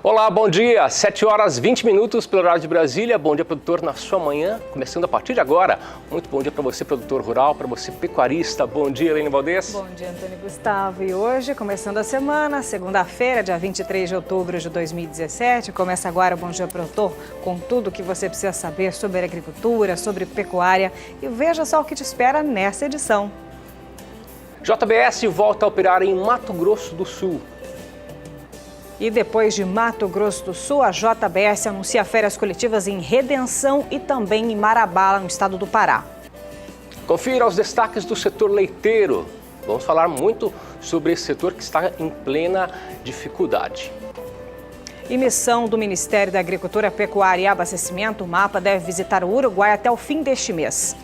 Olá, bom dia. 7 horas 20 minutos pelo horário de Brasília. Bom dia, produtor, na sua manhã, começando a partir de agora. Muito bom dia para você, produtor rural, para você, pecuarista. Bom dia, Helene Valdez. Bom dia, Antônio Gustavo. E hoje, começando a semana, segunda-feira, dia 23 de outubro de 2017, começa agora o Bom Dia, Produtor, com tudo o que você precisa saber sobre agricultura, sobre pecuária. E veja só o que te espera nessa edição. JBS volta a operar em Mato Grosso do Sul. E depois de Mato Grosso do Sul, a JBS anuncia férias coletivas em Redenção e também em Marabá, no estado do Pará. Confira os destaques do setor leiteiro. Vamos falar muito sobre esse setor que está em plena dificuldade. E missão do Ministério da Agricultura, Pecuária e Abastecimento, o MAPA, deve visitar o Uruguai até o fim deste mês.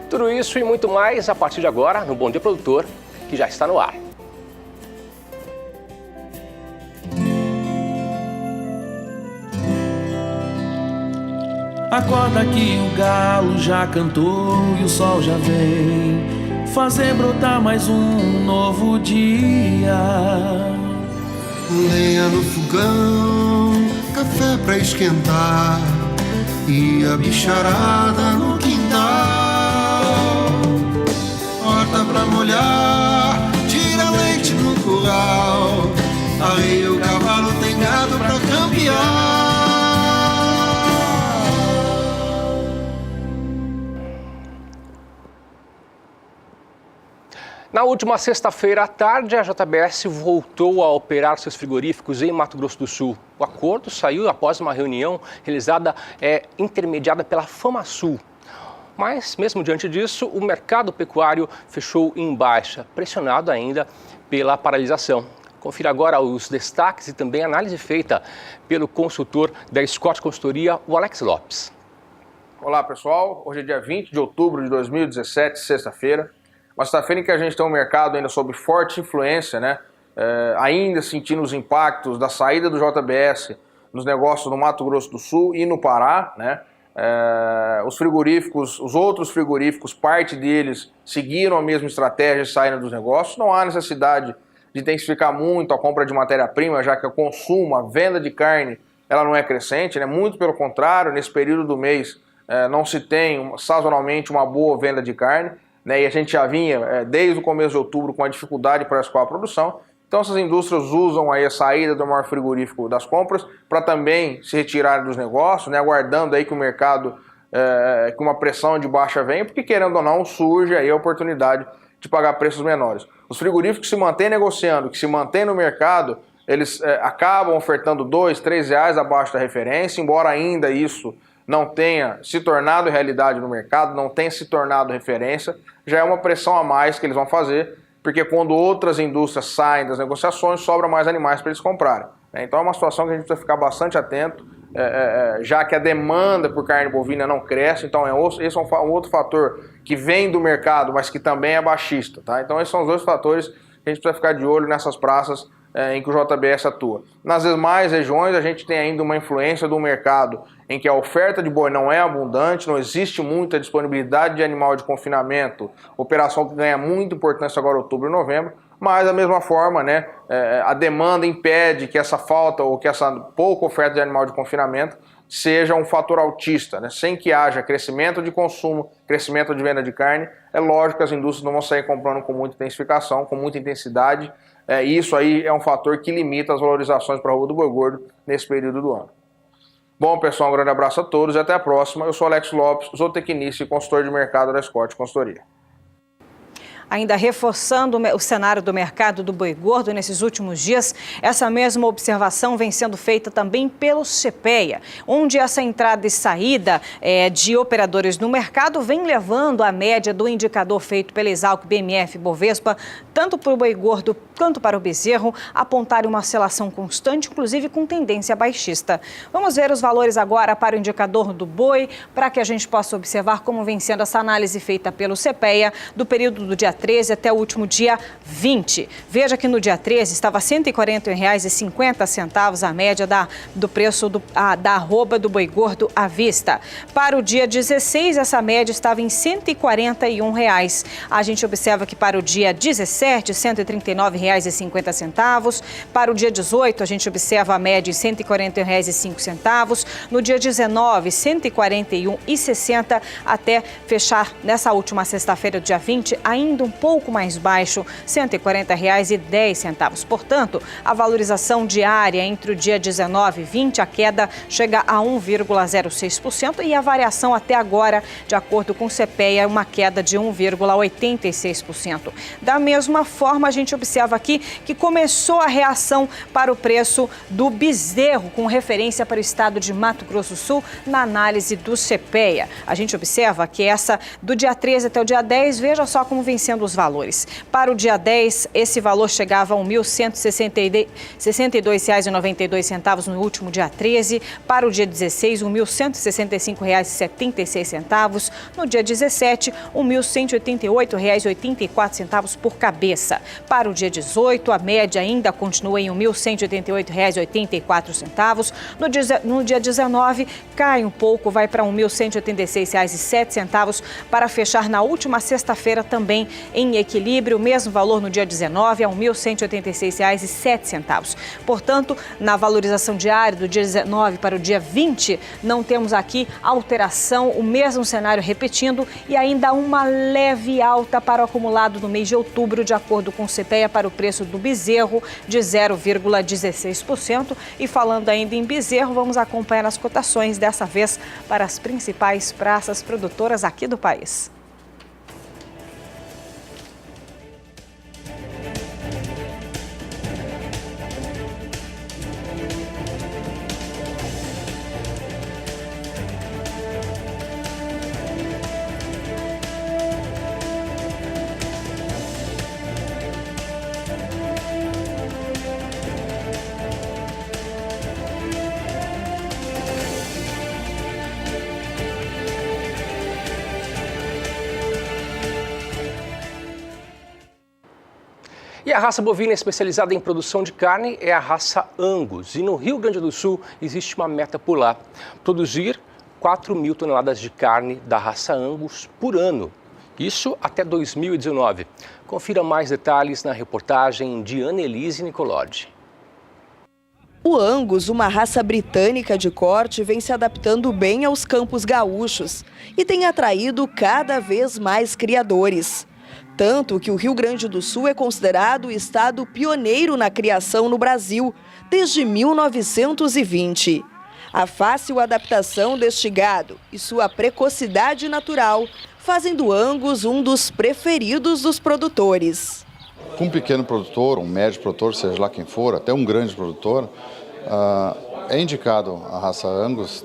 Tudo isso e muito mais a partir de agora no Bom Dia Produtor, que já está no ar. Acorda que o galo já cantou e o sol já vem fazer brotar mais um novo dia. Lenha no fogão, café pra esquentar e a bicharada no quintal. Horta pra molhar, tira leite no curral, arreia o cavalo, tem gado pra campear. Na última sexta-feira à tarde, a JBS voltou a operar seus frigoríficos em Mato Grosso do Sul. O acordo saiu após uma reunião realizada intermediada pela FamaSul. Mas, mesmo diante disso, o mercado pecuário fechou em baixa, pressionado ainda pela paralisação. Confira agora os destaques e também a análise feita pelo consultor da Scott Consultoria, o Alex Lopes. Olá, pessoal. Hoje é dia 20 de outubro de 2017, sexta-feira. Uma sexta-feira em que a gente tem um mercado ainda sob forte influência, né? Ainda sentindo os impactos da saída do JBS nos negócios no Mato Grosso do Sul e no Pará, né? Os frigoríficos, os outros frigoríficos, parte deles seguiram a mesma estratégia de saída dos negócios. Não há necessidade de intensificar muito a compra de matéria-prima, já que o consumo, a venda de carne, ela não é crescente, né? Muito pelo contrário, nesse período do mês não se tem sazonalmente uma boa venda de carne. Né, e a gente já vinha desde o começo de outubro com a dificuldade para escoar a produção. Então essas indústrias usam aí a saída do maior frigorífico das compras para também se retirarem dos negócios, né, aguardando aí que o mercado, que uma pressão de baixa venha, porque querendo ou não surge aí a oportunidade de pagar preços menores. Os frigoríficos que se mantêm negociando, que se mantêm no mercado, eles acabam ofertando R$2, R$3 abaixo da referência, embora ainda isso não tenha se tornado realidade no mercado, não tenha se tornado referência, já é uma pressão a mais que eles vão fazer, porque quando outras indústrias saem das negociações, sobra mais animais para eles comprarem. Então é uma situação que a gente precisa ficar bastante atento, já que a demanda por carne bovina não cresce, então esse é um outro fator que vem do mercado, mas que também é baixista. Tá? Então esses são os dois fatores que a gente precisa ficar de olho nessas praças em que o JBS atua. Nas demais regiões a gente tem ainda uma influência do mercado em que a oferta de boi não é abundante, não existe muita disponibilidade de animal de confinamento, operação que ganha muita importância agora em outubro e novembro, mas da mesma forma, né, a demanda impede que essa falta ou que essa pouca oferta de animal de confinamento seja um fator altista, né? Sem que haja crescimento de consumo, crescimento de venda de carne, é lógico que as indústrias não vão sair comprando com muita intensificação, com muita intensidade. Isso aí é um fator que limita as valorizações para a arroba do boi gordo nesse período do ano. Bom, pessoal, um grande abraço a todos e até a próxima. Eu sou Alex Lopes, zootecnista e consultor de mercado da Scott Consultoria. Ainda reforçando o cenário do mercado do boi gordo nesses últimos dias, essa mesma observação vem sendo feita também pelo CPEA, onde essa entrada e saída de operadores no mercado vem levando a média do indicador feito pela Exalc BMF Bovespa, tanto para o boi gordo quanto para o bezerro, apontarem uma oscilação constante, inclusive com tendência baixista. Vamos ver os valores agora para o indicador do boi, para que a gente possa observar como vem sendo essa análise feita pelo CPEA do período do dia 13 até o último dia 20. Veja que no dia 13 estava R$ 141,50 a média do preço da arroba do boi gordo à vista. Para o dia 16, essa média estava em R$ 141. A gente observa que para o dia 17, R$ 139,50. Para o dia 18, a gente observa a média em R$ 141,05. No dia 19, R$ 141,60 até fechar nessa última sexta-feira, dia 20, ainda um pouco mais baixo, R$ 140,10. Portanto, a valorização diária entre o dia 19 e 20, a queda chega a 1,06% e a variação até agora, de acordo com o CPEA, é uma queda de 1,86%. Da mesma forma, a gente observa aqui que começou a reação para o preço do bezerro, com referência para o estado de Mato Grosso do Sul, na análise do CPEA. A gente observa que essa do dia 13 até o dia 10, veja só como vem sendo os valores. Para o dia 10, esse valor chegava a R$ 1.162,92 no último dia 13. Para o dia 16, R$ 1.165,76. No dia 17, R$ 1.188,84 por cabeça. Para o dia 18, a média ainda continua em R$ 1.188,84. No dia 19, cai um pouco, vai para R$ 1.186,07 para fechar na última sexta-feira também em equilíbrio. O mesmo valor no dia 19 é R$ 1.186,07. Portanto, na valorização diária do dia 19 para o dia 20, não temos aqui alteração, o mesmo cenário repetindo e ainda uma leve alta para o acumulado no mês de outubro, de acordo com o CPEA, para o preço do bezerro de 0,16%. E falando ainda em bezerro, vamos acompanhar as cotações, dessa vez para as principais praças produtoras aqui do país. E a raça bovina especializada em produção de carne é a raça Angus. E no Rio Grande do Sul existe uma meta por lá: produzir 4.000 toneladas de carne da raça Angus por ano. Isso até 2019. Confira mais detalhes na reportagem de Annelise Nicolodi. O Angus, uma raça britânica de corte, vem se adaptando bem aos campos gaúchos e tem atraído cada vez mais criadores. Tanto que o Rio Grande do Sul é considerado o estado pioneiro na criação no Brasil, desde 1920. A fácil adaptação deste gado e sua precocidade natural fazem do Angus um dos preferidos dos produtores. Com um pequeno produtor, um médio produtor, seja lá quem for, até um grande produtor, é indicado a raça Angus,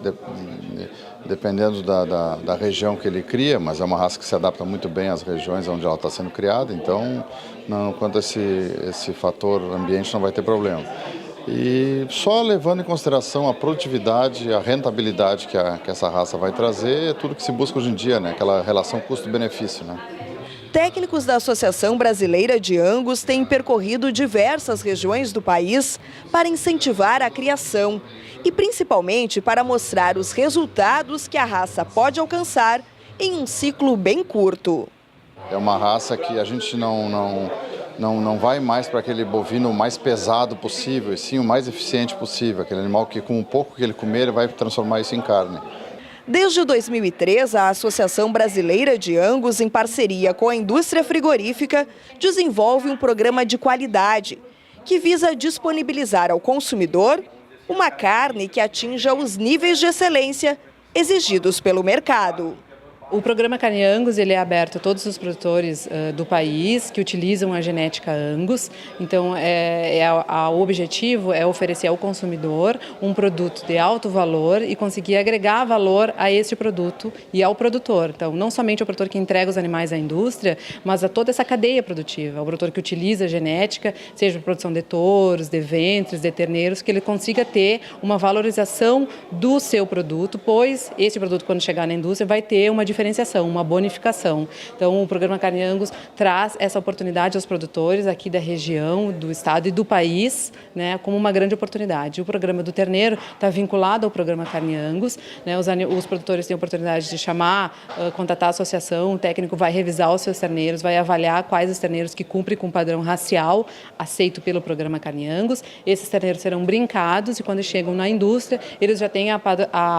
dependendo da região que ele cria, mas é uma raça que se adapta muito bem às regiões onde ela está sendo criada, então, quanto a esse fator ambiente, não vai ter problema. E só levando em consideração a produtividade, a rentabilidade que essa raça vai trazer, é tudo que se busca hoje em dia, né? Aquela relação custo-benefício, né? Técnicos da Associação Brasileira de Angus têm percorrido diversas regiões do país para incentivar a criação e principalmente para mostrar os resultados que a raça pode alcançar em um ciclo bem curto. É uma raça que a gente não vai mais para aquele bovino mais pesado possível, e sim o mais eficiente possível, aquele animal que com o pouco que ele comer ele vai transformar isso em carne. Desde 2003, a Associação Brasileira de Angus, em parceria com a indústria frigorífica, desenvolve um programa de qualidade que visa disponibilizar ao consumidor uma carne que atinja os níveis de excelência exigidos pelo mercado. O programa Carne Angus ele é aberto a todos os produtores do país que utilizam a genética Angus. Então, o objetivo é oferecer ao consumidor um produto de alto valor e conseguir agregar valor a esse produto e ao produtor. Então, não somente ao produtor que entrega os animais à indústria, mas a toda essa cadeia produtiva. O produtor que utiliza a genética, seja para produção de touros, de ventres, de terneiros, que ele consiga ter uma valorização do seu produto, pois esse produto, quando chegar na indústria, vai ter uma diferença diferenciação, uma bonificação. Então, o programa Carne Angus traz essa oportunidade aos produtores aqui da região, do estado e do país, né, como uma grande oportunidade. O programa do terneiro está vinculado ao programa Carne Angus, né, os produtores têm a oportunidade de chamar, contatar a associação, o técnico vai revisar os seus terneiros, vai avaliar quais os terneiros que cumprem com o padrão racial aceito pelo programa Carne Angus. Esses terneiros serão brincados e quando chegam na indústria, eles já têm a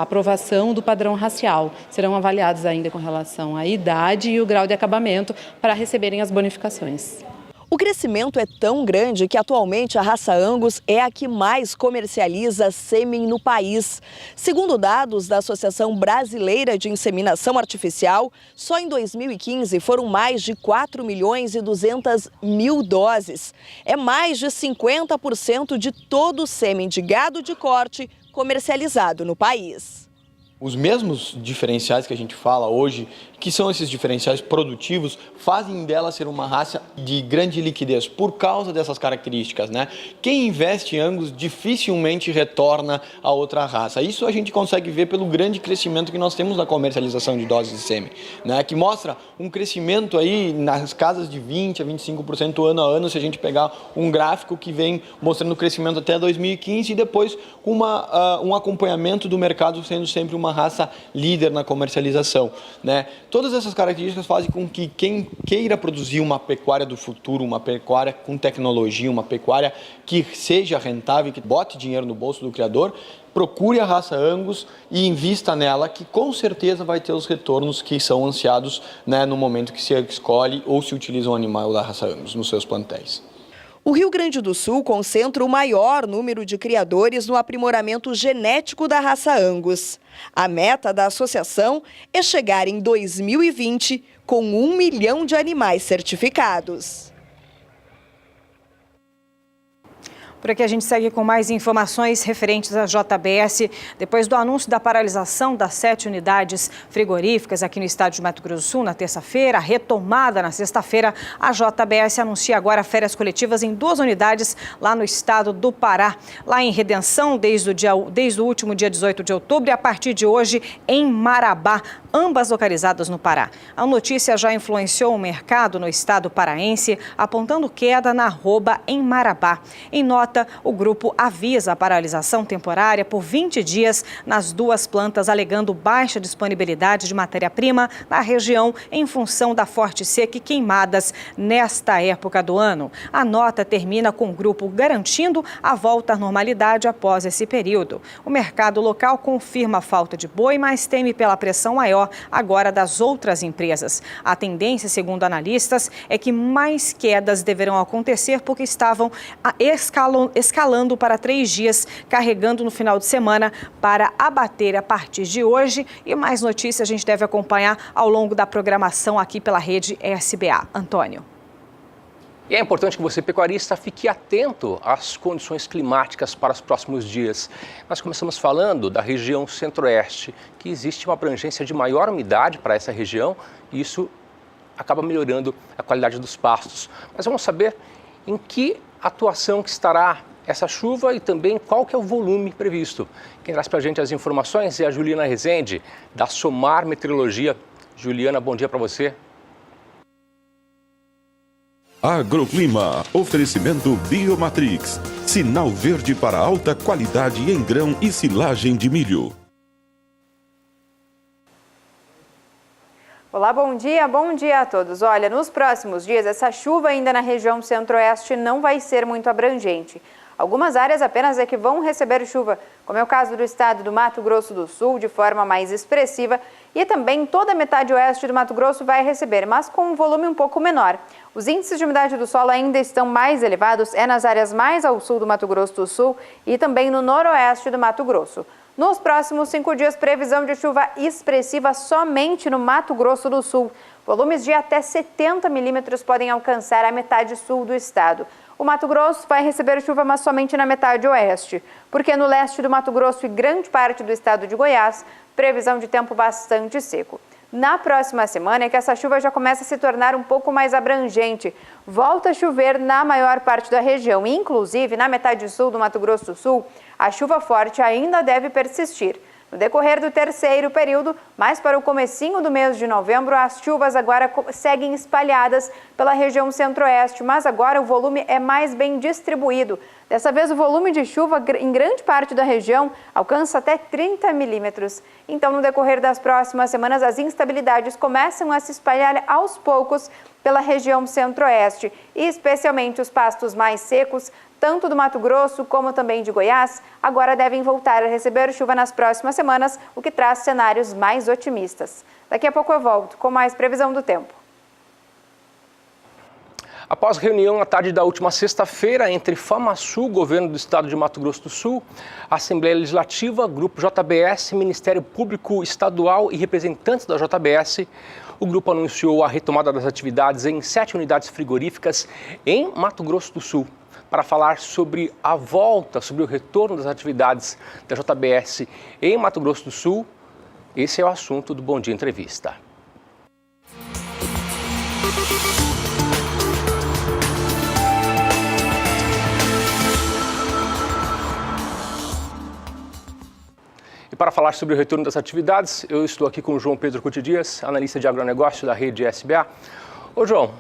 aprovação do padrão racial. Serão avaliados ainda com relação à idade e o grau de acabamento para receberem as bonificações. O crescimento é tão grande que atualmente a raça Angus é a que mais comercializa sêmen no país. Segundo dados da Associação Brasileira de Inseminação Artificial, só em 2015 foram mais de 4.200.000 doses. É mais de 50% de todo o sêmen de gado de corte comercializado no país. Os mesmos diferenciais que a gente fala hoje, que são esses diferenciais produtivos, fazem dela ser uma raça de grande liquidez por causa dessas características, né? Quem investe em Angus dificilmente retorna a outra raça. Isso a gente consegue ver pelo grande crescimento que nós temos na comercialização de doses de sêmen, né? Que mostra um crescimento aí nas casas de 20% a 25% ano a ano, se a gente pegar um gráfico que vem mostrando o crescimento até 2015 e depois com um acompanhamento do mercado sendo sempre uma raça líder na comercialização, né? Todas essas características fazem com que quem queira produzir uma pecuária do futuro, uma pecuária com tecnologia, uma pecuária que seja rentável, que bote dinheiro no bolso do criador, procure a raça Angus e invista nela, que com certeza vai ter os retornos que são ansiados, né, no momento que se escolhe ou se utiliza um animal da raça Angus nos seus plantéis. O Rio Grande do Sul concentra o maior número de criadores no aprimoramento genético da raça Angus. A meta da associação é chegar em 2020 com 1 milhão de animais certificados. Por aqui a gente segue com mais informações referentes à JBS. Depois do anúncio da paralisação das 7 unidades frigoríficas aqui no estado de Mato Grosso do Sul na terça-feira, retomada na sexta-feira, a JBS anuncia agora férias coletivas em 2 unidades lá no estado do Pará. Lá em Redenção, desde o último dia 18 de outubro e a partir de hoje em Marabá, ambas localizadas no Pará. A notícia já influenciou o mercado no estado paraense, apontando queda na arroba em Marabá. Em nota, o grupo avisa a paralisação temporária por 20 dias nas 2 plantas, alegando baixa disponibilidade de matéria-prima na região em função da forte seca e queimadas nesta época do ano. A nota termina com o grupo garantindo a volta à normalidade após esse período. O mercado local confirma a falta de boi, mas teme pela pressão maior agora das outras empresas. A tendência, segundo analistas, é que mais quedas deverão acontecer porque estavam escalando para 3 dias, carregando no final de semana para abater a partir de hoje. E mais notícias a gente deve acompanhar ao longo da programação aqui pela rede SBA. Antônio. E é importante que você, pecuarista, fique atento às condições climáticas para os próximos dias. Nós começamos falando da região centro-oeste, que existe uma abrangência de maior umidade para essa região e isso acaba melhorando a qualidade dos pastos. Mas vamos saber em que atuação que estará essa chuva e também qual que é o volume previsto. Quem traz para a gente as informações é a Juliana Rezende, da Somar Meteorologia. Juliana, bom dia para você. Agroclima, oferecimento Biomatrix, sinal verde para alta qualidade em grão e silagem de milho. Olá, bom dia a todos. Olha, nos próximos dias, essa chuva ainda na região centro-oeste não vai ser muito abrangente. Algumas áreas apenas é que vão receber chuva, como é o caso do estado do Mato Grosso do Sul, de forma mais expressiva, e também toda a metade oeste do Mato Grosso vai receber, mas com um volume um pouco menor. Os índices de umidade do solo ainda estão mais elevados, nas áreas mais ao sul do Mato Grosso do Sul e também no noroeste do Mato Grosso. Nos próximos 5 dias, previsão de chuva expressiva somente no Mato Grosso do Sul. Volumes de até 70 milímetros podem alcançar a metade sul do estado. O Mato Grosso vai receber chuva, mas somente na metade oeste, porque no leste do Mato Grosso e grande parte do estado de Goiás, previsão de tempo bastante seco. Na próxima semana é que essa chuva já começa a se tornar um pouco mais abrangente. Volta a chover na maior parte da região, inclusive na metade sul do Mato Grosso do Sul, a chuva forte ainda deve persistir. No decorrer do terceiro período, mais para o comecinho do mês de novembro, as chuvas agora seguem espalhadas pela região centro-oeste, mas agora o volume é mais bem distribuído. Dessa vez, o volume de chuva em grande parte da região alcança até 30 milímetros. Então, no decorrer das próximas semanas, as instabilidades começam a se espalhar aos poucos pela região centro-oeste, e especialmente os pastos mais secos, tanto do Mato Grosso como também de Goiás, agora devem voltar a receber chuva nas próximas semanas, o que traz cenários mais otimistas. Daqui a pouco eu volto com mais previsão do tempo. Após reunião na tarde da última sexta-feira entre FamaSul, Governo do Estado de Mato Grosso do Sul, Assembleia Legislativa, Grupo JBS, Ministério Público Estadual e representantes da JBS, o grupo anunciou a retomada das atividades em 7 unidades frigoríficas em Mato Grosso do Sul. Para falar sobre a volta, sobre o retorno das atividades da JBS em Mato Grosso do Sul, esse é o assunto do Bom Dia Entrevista. E para falar sobre o retorno das atividades, eu estou aqui com o João Pedro Couto Dias, analista de agronegócio da rede SBA. Ô João,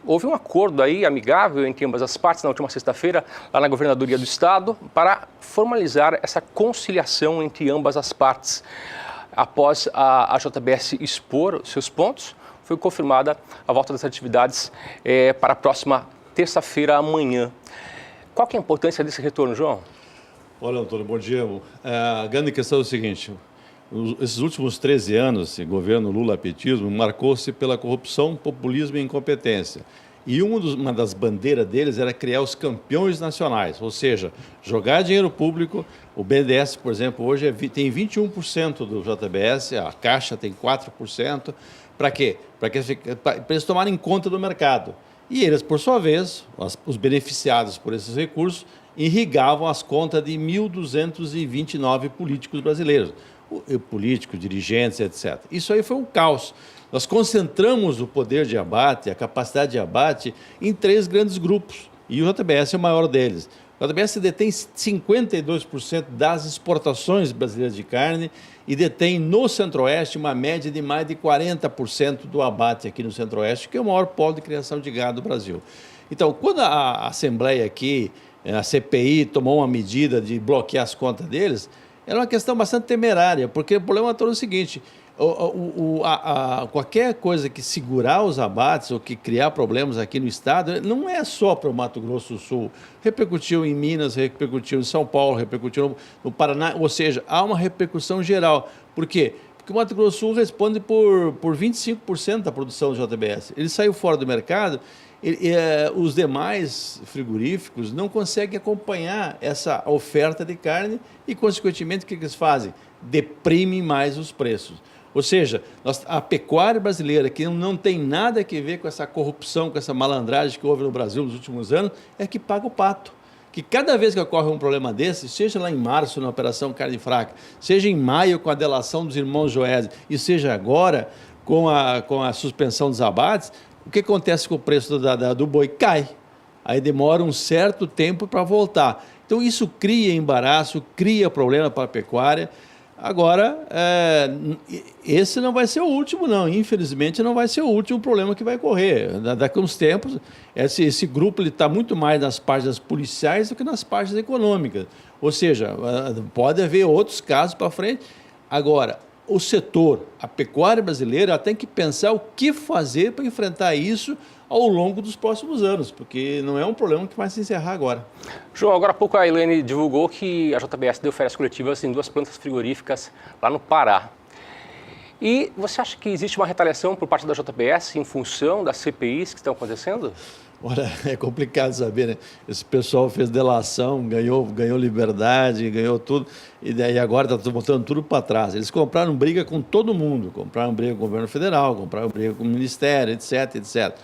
houve um acordo aí amigável entre ambas as partes na última sexta-feira, lá na Governadoria do Estado, para formalizar essa conciliação entre ambas as partes. Após a JBS expor seus pontos, foi confirmada a volta das atividades para a próxima terça-feira, amanhã. Qual que é a importância desse retorno, João? Olha, Antônio, bom dia. A grande questão é o seguinte: esses últimos 13 anos, o governo Lula-petismo marcou-se pela corrupção, populismo e incompetência. E uma das bandeiras deles era criar os campeões nacionais, ou seja, jogar dinheiro público. O BNDES, por exemplo, hoje tem 21% do JBS, a Caixa tem 4%. Para quê? Para eles tomarem conta do mercado. E eles, por sua vez, os beneficiados por esses recursos, irrigavam as contas de 1.229 políticos brasileiros. Políticos, dirigentes, etc. Isso aí foi um caos. Nós concentramos o poder de abate, a capacidade de abate, em 3 grandes grupos, e o JBS é o maior deles. O JBS detém 52% das exportações brasileiras de carne e detém no Centro-Oeste uma média de mais de 40% do abate aqui no Centro-Oeste, que é o maior polo de criação de gado do Brasil. Então, quando a Assembleia aqui, a CPI, tomou uma medida de bloquear as contas deles, era uma questão bastante temerária, porque o problema todo é o seguinte: qualquer coisa que segurar os abates ou que criar problemas aqui no Estado, não é só para o Mato Grosso do Sul. Repercutiu em Minas, repercutiu em São Paulo, repercutiu no Paraná, ou seja, há uma repercussão geral. Por quê? Porque o Mato Grosso do Sul responde por 25% da produção do JBS. Ele saiu fora do mercado. Os demais frigoríficos não conseguem acompanhar essa oferta de carne e, consequentemente, o que eles fazem? Deprimem mais os preços. Ou seja, a pecuária brasileira, que não tem nada a ver com essa corrupção, com essa malandragem que houve no Brasil nos últimos anos, é que paga o pato. Que cada vez que ocorre um problema desse, seja lá em março na Operação Carne Fraca, seja em maio com a delação dos irmãos Joese e seja agora com a suspensão dos abates, o que acontece com o preço do boi? Cai. Aí demora um certo tempo para voltar. Então, isso cria embaraço, cria problema para a pecuária. Agora, esse não vai ser o último, não. Infelizmente, não vai ser o último problema que vai ocorrer. Daqui a uns tempos, esse grupo está muito mais nas páginas policiais do que nas páginas econômicas. Ou seja, pode haver outros casos para frente. Agora, o setor, a pecuária brasileira, ela tem que pensar o que fazer para enfrentar isso ao longo dos próximos anos, porque não é um problema que vai se encerrar agora. João, agora há pouco a Elaine divulgou que a JBS deu férias coletivas em 2 plantas frigoríficas lá no Pará. E você acha que existe uma retaliação por parte da JBS em função das CPIs que estão acontecendo? Olha, é complicado saber, né? Esse pessoal fez delação, ganhou liberdade, ganhou tudo, e daí agora está botando tudo para trás. Eles compraram briga com todo mundo, compraram briga com o governo federal, compraram briga com o Ministério, etc, etc.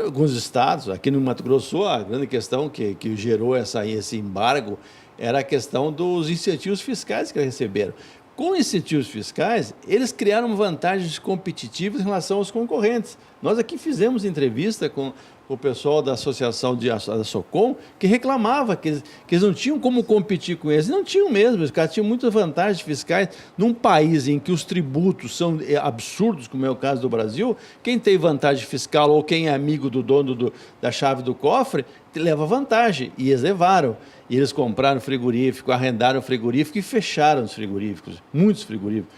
Alguns estados, aqui no Mato Grosso do Sul, a grande questão que gerou esse embargo era a questão dos incentivos fiscais que eles receberam. Com incentivos fiscais, eles criaram vantagens competitivas em relação aos concorrentes. Nós aqui fizemos entrevista com o pessoal da associação da Socom, que reclamava que eles não tinham como competir com eles. Não tinham mesmo, os caras tinham muitas vantagens fiscais. Num país em que os tributos são absurdos, como é o caso do Brasil, quem tem vantagem fiscal ou quem é amigo do dono da chave do cofre, leva vantagem. E eles levaram. E eles compraram frigorífico, arrendaram frigorífico e fecharam os frigoríficos. Muitos frigoríficos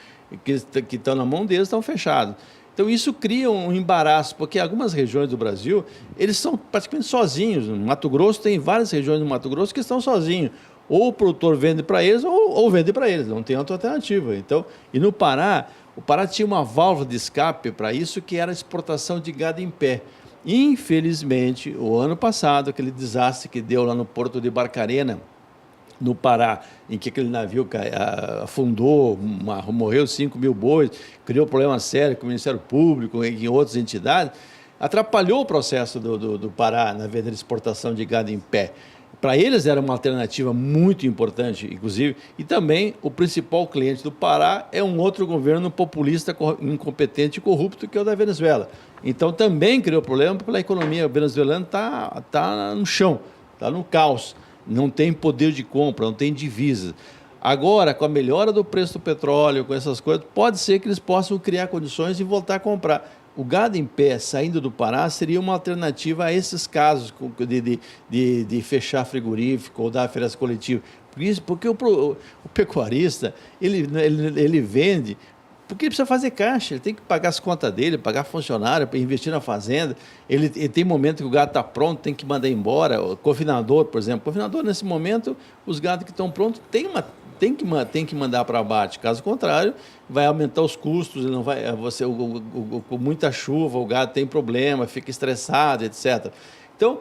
que estão na mão deles estão fechados. Então, isso cria um embaraço, porque algumas regiões do Brasil, eles são praticamente sozinhos. No Mato Grosso, tem várias regiões do Mato Grosso que estão sozinhos. Ou o produtor vende para eles, ou vende para eles, não tem outra alternativa. Então, e no Pará, o Pará tinha uma válvula de escape para isso, que era a exportação de gado em pé. Infelizmente, o ano passado, aquele desastre que deu lá no Porto de Barcarena, no Pará, em que aquele navio afundou, morreu 5 mil bois, criou problema sério com o Ministério Público e em outras entidades, atrapalhou o processo do Pará na venda de exportação de gado em pé. Para eles era uma alternativa muito importante, inclusive, e também o principal cliente do Pará é um outro governo populista, incompetente e corrupto, que é o da Venezuela. Então também criou problema, porque a economia venezuelana está no chão, está no caos. Não tem poder de compra, não tem divisa. Agora, com a melhora do preço do petróleo, com essas coisas, pode ser que eles possam criar condições de voltar a comprar. O gado em pé, saindo do Pará, seria uma alternativa a esses casos de fechar frigorífico ou dar férias coletivas. Porque o pecuarista, ele vende porque ele precisa fazer caixa, ele tem que pagar as contas dele, pagar funcionário, investir na fazenda. Ele tem momento que o gado está pronto, tem que mandar embora. O confinador, por exemplo. O confinador, nesse momento, os gados que estão prontos tem que mandar para abate. Caso contrário, vai aumentar os custos, ele não vai, com muita chuva, o gado tem problema, fica estressado, etc. Então,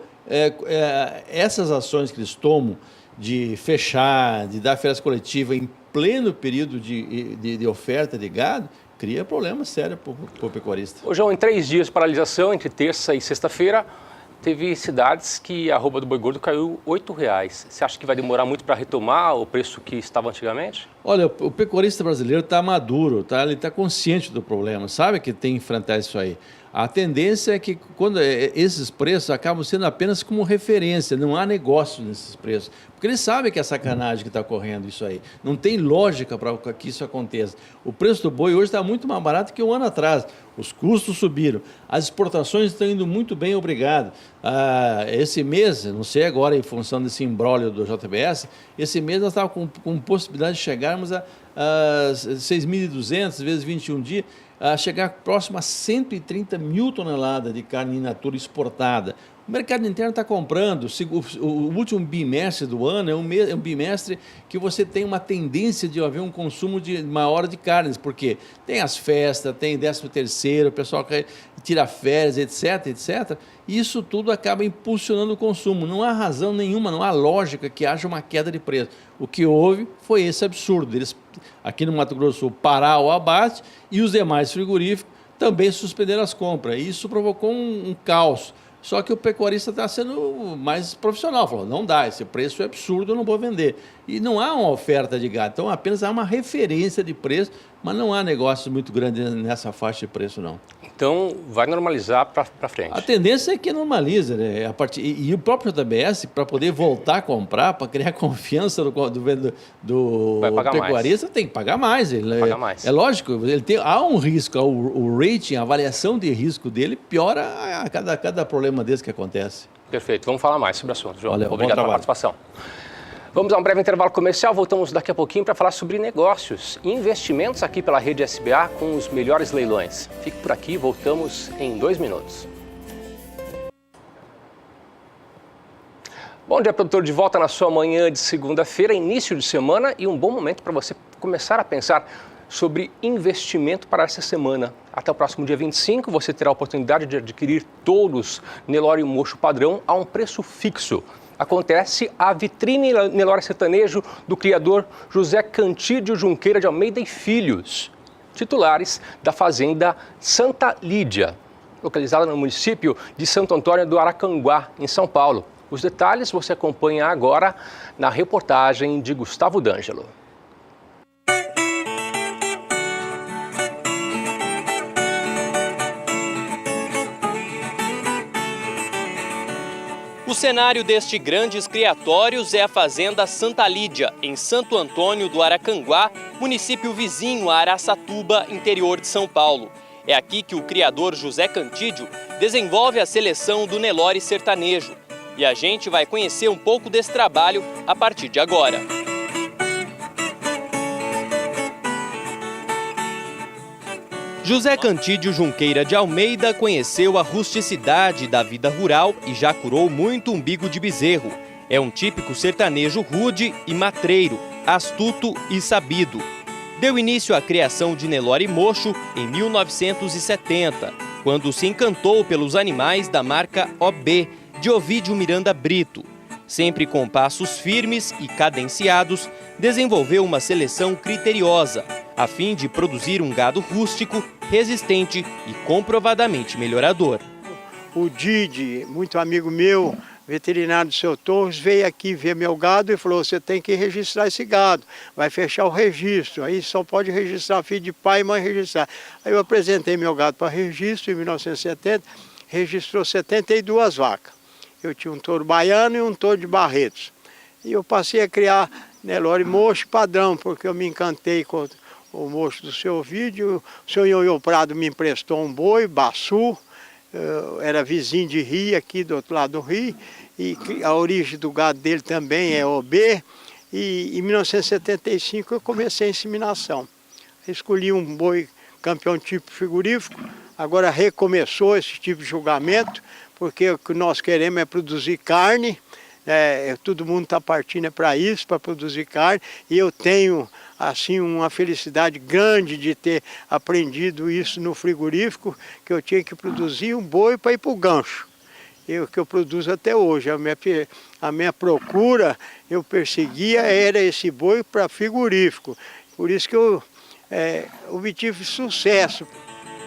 essas ações que eles tomam de fechar, de dar férias coletivas em pleno período de oferta de gado, cria problema sério para o pecuarista. Ô, João, em 3 dias de paralisação, entre terça e sexta-feira, teve cidades que a arroba do boi gordo caiu R$ 8,00. Você acha que vai demorar muito para retomar o preço que estava antigamente? Olha, o pecuarista brasileiro está maduro, tá? Ele está consciente do problema, sabe que tem que enfrentar isso aí. A tendência é que quando esses preços acabam sendo apenas como referência, não há negócio nesses preços. Porque eles sabem que é sacanagem que está correndo isso aí. Não tem lógica para que isso aconteça. O preço do boi hoje está muito mais barato que um ano atrás. Os custos subiram. As exportações estão indo muito bem, obrigado. Esse mês, não sei agora em função desse imbróglio do JBS, esse mês nós estávamos com possibilidade de chegarmos a 6.200 vezes 21 dias, a chegar próximo a 130 mil toneladas de carne in natura exportada. O mercado interno está comprando. O último bimestre do ano é um bimestre que você tem uma tendência de haver um consumo maior de carnes, porque tem as festas, tem 13º, o pessoal tira férias, etc, etc. E isso tudo acaba impulsionando o consumo. Não há razão nenhuma, não há lógica que haja uma queda de preço. O que houve foi esse absurdo. Eles, aqui no Mato Grosso do Sul, parar o abate e os demais frigoríficos também suspenderam as compras. E isso provocou um caos. Só que o pecuarista está sendo mais profissional, falou, não dá, esse preço é absurdo, eu não vou vender. E não há uma oferta de gado, então apenas há uma referência de preço, mas não há negócios muito grandes nessa faixa de preço, não. Então, vai normalizar para frente. A tendência é que normaliza, né? E o próprio JBS, para poder voltar a comprar, para criar confiança do pecuarista, tem que pagar mais. Pagar mais. É lógico, há um risco, o rating, a avaliação de risco dele piora a cada problema desse que acontece. Perfeito, vamos falar mais sobre o assunto, João. Valeu, obrigado pela participação. Vamos a um breve intervalo comercial, voltamos daqui a pouquinho para falar sobre negócios e investimentos aqui pela Rede SBA com os melhores leilões. Fique por aqui, voltamos em 2 minutos. Bom dia, produtor, de volta na sua manhã de segunda-feira, início de semana e um bom momento para você começar a pensar sobre investimento para essa semana. Até o próximo dia 25, você terá a oportunidade de adquirir touros Nelore Mocho padrão a um preço fixo. Acontece a vitrine Nelore sertanejo do criador José Cantídio Junqueira de Almeida e Filhos, titulares da fazenda Santa Lídia, localizada no município de Santo Antônio do Aracanguá, em São Paulo. Os detalhes você acompanha agora na reportagem de Gustavo D'Angelo. cenário destes grandes criatórios é a Fazenda Santa Lídia, em Santo Antônio do Aracanguá, município vizinho a Araçatuba, interior de São Paulo. É aqui que o criador José Cantídio desenvolve a seleção do Nelore sertanejo. E a gente vai conhecer um pouco desse trabalho a partir de agora. José Cantídio Junqueira de Almeida conheceu a rusticidade da vida rural e já curou muito umbigo de bezerro. É um típico sertanejo rude e matreiro, astuto e sabido. Deu início à criação de Nelore mocho em 1970, quando se encantou pelos animais da marca OB, de Ovídio Miranda Brito. Sempre com passos firmes e cadenciados, desenvolveu uma seleção criteriosa, a fim de produzir um gado rústico, resistente e comprovadamente melhorador. O Didi, muito amigo meu, veterinário do Seu Torres, veio aqui ver meu gado e falou: você tem que registrar esse gado, vai fechar o registro, aí só pode registrar filho de pai e mãe registrar. Aí eu apresentei meu gado para registro em 1970, registrou 72 vacas. Eu tinha um touro baiano e um touro de Barretos. E eu passei a criar Nelore mocho padrão, porque eu me encantei com o mocho do seu Ovídio. O senhor Ioiô Prado me emprestou um boi, Baçu, era vizinho de Rio, aqui do outro lado do Rio, e a origem do gado dele também é OB. E em 1975 eu comecei a inseminação. Escolhi um boi campeão tipo frigorífico, agora recomeçou esse tipo de julgamento, porque o que nós queremos é produzir carne, todo mundo está partindo para isso, para produzir carne, e eu tenho assim uma felicidade grande de ter aprendido isso no frigorífico, que eu tinha que produzir um boi para ir para o gancho. Que eu produzo até hoje. A minha procura, eu perseguia, era esse boi para frigorífico. Por isso que eu obtive sucesso.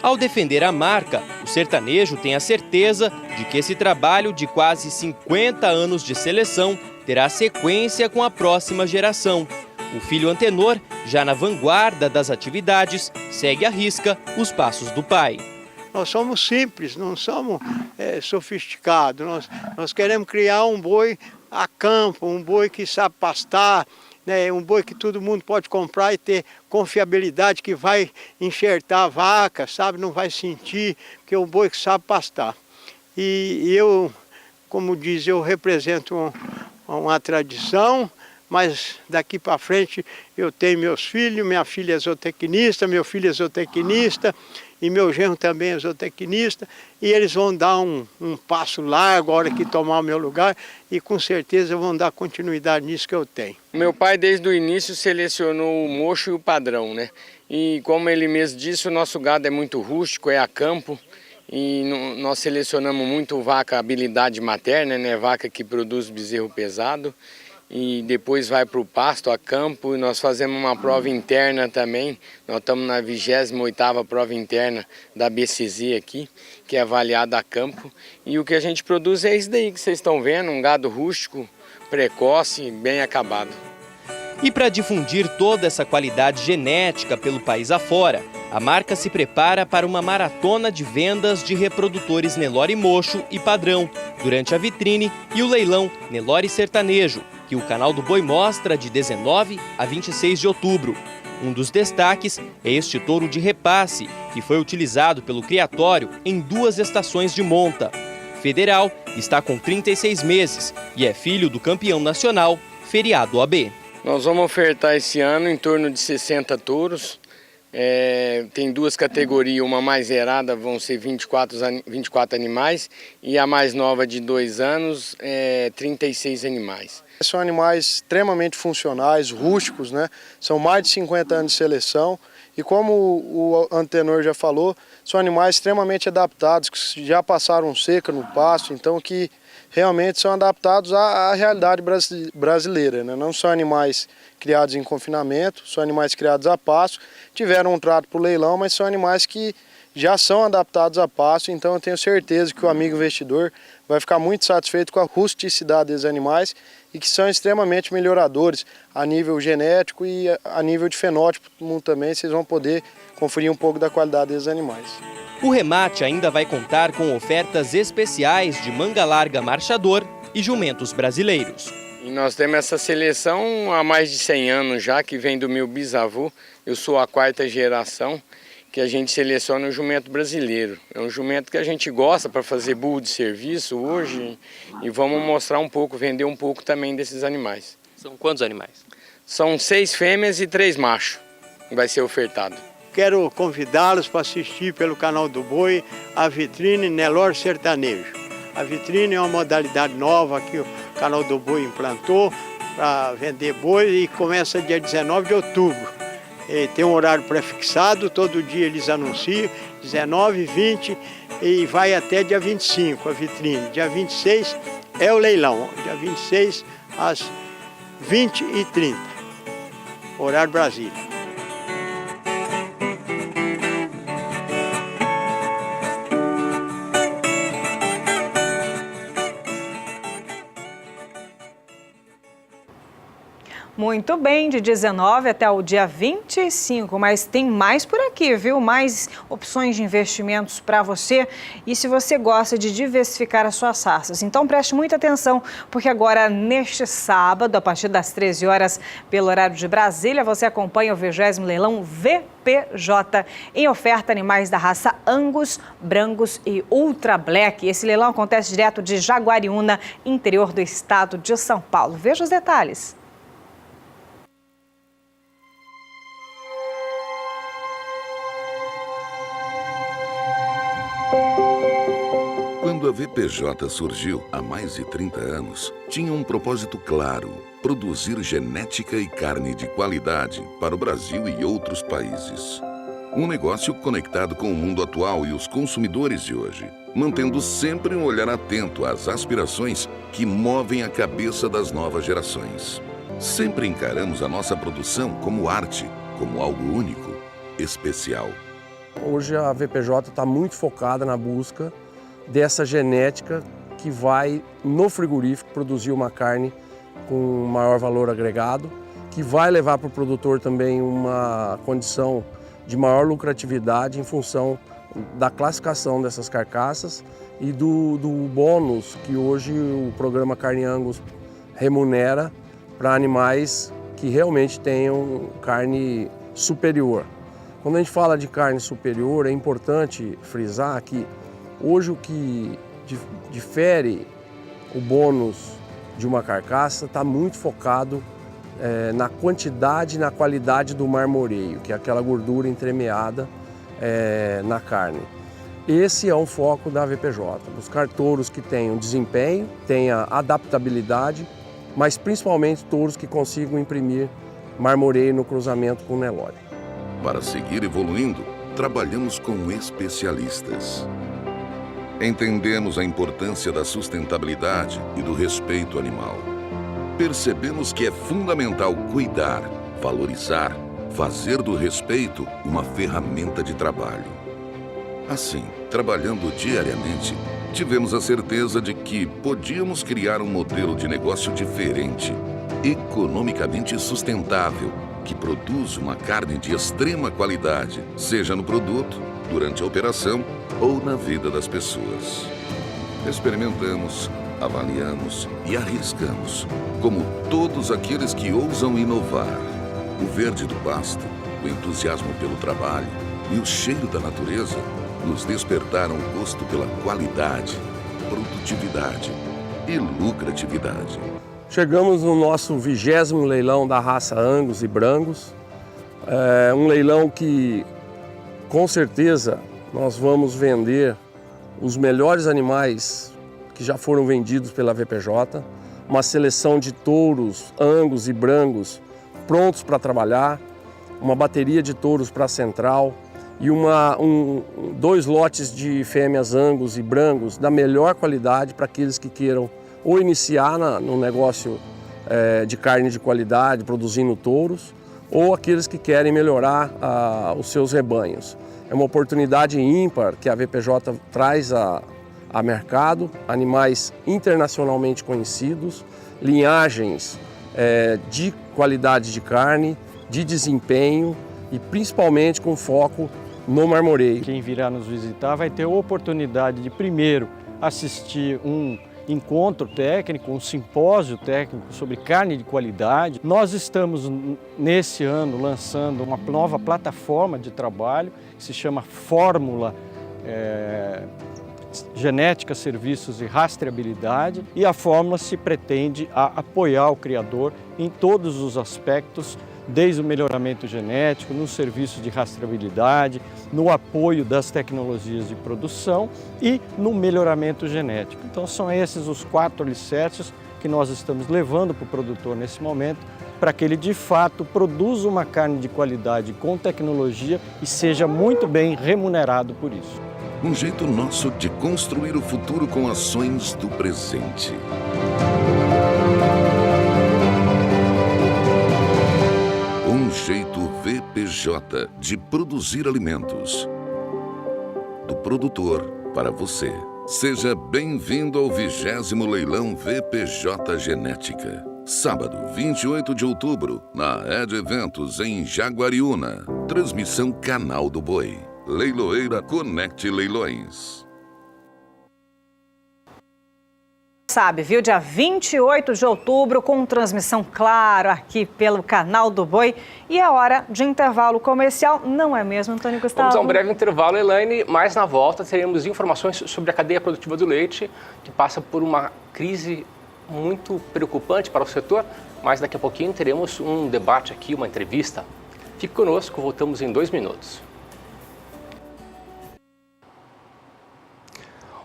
Ao defender a marca, o sertanejo tem a certeza de que esse trabalho de quase 50 anos de seleção terá sequência com a próxima geração. O filho Antenor, já na vanguarda das atividades, segue à risca os passos do pai. Nós somos simples, não somos sofisticados. Nós queremos criar um boi a campo, um boi que sabe pastar, um boi que todo mundo pode comprar e ter confiabilidade, que vai enxertar a vaca, sabe? Não vai sentir, porque é um boi que sabe pastar. E eu, como diz, eu represento uma tradição, mas daqui para frente eu tenho meus filhos, minha filha é zootecnista, meu filho é zootecnista, e meu genro também é zootecnista, e eles vão dar um passo largo a hora que tomar o meu lugar, e com certeza vão dar continuidade nisso que eu tenho. Meu pai desde o início selecionou o mocho e o padrão, né? E como ele mesmo disse, o nosso gado é muito rústico, é a campo, e nós selecionamos muito vaca habilidade materna, né? Vaca que produz bezerro pesado, e depois vai para o pasto, a campo, e nós fazemos uma prova interna também. Nós estamos na 28ª prova interna da BCZ aqui, que é avaliada a campo. E o que a gente produz é isso daí que vocês estão vendo, um gado rústico, precoce, bem acabado. E para difundir toda essa qualidade genética pelo país afora, a marca se prepara para uma maratona de vendas de reprodutores Nelore mocho e padrão, durante a vitrine e o leilão Nelore sertanejo, que o canal do Boi mostra de 19 a 26 de outubro. Um dos destaques é este touro de repasse, que foi utilizado pelo criatório em 2 estações de monta. Federal está com 36 meses e é filho do campeão nacional, Feriado AB. Nós vamos ofertar esse ano em torno de 60 touros. Tem 2 categorias, uma mais zerada vão ser 24 animais e a mais nova de 2 anos 36 animais. São animais extremamente funcionais, rústicos, né? São mais de 50 anos de seleção e como o Antenor já falou, são animais extremamente adaptados, que já passaram seca no pasto, então que realmente são adaptados à realidade brasileira, né? Não são animais criados em confinamento, são animais criados a pasto, tiveram um trato para o leilão, mas são animais que já são adaptados a pasto, então eu tenho certeza que o amigo investidor vai ficar muito satisfeito com a rusticidade dos animais e que são extremamente melhoradores a nível genético e a nível de fenótipo também, vocês vão poder conferir um pouco da qualidade dos animais. O remate ainda vai contar com ofertas especiais de manga larga marchador e jumentos brasileiros. E nós temos essa seleção há mais de 100 anos já, que vem do meu bisavô. Eu sou a 4ª geração que a gente seleciona o jumento brasileiro. É um jumento que a gente gosta para fazer burro de serviço hoje e vamos mostrar um pouco, vender um pouco também desses animais. São quantos animais? São 6 fêmeas e 3 machos que vai ser ofertado. Quero convidá-los para assistir pelo canal do Boi a vitrine Nelore Sertanejo. A vitrine é uma modalidade nova que o canal do Boi implantou para vender boi e começa dia 19 de outubro. Tem um horário prefixado, todo dia eles anunciam, 19, 20 e vai até dia 25 a vitrine. Dia 26 é o leilão, dia 26 às 20h30, horário Brasília. Muito bem, de 19 até o dia 25, mas tem mais por aqui, viu? Mais opções de investimentos para você e se você gosta de diversificar as suas raças. Então preste muita atenção, porque agora neste sábado, a partir das 13 horas, pelo horário de Brasília, você acompanha o 20º leilão VPJ, em oferta animais da raça Angus, Brangus e Ultra Black. Esse leilão acontece direto de Jaguariúna, interior do estado de São Paulo. Veja os detalhes. Quando a VPJ surgiu há mais de 30 anos, tinha um propósito claro: produzir genética e carne de qualidade para o Brasil e outros países. Um negócio conectado com o mundo atual e os consumidores de hoje, mantendo sempre um olhar atento às aspirações que movem a cabeça das novas gerações. Sempre encaramos a nossa produção como arte, como algo único, especial. Hoje a VPJ está muito focada na busca dessa genética que vai, no frigorífico, produzir uma carne com maior valor agregado, que vai levar para o produtor também uma condição de maior lucratividade em função da classificação dessas carcaças e do bônus que hoje o programa Carne Angus remunera para animais que realmente tenham carne superior. Quando a gente fala de carne superior, é importante frisar que hoje o que difere o bônus de uma carcaça está muito focado na quantidade e na qualidade do marmoreio, que é aquela gordura entremeada na carne. Esse é um foco da VPJ, buscar touros que tenham desempenho, tenham adaptabilidade, mas principalmente touros que consigam imprimir marmoreio no cruzamento com o Nelore. Para seguir evoluindo, trabalhamos com especialistas. Entendemos a importância da sustentabilidade e do respeito animal. Percebemos que é fundamental cuidar, valorizar, fazer do respeito uma ferramenta de trabalho. Assim, trabalhando diariamente, tivemos a certeza de que podíamos criar um modelo de negócio diferente, economicamente sustentável, que produz uma carne de extrema qualidade, seja no produto, durante a operação ou na vida das pessoas. Experimentamos, avaliamos e arriscamos, como todos aqueles que ousam inovar. O verde do pasto, o entusiasmo pelo trabalho e o cheiro da natureza nos despertaram o gosto pela qualidade, produtividade e lucratividade. Chegamos no nosso 20º leilão da raça Angus e Brangus. É um leilão que, com certeza, nós vamos vender os melhores animais que já foram vendidos pela VPJ, uma seleção de touros Angus e Brangus prontos para trabalhar, uma bateria de touros para a central e dois lotes de fêmeas Angus e Brangus da melhor qualidade para aqueles que queiram ou iniciar no negócio de carne de qualidade, produzindo touros, ou aqueles que querem melhorar os seus rebanhos. É uma oportunidade ímpar que a VPJ traz a mercado, animais internacionalmente conhecidos, linhagens de qualidade de carne, de desempenho e principalmente com foco no marmoreio. Quem virá nos visitar vai ter a oportunidade de primeiro assistir um encontro técnico, um simpósio técnico sobre carne de qualidade. Nós estamos, nesse ano, lançando uma nova plataforma de trabalho que se chama Fórmula Genética, Serviços e Rastreabilidade, e a Fórmula se pretende apoiar o criador em todos os aspectos, desde o melhoramento genético, nos serviços de rastreabilidade, no apoio das tecnologias de produção e no melhoramento genético. Então são esses os 4 alicerces que nós estamos levando para o produtor nesse momento, para que ele de fato produza uma carne de qualidade com tecnologia e seja muito bem remunerado por isso. Um jeito nosso de construir o futuro com ações do presente. Um jeito VPJ de produzir alimentos. Do produtor para você. Seja bem-vindo ao 20º Leilão VPJ Genética. Sábado, 28 de outubro, na Ed Eventos, em Jaguariúna. Transmissão Canal do Boi. Leiloeira Conect Leilões. Sabe, viu? Dia 28 de outubro, com transmissão, claro, aqui pelo Canal do Boi. E é hora de intervalo comercial, não é mesmo, Antônio Gustavo? Vamos a um breve intervalo, Elaine, mas na volta teremos informações sobre a cadeia produtiva do leite, que passa por uma crise muito preocupante para o setor, mas daqui a pouquinho teremos um debate aqui, uma entrevista. Fique conosco, voltamos em 2 minutos.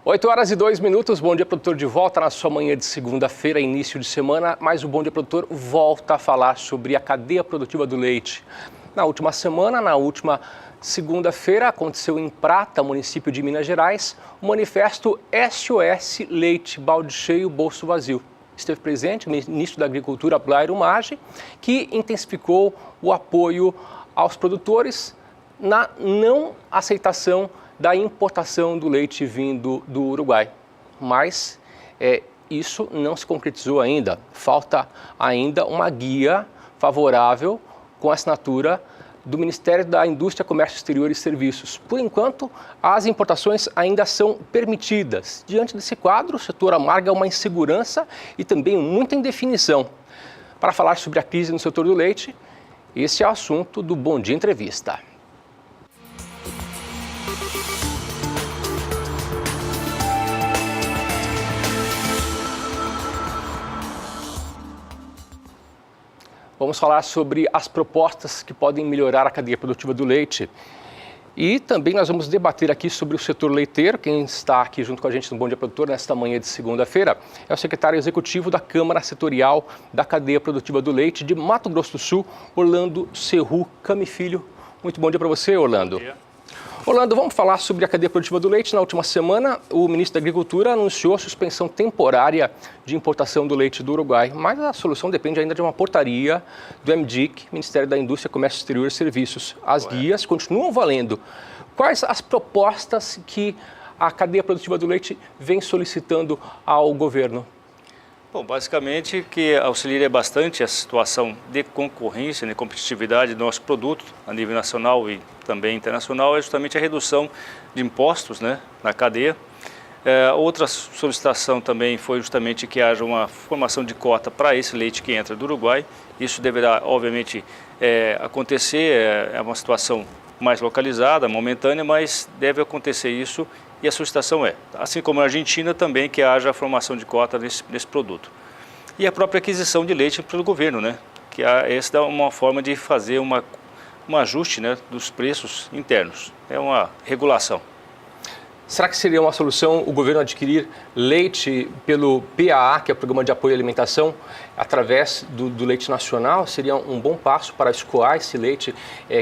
8 horas e 2 minutos, Bom Dia Produtor de volta na sua manhã de segunda-feira, início de semana, mas o Bom Dia Produtor volta a falar sobre a cadeia produtiva do leite. Na última semana, na última segunda-feira, aconteceu em Prata, município de Minas Gerais, o manifesto SOS Leite, balde cheio, bolso vazio. Esteve presente o ministro da Agricultura, Blairo Maggi, que intensificou o apoio aos produtores na não aceitação da importação do leite vindo do Uruguai. Mas isso não se concretizou ainda. Falta ainda uma guia favorável com a assinatura do Ministério da Indústria, Comércio Exterior e Serviços. Por enquanto, as importações ainda são permitidas. Diante desse quadro, o setor amarga uma insegurança e também muita indefinição. Para falar sobre a crise no setor do leite, esse é o assunto do Bom Dia Entrevista. Vamos falar sobre as propostas que podem melhorar a cadeia produtiva do leite. E também nós vamos debater aqui sobre o setor leiteiro. Quem está aqui junto com a gente no Bom Dia Produtor nesta manhã de segunda-feira é o secretário executivo da Câmara Setorial da Cadeia Produtiva do Leite de Mato Grosso do Sul, Orlando Serru Camifilho. Muito bom dia para você, Orlando. Bom dia. Orlando, vamos falar sobre a cadeia produtiva do leite. Na última semana, o ministro da Agricultura anunciou a suspensão temporária de importação do leite do Uruguai, mas a solução depende ainda de uma portaria do MDIC, Ministério da Indústria, Comércio Exterior e Serviços. As guias continuam valendo. Quais as propostas que a cadeia produtiva do leite vem solicitando ao governo? Bom, basicamente que auxilia bastante a situação de concorrência, de competitividade do nosso produto a nível nacional e também internacional é justamente a redução de impostos, né, na cadeia. Outra solicitação também foi justamente que haja uma formação de cota para esse leite que entra do Uruguai. Isso deverá, obviamente, acontecer, é uma situação mais localizada, momentânea, mas deve acontecer isso. E a solicitação assim como na Argentina, também que haja a formação de cota nesse produto. E a própria aquisição de leite pelo governo, né? Que essa é uma forma de fazer um ajuste, né, dos preços internos. É uma regulação. Será que seria uma solução o governo adquirir leite pelo PAA, que é o Programa de Apoio à Alimentação, através do leite nacional? Seria um bom passo para escoar esse leite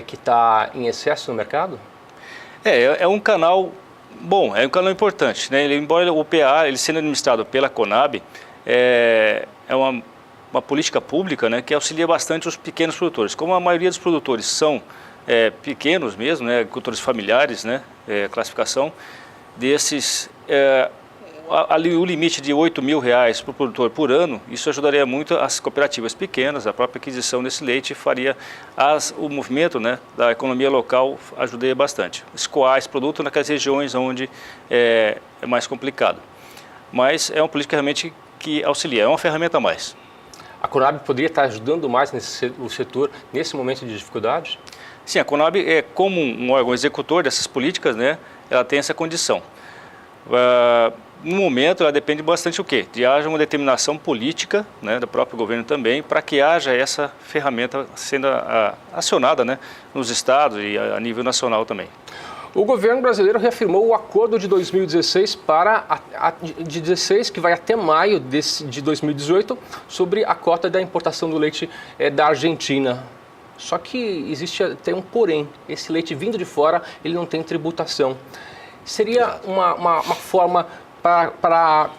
que está em excesso no mercado? É um canal... Bom, é um canal importante, né? Embora o PA, ele sendo administrado pela Conab, é uma política pública, né, que auxilia bastante os pequenos produtores. Como a maioria dos produtores são pequenos mesmo, né, agricultores familiares, né, classificação desses, ali o limite de R$8.000 para o produtor por ano, isso ajudaria muito as cooperativas pequenas, a própria aquisição desse leite faria o movimento, né, da economia local, ajudaria bastante. Escoar esse produto naquelas regiões onde é mais complicado. mas é uma política realmente que auxilia, é uma ferramenta a mais. A Conab poderia estar ajudando mais o setor nesse momento de dificuldade? Sim, a Conab, como um órgão executor dessas políticas, né, ela tem essa condição. No momento, ela depende bastante do quê? De haja uma determinação política, né, do próprio governo também, para que haja essa ferramenta sendo acionada, né, nos estados e a nível nacional também. O governo brasileiro reafirmou o acordo de 2016 de 16, que vai até maio de 2018, sobre a cota da importação do leite da Argentina. Só que existe até um porém, esse leite vindo de fora, ele não tem tributação. Seria uma forma para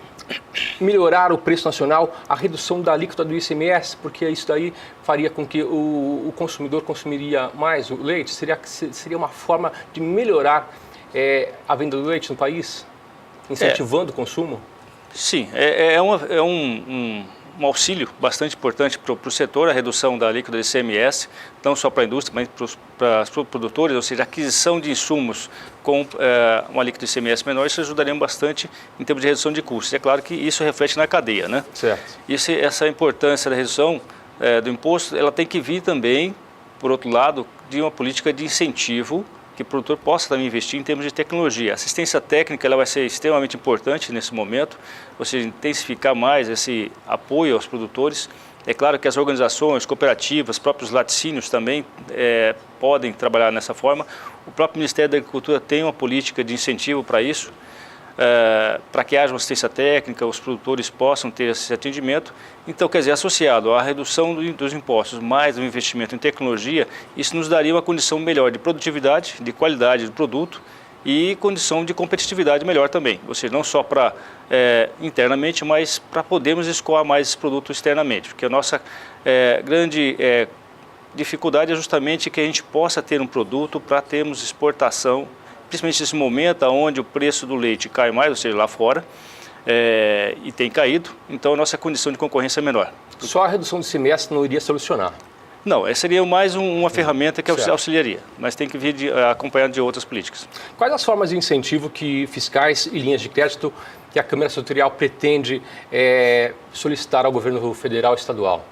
melhorar o preço nacional, a redução da alíquota do ICMS, porque isso daí faria com que o consumidor consumiria mais o leite? Seria uma forma de melhorar a venda do leite no país, incentivando o consumo? Sim, é um auxílio bastante importante para o setor, a redução da alíquota do ICMS, não só para a indústria, mas para os produtores, ou seja, a aquisição de insumos com uma alíquota do ICMS menor, isso ajudaria bastante em termos de redução de custos. É claro que isso reflete na cadeia, né? Certo. Essa importância da redução do imposto, ela tem que vir também, por outro lado, de uma política de incentivo que o produtor possa também investir em termos de tecnologia. A assistência técnica ela vai ser extremamente importante nesse momento, ou seja, intensificar mais esse apoio aos produtores. É claro que as organizações, cooperativas, próprios laticínios também podem trabalhar nessa forma. O próprio Ministério da Agricultura tem uma política de incentivo para isso, para que haja uma assistência técnica, os produtores possam ter esse atendimento. Então, quer dizer, associado à redução dos impostos, mais o investimento em tecnologia, isso nos daria uma condição melhor de produtividade, de qualidade do produto e condição de competitividade melhor também. Ou seja, não só para internamente, mas para podermos escoar mais esse produto externamente. Porque a nossa grande dificuldade é justamente que a gente possa ter um produto para termos exportação, principalmente nesse momento onde o preço do leite cai mais, ou seja, lá fora, e tem caído, então a nossa condição de concorrência é menor. Só a redução do ICMS não iria solucionar? Não, essa seria mais uma ferramenta que auxiliaria, mas tem que vir acompanhado de outras políticas. Quais as formas de incentivo fiscais e linhas de crédito que a Câmara Setorial pretende solicitar ao governo federal e estadual?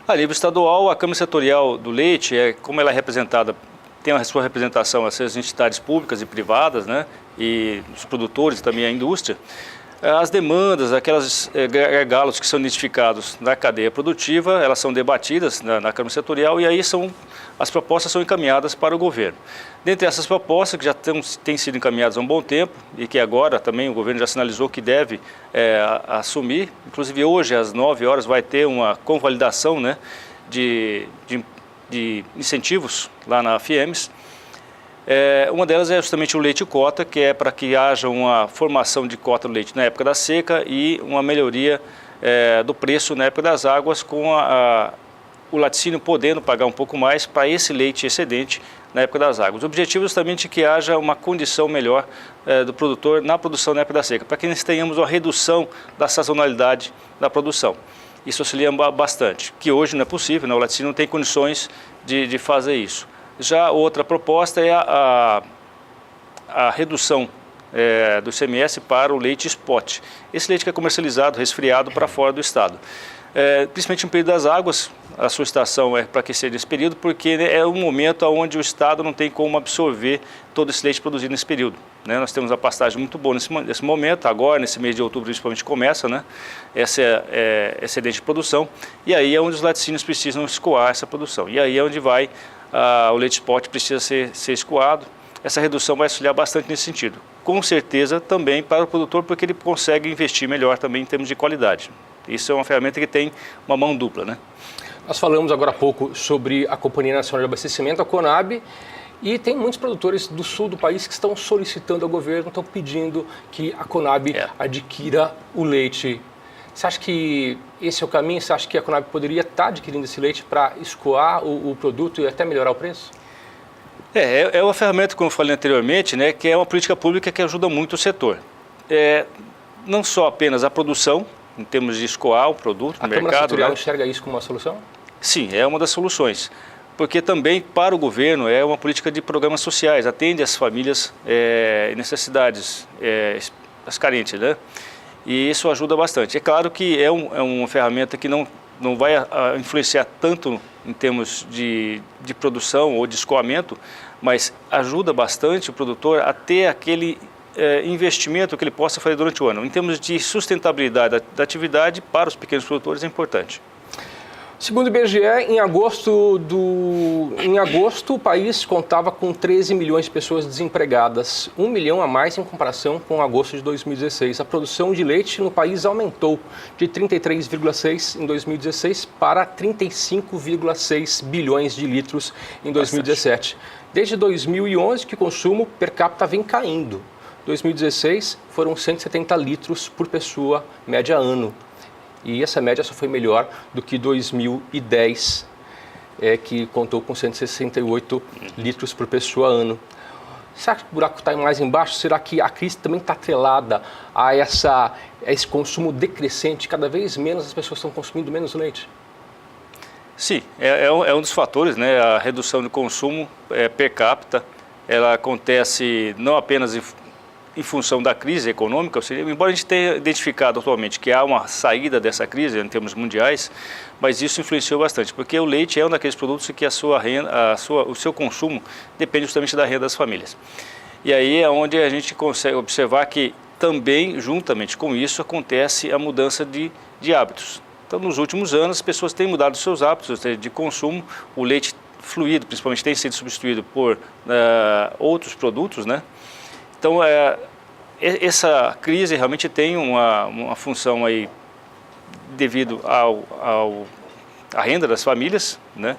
A nível estadual, a Câmara Setorial do Leite, como ela é representada, tem a sua representação essas entidades públicas e privadas, né, e os produtores, também a indústria. As demandas, aquelas gargalos que são identificados na cadeia produtiva, elas são debatidas na Câmara Setorial e aí as propostas são encaminhadas para o governo. Dentre essas propostas, que já têm sido encaminhadas há um bom tempo e que agora também o governo já sinalizou que deve assumir, inclusive hoje às 9 horas vai ter uma convalidação, né, de incentivos lá na FIEMES. Uma delas é justamente o leite cota, que é para que haja uma formação de cota do leite na época da seca e uma melhoria do preço na época das águas, com o laticínio podendo pagar um pouco mais para esse leite excedente na época das águas. O objetivo é justamente que haja uma condição melhor do produtor na produção na época da seca, para que nós tenhamos uma redução da sazonalidade da produção. Isso auxilia bastante, que hoje não é possível, né? O laticínio não tem condições de fazer isso. Já outra proposta é a redução do ICMS para o leite spot. Esse leite que é comercializado, resfriado para fora do estado. Principalmente no período das águas, a solicitação é para aquecer nesse período, porque é um momento onde o estado não tem como absorver todo esse leite produzido nesse período, né? Nós temos uma pastagem muito boa nesse momento, agora nesse mês de outubro principalmente começa, né, essa excedente de produção, e aí é onde os laticínios precisam escoar essa produção, e aí é onde o leite spot precisa ser escoado. Essa redução vai auxiliar bastante nesse sentido. Com certeza também para o produtor, porque ele consegue investir melhor também em termos de qualidade. Isso é uma ferramenta que tem uma mão dupla, né? Nós falamos agora há pouco sobre a Companhia Nacional de Abastecimento, a Conab, e tem muitos produtores do sul do país que estão solicitando ao governo, estão pedindo que a Conab adquira o leite. Você acha que esse é o caminho? Você acha que a Conab poderia estar adquirindo esse leite para escoar o produto e até melhorar o preço? É uma ferramenta, como eu falei anteriormente, né, que é uma política pública que ajuda muito o setor. Não só apenas a produção, em termos de escoar o produto no mercado. A Câmara Setorial enxerga isso como uma solução? Sim, é uma das soluções. Porque também para o governo é uma política de programas sociais, atende às famílias em necessidades, as carentes, né? e isso ajuda bastante. É claro que é uma ferramenta que não vai influenciar tanto em termos de produção ou de escoamento, mas ajuda bastante o produtor a ter aquele investimento que ele possa fazer durante o ano. Em termos de sustentabilidade da atividade, para os pequenos produtores é importante. Segundo o IBGE, em agosto, o país contava com 13 milhões de pessoas desempregadas, 1 milhão a mais em comparação com agosto de 2016. A produção de leite no país aumentou de 33,6 em 2016 para 35,6 bilhões de litros em 2017. Desde 2011 que o consumo per capita vem caindo. 2016 foram 170 litros por pessoa, média ano. E essa média só foi melhor do que 2010, que contou com 168 litros por pessoa ano. Será que o buraco está mais embaixo? Será que a crise também está atrelada a esse consumo decrescente? Cada vez menos as pessoas estão consumindo menos leite? Sim, é um dos fatores, né? A redução do consumo per capita, ela acontece não apenas em função da crise econômica, ou seja, embora a gente tenha identificado atualmente que há uma saída dessa crise em termos mundiais, mas isso influenciou bastante, porque o leite é um daqueles produtos que o seu consumo depende justamente da renda das famílias. E aí é onde a gente consegue observar que também, juntamente com isso, acontece a mudança de hábitos. Então, nos últimos anos, as pessoas têm mudado os seus hábitos de consumo, o leite fluido, principalmente, tem sido substituído por outros produtos, né? Então, essa crise realmente tem uma função aí devido à renda das famílias, né?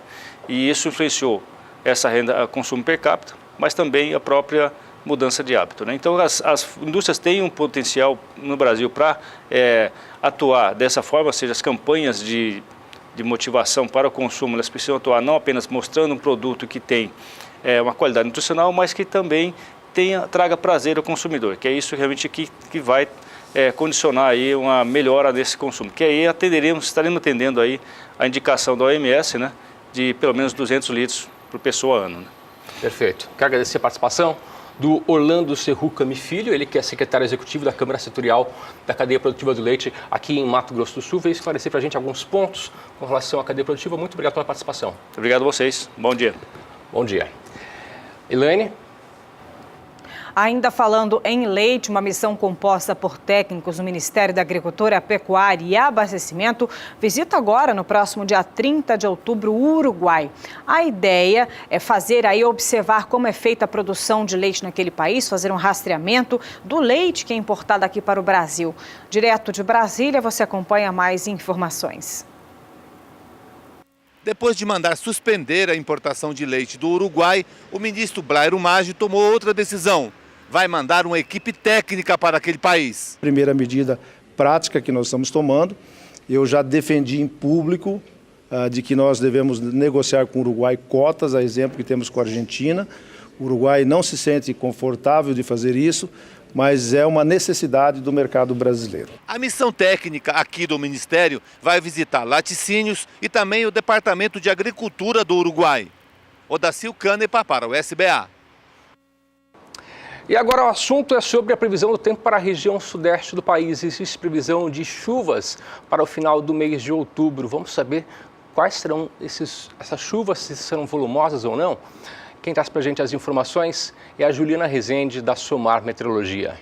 E isso influenciou essa renda, consumo per capita, mas também a própria mudança de hábito, né? Então, as indústrias têm um potencial no Brasil para atuar dessa forma, ou seja, as campanhas de motivação para o consumo, elas precisam atuar não apenas mostrando um produto que tem uma qualidade nutricional, mas que também traga prazer ao consumidor, que é isso realmente que vai condicionar aí uma melhora nesse consumo, que aí estaremos atendendo aí a indicação da OMS, né, de pelo menos 200 litros por pessoa ano. Né? Perfeito. Quero agradecer a participação do Orlando Serrucami Filho, ele que é secretário executivo da Câmara Setorial da Cadeia Produtiva do Leite aqui em Mato Grosso do Sul, veio esclarecer para a gente alguns pontos com relação à cadeia produtiva. Muito obrigado pela participação. Obrigado a vocês. Bom dia. Bom dia. Elaine? Ainda falando em leite, uma missão composta por técnicos do Ministério da Agricultura, Pecuária e Abastecimento visita agora, no próximo dia 30 de outubro, o Uruguai. A ideia é observar como é feita a produção de leite naquele país, fazer um rastreamento do leite que é importado aqui para o Brasil. Direto de Brasília, você acompanha mais informações. Depois de mandar suspender a importação de leite do Uruguai, o ministro Blairo Maggi tomou outra decisão. Vai mandar uma equipe técnica para aquele país. Primeira medida prática que nós estamos tomando, eu já defendi em público de que nós devemos negociar com o Uruguai cotas, a exemplo que temos com a Argentina. O Uruguai não se sente confortável de fazer isso, mas é uma necessidade do mercado brasileiro. A missão técnica aqui do Ministério vai visitar laticínios e também o Departamento de Agricultura do Uruguai. Odacil Canepa para o SBA. E agora o assunto é sobre a previsão do tempo para a região sudeste do país. Existe previsão de chuvas para o final do mês de outubro. Vamos saber quais serão essas chuvas, se serão volumosas ou não? Quem traz para a gente as informações é a Juliana Rezende, da Somar Meteorologia.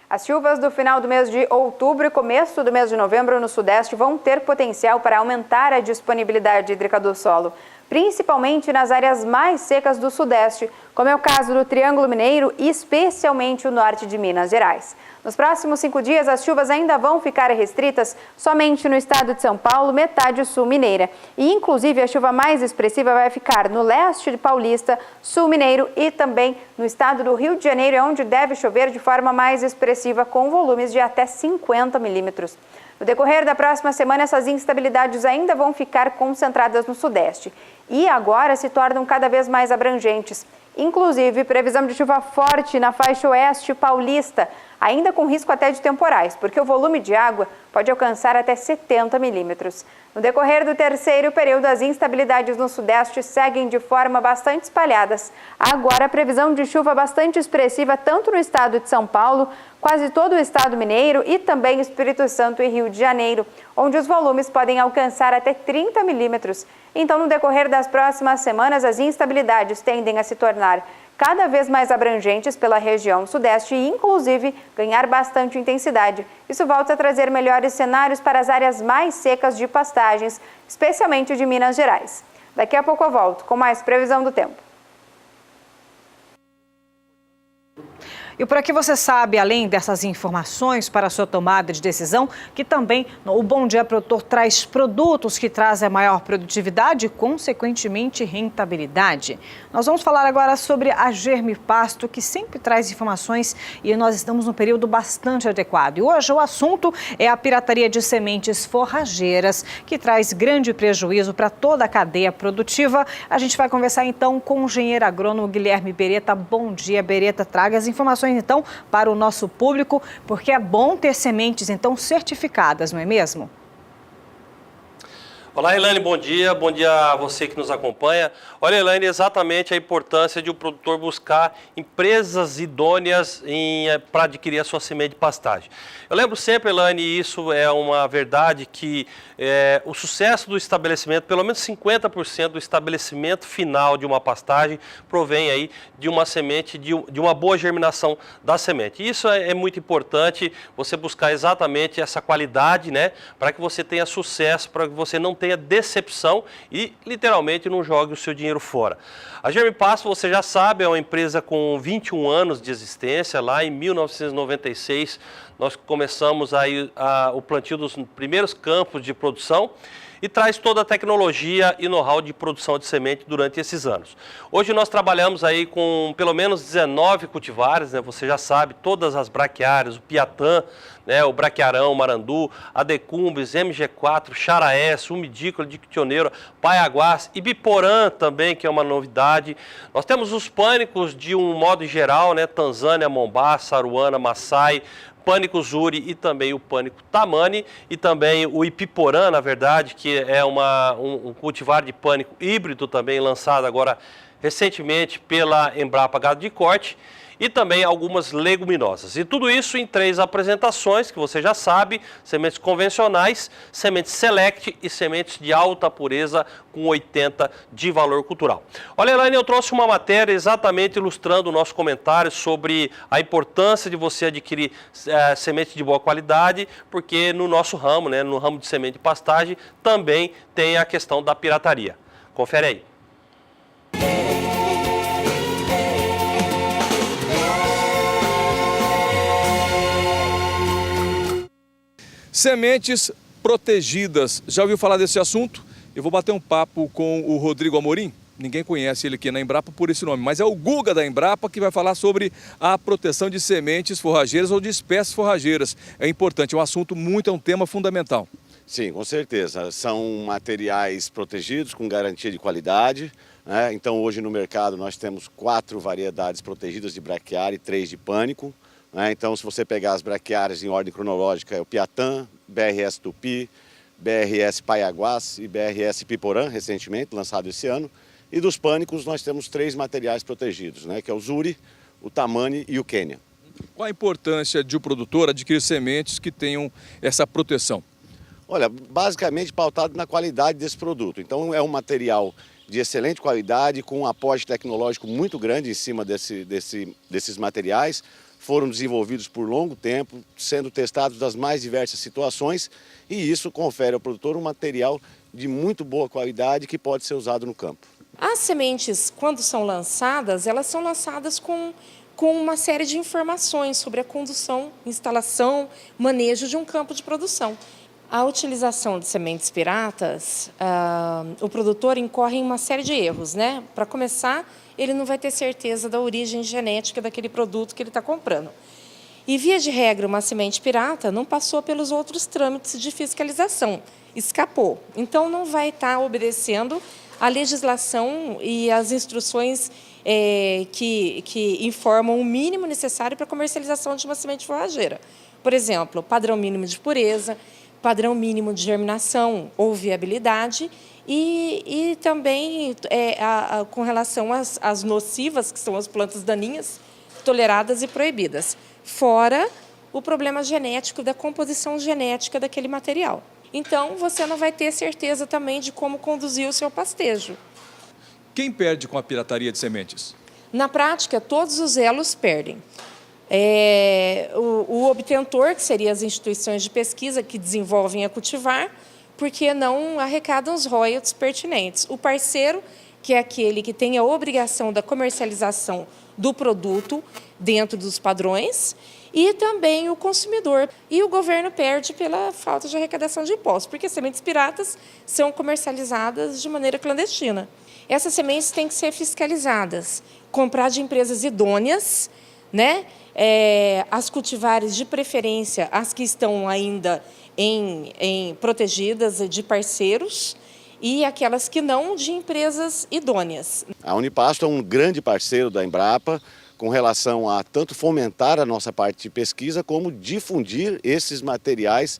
As chuvas do final do mês de outubro e começo do mês de novembro no Sudeste vão ter potencial para aumentar a disponibilidade hídrica do solo, principalmente nas áreas mais secas do Sudeste, como é o caso do Triângulo Mineiro e especialmente o norte de Minas Gerais. Nos próximos 5 dias, as chuvas ainda vão ficar restritas somente no estado de São Paulo, metade sul mineira. E, inclusive, a chuva mais expressiva vai ficar no leste de Paulista, sul mineiro e também no estado do Rio de Janeiro, onde deve chover de forma mais expressiva, com volumes de até 50 milímetros. No decorrer da próxima semana, essas instabilidades ainda vão ficar concentradas no Sudeste e agora se tornam cada vez mais abrangentes. Inclusive, previsão de chuva forte na faixa oeste paulista, ainda com risco até de temporais, porque o volume de água pode alcançar até 70 milímetros. No decorrer do terceiro período, as instabilidades no sudeste seguem de forma bastante espalhadas. Agora, a previsão de chuva bastante expressiva tanto no estado de São Paulo, quase todo o estado mineiro e também Espírito Santo e Rio de Janeiro, onde os volumes podem alcançar até 30 milímetros. Então, no decorrer das próximas semanas, as instabilidades tendem a se tornar cada vez mais abrangentes pela região sudeste e, inclusive, ganhar bastante intensidade. Isso volta a trazer melhores cenários para as áreas mais secas de pastagens, especialmente de Minas Gerais. Daqui a pouco eu volto com mais previsão do tempo. E por aqui você sabe, além dessas informações para a sua tomada de decisão, que também o Bom Dia Produtor traz produtos que trazem a maior produtividade e, consequentemente, rentabilidade. Nós vamos falar agora sobre a Germipasto, que sempre traz informações e nós estamos num período bastante adequado. E hoje o assunto é a pirataria de sementes forrageiras, que traz grande prejuízo para toda a cadeia produtiva. A gente vai conversar então com o engenheiro agrônomo Guilherme Beretta. Bom dia, Beretta. Traga as informações então para o nosso público, porque é bom ter sementes então certificadas, não é mesmo? Olá, Elaine, bom dia a você que nos acompanha. Olha, Elaine, exatamente a importância de o produtor buscar empresas idôneas para adquirir a sua semente de pastagem. Eu lembro sempre, Elaine, e isso é uma verdade, que o sucesso do estabelecimento, pelo menos 50% do estabelecimento final de uma pastagem provém aí de uma semente, de uma boa germinação da semente. Isso é muito importante, você buscar exatamente essa qualidade, né, para que você tenha sucesso, para que você não tenha decepção e literalmente não jogue o seu dinheiro fora. A Germipasto, você já sabe, é uma empresa com 21 anos de existência. Lá em 1996 nós começamos aí o plantio dos primeiros campos de produção e traz toda a tecnologia e know-how de produção de semente durante esses anos. Hoje nós trabalhamos aí com pelo menos 19 cultivares, né? Você já sabe, todas as braquiárias, o Piatã, né? O Braquiarão, o Marandu, a Decumbres, MG4, Charaés, Umidícola, Dictioneira, Paiaguás, Ibiporã também, que é uma novidade. Nós temos os pânicos de um modo geral, né? Tanzânia, Mombá, Saruana, Maasai, Pânico Zuri e também o Pânico Tamani e também o Ipiporã, na verdade, que é um cultivar de pânico híbrido também lançado agora recentemente pela Embrapa Gado de Corte e também algumas leguminosas. E tudo isso em 3 apresentações, que você já sabe: sementes convencionais, sementes select e sementes de alta pureza com 80 de valor cultural. Olha, Elaine, eu trouxe uma matéria exatamente ilustrando o nosso comentário sobre a importância de você adquirir semente de boa qualidade, porque no nosso ramo, né, no ramo de semente de pastagem, também tem a questão da pirataria. Confere aí. Sementes protegidas. Já ouviu falar desse assunto? Eu vou bater um papo com o Rodrigo Amorim. Ninguém conhece ele aqui na Embrapa por esse nome, mas é o Guga da Embrapa que vai falar sobre a proteção de sementes forrageiras ou de espécies forrageiras. É importante, é um assunto é um tema fundamental. Sim, com certeza. São materiais protegidos com garantia de qualidade, né? Então hoje no mercado nós temos 4 variedades protegidas de braquiária e 3 de pânico. Então, se você pegar as braquiárias em ordem cronológica, é o Piatã, BRS Tupi, BRS Paiaguás e BRS Piporã, recentemente, lançado esse ano. E dos pânicos, nós temos 3 materiais protegidos, né, que é o Zuri, o Tamani e o Quênia. Qual a importância de o produtor adquirir sementes que tenham essa proteção? Olha, basicamente pautado na qualidade desse produto. Então, é um material de excelente qualidade, com um aporte tecnológico muito grande em cima desses materiais. Foram desenvolvidos por longo tempo, sendo testados nas mais diversas situações, e isso confere ao produtor um material de muito boa qualidade que pode ser usado no campo. As sementes, quando são lançadas, elas são lançadas com uma série de informações sobre a condução, instalação, manejo de um campo de produção. A utilização de sementes piratas, o produtor incorre em uma série de erros, né? Para começar, ele não vai ter certeza da origem genética daquele produto que ele está comprando. E, via de regra, uma semente pirata não passou pelos outros trâmites de fiscalização, escapou. Então, não vai estar obedecendo à legislação e às instruções que informam o mínimo necessário para a comercialização de uma semente forrageira. Por exemplo, padrão mínimo de pureza, padrão mínimo de germinação ou viabilidade e também com relação às nocivas, que são as plantas daninhas, toleradas e proibidas, fora o problema genético da composição genética daquele material. Então, você não vai ter certeza também de como conduzir o seu pastejo. Quem perde com a pirataria de sementes? Na prática, todos os elos perdem. O obtentor, que seriam as instituições de pesquisa que desenvolvem a cultivar, porque não arrecadam os royalties pertinentes. O parceiro, que é aquele que tem a obrigação da comercialização do produto dentro dos padrões, e também o consumidor. E o governo perde pela falta de arrecadação de impostos, porque sementes piratas são comercializadas de maneira clandestina. Essas sementes têm que ser fiscalizadas, comprar de empresas idôneas, né? As cultivares de preferência, as que estão ainda protegidas de parceiros, e aquelas que não, de empresas idôneas. A Unipasto é um grande parceiro da Embrapa com relação a tanto fomentar a nossa parte de pesquisa, como difundir esses materiais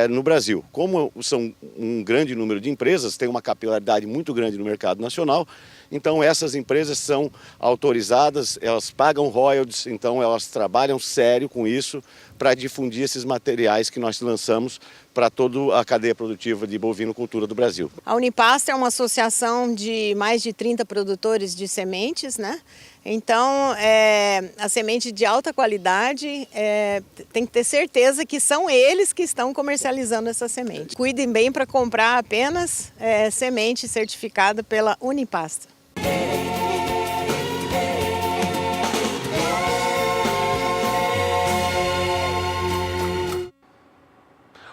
no Brasil. Como são um grande número de empresas, tem uma capilaridade muito grande no mercado nacional, então essas empresas são autorizadas, elas pagam royalties, então elas trabalham sério com isso para difundir esses materiais que nós lançamos para toda a cadeia produtiva de bovinocultura do Brasil. A Unipasto é uma associação de mais de 30 produtores de sementes, né? Então, a semente de alta qualidade, tem que ter certeza que são eles que estão comercializando essa semente. Cuidem bem para comprar apenas semente certificada pela Unipasto.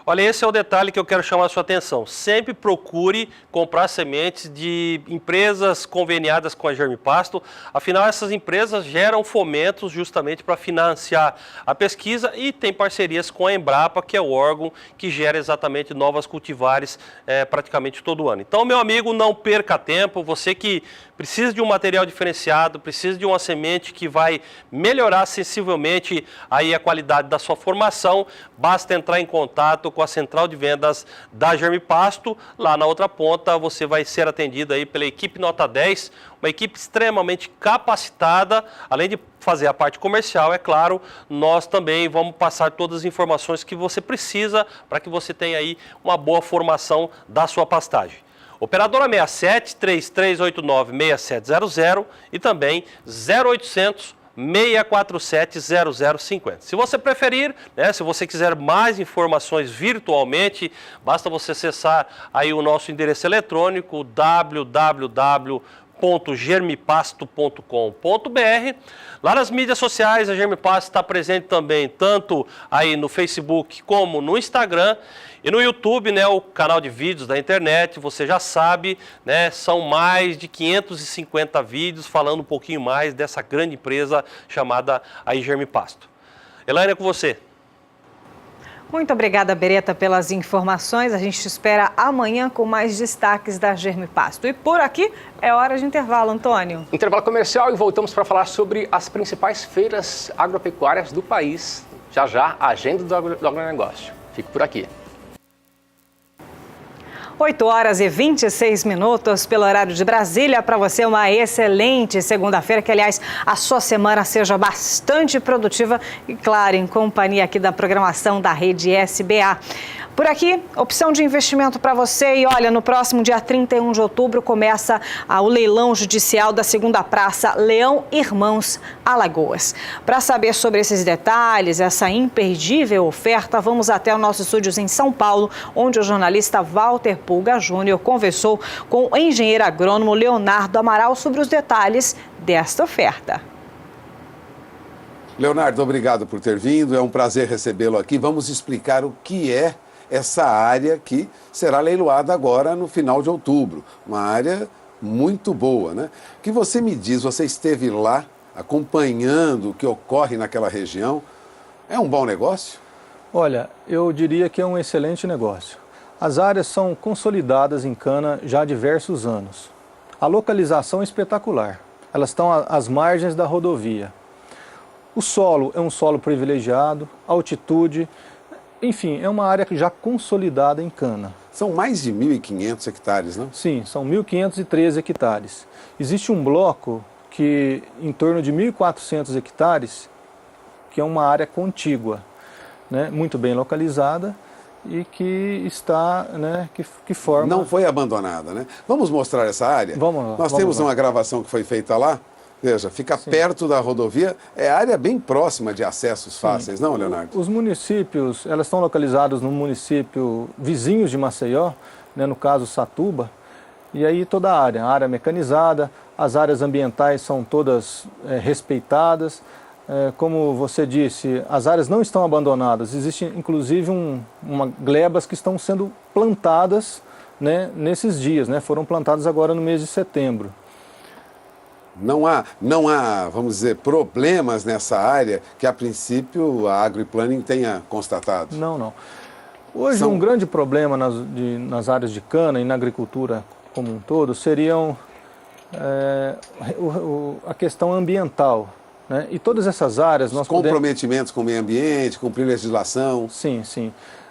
Olha, esse é o detalhe que eu quero chamar a sua atenção. Sempre procure comprar sementes de empresas conveniadas com a Germipasto. Afinal, essas empresas geram fomentos justamente para financiar a pesquisa e tem parcerias com a Embrapa, que é o órgão que gera exatamente novas cultivares praticamente todo ano. Então, meu amigo, não perca tempo. Você que precisa de um material diferenciado, precisa de uma semente que vai melhorar sensivelmente aí a qualidade da sua formação, basta entrar em contato com a central de vendas da Germipasto. Lá na outra ponta você vai ser atendido aí pela equipe nota 10, uma equipe extremamente capacitada. Além de fazer a parte comercial, é claro, nós também vamos passar todas as informações que você precisa para que você tenha aí uma boa formação da sua pastagem. Operadora 67 3389 6700 e também 0800 647 0050. Se você preferir, né, se você quiser mais informações virtualmente, basta você acessar aí o nosso endereço eletrônico www.germipasto.com.br. Lá nas mídias sociais, a Germipasto está presente também, tanto aí no Facebook como no Instagram. E no YouTube, né, o canal de vídeos da internet, você já sabe, né, são mais de 550 vídeos falando um pouquinho mais dessa grande empresa chamada aí Germipasto. Elaine, é com você. Muito obrigada, Beretta, pelas informações. A gente te espera amanhã com mais destaques da Germipasto. E por aqui é hora de intervalo, Antônio. Intervalo comercial e voltamos para falar sobre as principais feiras agropecuárias do país. Já já, a agenda do agronegócio. Fique por aqui. 8h26 pelo horário de Brasília. Para você, uma excelente segunda-feira, que, aliás, a sua semana seja bastante produtiva e, claro, em companhia aqui da programação da Rede SBA. Por aqui, opção de investimento para você. E olha, no próximo dia 31 de outubro começa o leilão judicial da segunda praça Leão Irmãos Alagoas. Para saber sobre esses detalhes, essa imperdível oferta, vamos até o nosso estúdios em São Paulo, onde o jornalista Walter Pulga Júnior conversou com o engenheiro agrônomo Leonardo Amaral sobre os detalhes desta oferta. Leonardo, obrigado por ter vindo. É um prazer recebê-lo aqui. Vamos explicar o que é essa área que será leiloada agora no final de outubro. Uma área muito boa, né? O que você me diz, você esteve lá acompanhando o que ocorre naquela região, é um bom negócio? Olha, eu diria que é um excelente negócio. As áreas são consolidadas em cana já há diversos anos. A localização é espetacular. elas estão às margens da rodovia. O solo é um solo privilegiado, altitude, enfim, é uma área já consolidada em cana. São mais de 1.500 hectares, não? Sim, são 1.513 hectares. Existe um bloco que em torno de 1.400 hectares, que é uma área contígua, né, muito bem localizada e que está, né, que forma... Não foi abandonada, né? Vamos mostrar essa área? Vamos lá. Nós temos uma gravação que foi feita lá. Veja, fica perto da rodovia, é área bem próxima de acessos fáceis, não, Leonardo? Os municípios, elas estão localizados no município vizinhos de Maceió, né, no caso Satuba, e aí toda a área mecanizada, as áreas ambientais são todas respeitadas. Como você disse, as áreas não estão abandonadas, existe inclusive glebas que estão sendo plantadas, né, nesses dias, né, foram plantadas agora no mês de setembro. Não há, vamos dizer, problemas nessa área que, a princípio, a AgriPlanning tenha constatado? Não. Hoje, um grande problema nas áreas de cana e na agricultura como um todo seriam a questão ambiental, né? E todas essas áreas... Os comprometimentos com o meio ambiente, cumprir legislação. Sim.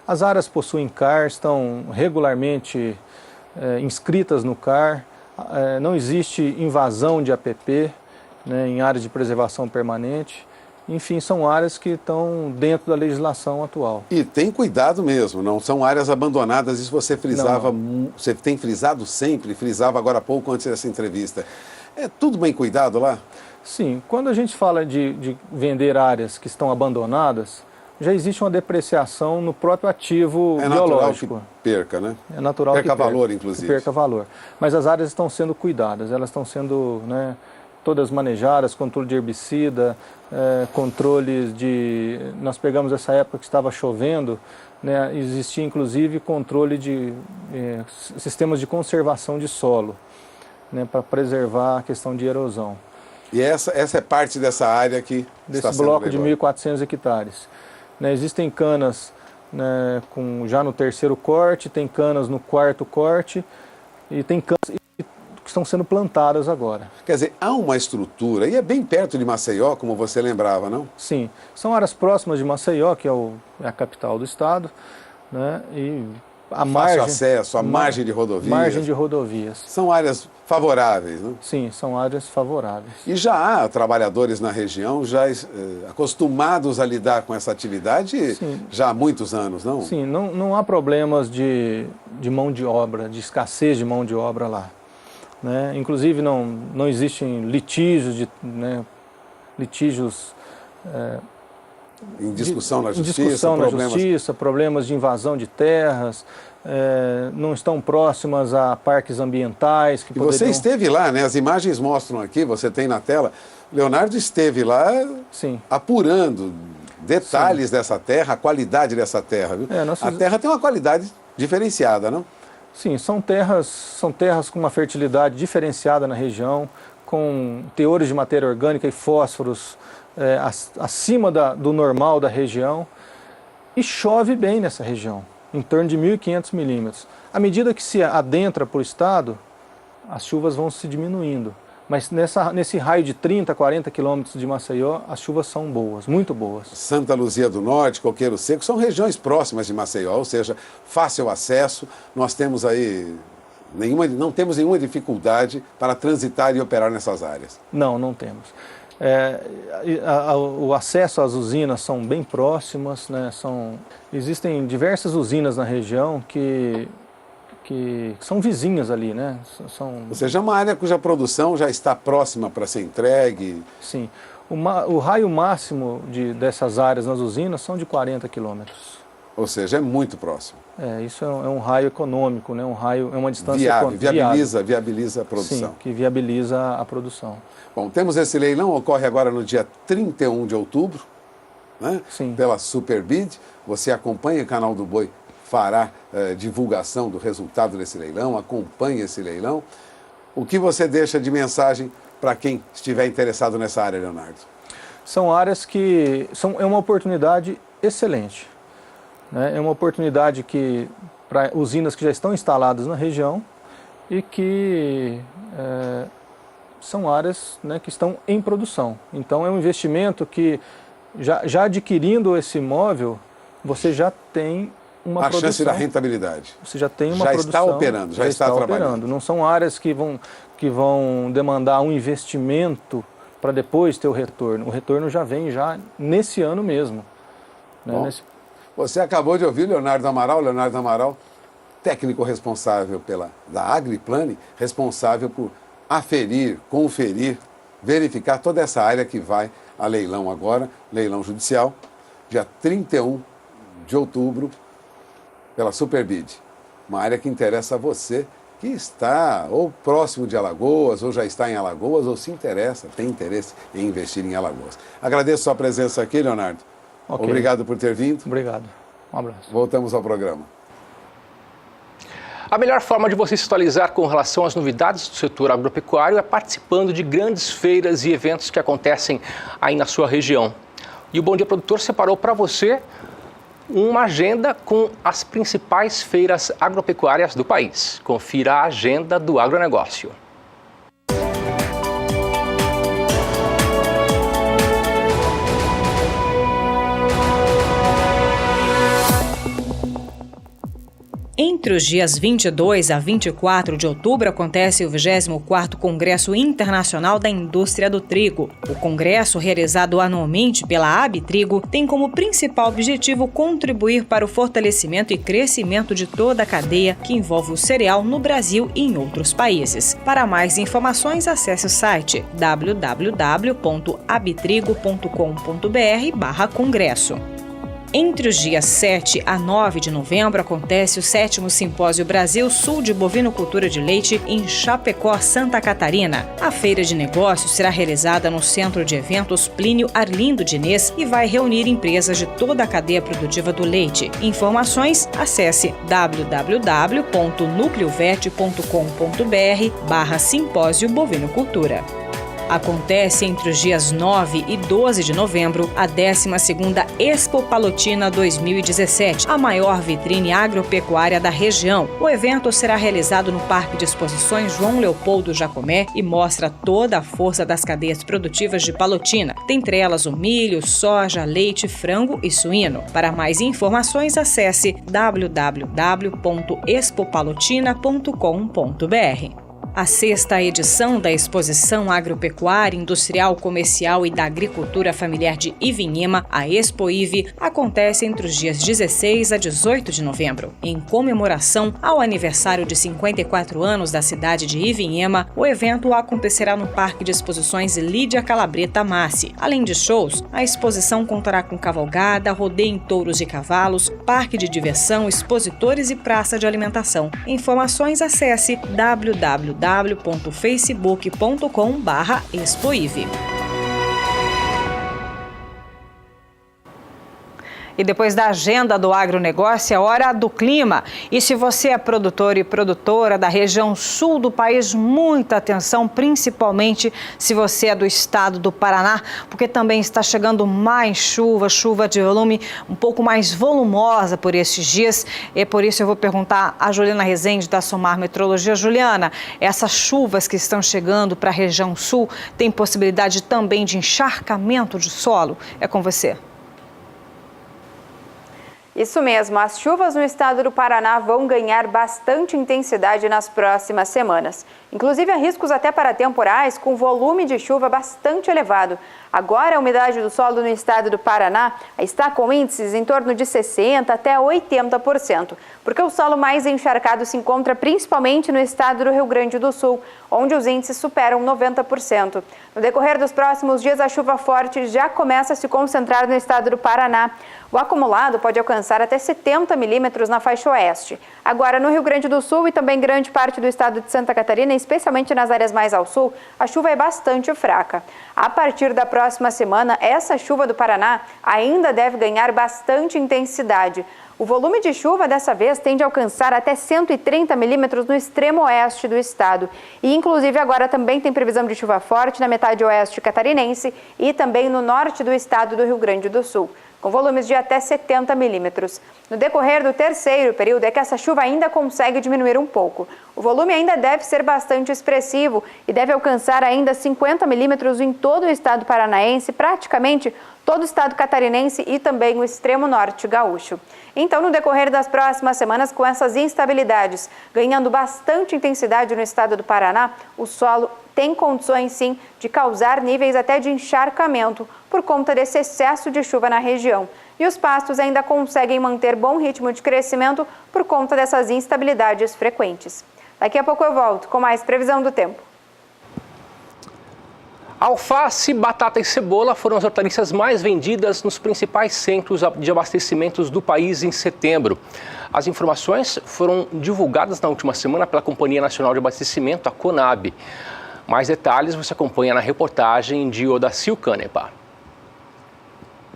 As áreas possuem CAR, estão regularmente inscritas no CAR. Não existe invasão de APP, né, em áreas de preservação permanente. Enfim, são áreas que estão dentro da legislação atual. E tem cuidado mesmo, não são áreas abandonadas, isso você frisava, você tem frisado sempre, frisava agora há pouco antes dessa entrevista. É tudo bem cuidado lá? Sim, quando a gente fala de vender áreas que estão abandonadas, já existe uma depreciação no próprio ativo biológico. É natural que perca, né? É natural que perca valor, inclusive. Que perca valor. Mas as áreas estão sendo cuidadas, elas estão sendo, né, todas manejadas, controle de herbicida, controles de... Nós pegamos essa época que estava chovendo, né, existia inclusive controle de sistemas de conservação de solo, né, para preservar a questão de erosão. E essa é parte dessa área que desse bloco de 1.400 hectares. Né, existem canas, né, já no terceiro corte, tem canas no quarto corte e tem canas que estão sendo plantadas agora. Quer dizer, há uma estrutura, e é bem perto de Maceió, como você lembrava, não? Sim, são áreas próximas de Maceió, que é a capital do estado, né, e fácil acesso, a margem de rodovias. Margem de rodovias. São áreas favoráveis, não? Sim, são áreas favoráveis. E já há trabalhadores na região já acostumados a lidar com essa atividade já há muitos anos, não? Sim, não há problemas de mão de obra, de escassez de mão de obra lá. Né? Inclusive não existem litígios, em discussão na justiça, problemas de invasão de terras, não estão próximas a parques ambientais. E você esteve lá, né? As imagens mostram aqui, você tem na tela, Leonardo esteve lá apurando detalhes dessa terra, a qualidade dessa terra. Viu? A terra tem uma qualidade diferenciada, não? Sim, são terras com uma fertilidade diferenciada na região, com teores de matéria orgânica e fósforos acima do normal da região, e chove bem nessa região, em torno de 1.500 milímetros. À medida que se adentra para o estado, as chuvas vão se diminuindo, mas nesse raio de 30, 40 quilômetros de Maceió, as chuvas são boas, muito boas. Santa Luzia do Norte, Coqueiro Seco, são regiões próximas de Maceió, ou seja, fácil acesso, nós temos aí... não temos nenhuma dificuldade para transitar e operar nessas áreas. Não temos. O acesso às usinas são bem próximas, né? Existem diversas usinas na região que são vizinhas ali, né? Ou seja, é uma área cuja produção já está próxima para ser entregue. Sim. O raio máximo dessas áreas nas usinas são de 40 quilômetros. Ou seja, é muito próximo. Isso é um raio econômico, né? É uma distância viabiliza a produção. Sim, que viabiliza a produção. Bom, temos esse leilão, ocorre agora no dia 31 de outubro, né? Sim. Pela Superbid. Você acompanha o canal do Boi, fará divulgação do resultado desse leilão, acompanha esse leilão. O que você deixa de mensagem para quem estiver interessado nessa área, Leonardo? São áreas que é uma oportunidade excelente. É uma oportunidade para usinas que já estão instaladas na região e que são áreas, né, que estão em produção. Então é um investimento que, já adquirindo esse imóvel, você já tem uma produção. A chance da rentabilidade. Você já tem uma já produção. Já está operando, já está trabalhando. Operando. Não são áreas que vão demandar um investimento para depois ter o retorno. O retorno já vem nesse ano mesmo. Né? Bom, você acabou de ouvir Leonardo Amaral, técnico responsável da Agriplane, responsável por aferir, conferir, verificar toda essa área que vai a leilão agora, leilão judicial, dia 31 de outubro, pela Superbid. Uma área que interessa a você que está ou próximo de Alagoas, ou já está em Alagoas, ou se interessa, tem interesse em investir em Alagoas. Agradeço a sua presença aqui, Leonardo. Okay. Obrigado por ter vindo. Obrigado. Um abraço. Voltamos ao programa. A melhor forma de você se atualizar com relação às novidades do setor agropecuário é participando de grandes feiras e eventos que acontecem aí na sua região. E o Bom Dia Produtor separou para você uma agenda com as principais feiras agropecuárias do país. Confira a agenda do agronegócio. Entre os dias 22 a 24 de outubro acontece o 24º Congresso Internacional da Indústria do Trigo. O congresso, realizado anualmente pela Abitrigo, tem como principal objetivo contribuir para o fortalecimento e crescimento de toda a cadeia que envolve o cereal no Brasil e em outros países. Para mais informações, acesse o site www.abitrigo.com.br/congresso. Entre os dias 7 a 9 de novembro acontece o 7º Simpósio Brasil Sul de Bovinocultura de Leite em Chapecó, Santa Catarina. A feira de negócios será realizada no Centro de Eventos Plínio Arlindo Diniz e vai reunir empresas de toda a cadeia produtiva do leite. Informações, acesse www.nucleovet.com.br/simpósio bovinocultura. Acontece entre os dias 9 e 12 de novembro a 12ª Expo Palotina 2017, a maior vitrine agropecuária da região. O evento será realizado no Parque de Exposições João Leopoldo Jacomé e mostra toda a força das cadeias produtivas de Palotina, dentre elas o milho, soja, leite, frango e suíno. Para mais informações, acesse www.expopalotina.com.br. A 6ª edição da Exposição Agropecuária, Industrial, Comercial e da Agricultura Familiar de Ivinhema, a Expoive, acontece entre os dias 16 a 18 de novembro. Em comemoração ao aniversário de 54 anos da cidade de Ivinhema, o evento acontecerá no Parque de Exposições Lídia Calabreta Massi. Além de shows, a exposição contará com cavalgada, rodeio em touros e cavalos, parque de diversão, expositores e praça de alimentação. Informações, acesse www.facebook.com/expoive. E depois da agenda do agronegócio, é hora do clima. E se você é produtor e produtora da região sul do país, muita atenção, principalmente se você é do estado do Paraná, porque também está chegando mais chuva de volume um pouco mais volumosa por esses dias. E por isso eu vou perguntar a Juliana Rezende, da Somar Metrologia. Juliana, essas chuvas que estão chegando para a região sul, tem possibilidade também de encharcamento de solo? É com você. Isso mesmo, as chuvas no estado do Paraná vão ganhar bastante intensidade nas próximas semanas. Inclusive, há riscos até para temporais com volume de chuva bastante elevado. Agora, a umidade do solo no estado do Paraná está com índices em torno de 60% até 80%, porque o solo mais encharcado se encontra principalmente no estado do Rio Grande do Sul, onde os índices superam 90%. No decorrer dos próximos dias, a chuva forte já começa a se concentrar no estado do Paraná. O acumulado pode alcançar até 70 milímetros na faixa oeste. Agora, no Rio Grande do Sul e também grande parte do estado de Santa Catarina, especialmente nas áreas mais ao sul, a chuva é bastante fraca. A partir da próxima semana, essa chuva do Paraná ainda deve ganhar bastante intensidade. O volume de chuva dessa vez tende a alcançar até 130 milímetros no extremo oeste do estado. E inclusive agora também tem previsão de chuva forte na metade oeste catarinense e também no norte do estado do Rio Grande do Sul. com volumes de até 70 milímetros. No decorrer do terceiro período é que essa chuva ainda consegue diminuir um pouco. O volume ainda deve ser bastante expressivo e deve alcançar ainda 50 milímetros em todo o estado paranaense, praticamente todo o estado catarinense e também o extremo norte gaúcho. Então, no decorrer das próximas semanas, com essas instabilidades ganhando bastante intensidade no estado do Paraná, o solo tem condições, sim, de causar níveis até de encharcamento por conta desse excesso de chuva na região. E os pastos ainda conseguem manter bom ritmo de crescimento por conta dessas instabilidades frequentes. Daqui a pouco eu volto com mais previsão do tempo. Alface, batata e cebola foram as hortaliças mais vendidas nos principais centros de abastecimentos do país em setembro. As informações foram divulgadas na última semana pela Companhia Nacional de Abastecimento, a Conab. Mais detalhes você acompanha na reportagem de Odacil Canepa.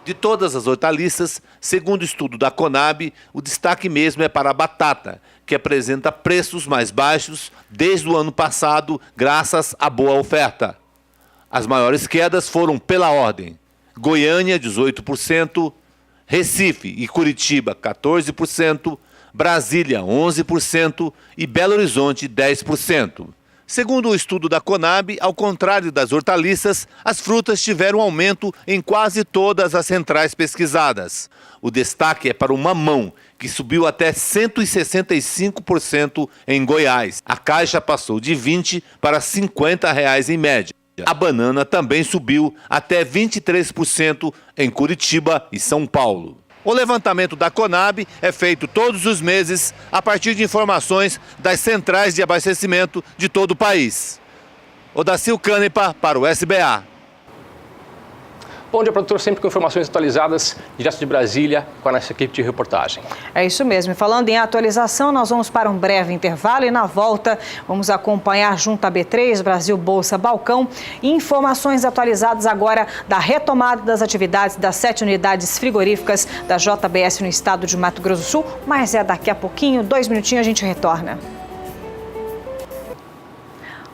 De todas as hortaliças, segundo o estudo da Conab, o destaque mesmo é para a batata, que apresenta preços mais baixos desde o ano passado, graças à boa oferta. As maiores quedas foram pela ordem: Goiânia, 18%, Recife e Curitiba, 14%, Brasília, 11% e Belo Horizonte, 10%. Segundo o estudo da Conab, ao contrário das hortaliças, as frutas tiveram aumento em quase todas as centrais pesquisadas. O destaque é para o mamão, que subiu até 165% em Goiás. A caixa passou de R$ 20 para R$ 50 em média. A banana também subiu até 23% em Curitiba e São Paulo. O levantamento da Conab é feito todos os meses a partir de informações das centrais de abastecimento de todo o país. Odacil Canepa para o SBA. Bom dia, produtor, sempre com informações atualizadas, direto de Brasília, com a nossa equipe de reportagem. É isso mesmo. E falando em atualização, nós vamos para um breve intervalo e na volta vamos acompanhar junto à B3, Brasil Bolsa Balcão, informações atualizadas agora da retomada das atividades das 7 unidades frigoríficas da JBS no estado de Mato Grosso do Sul, mas é daqui a pouquinho, 2 minutinhos a gente retorna.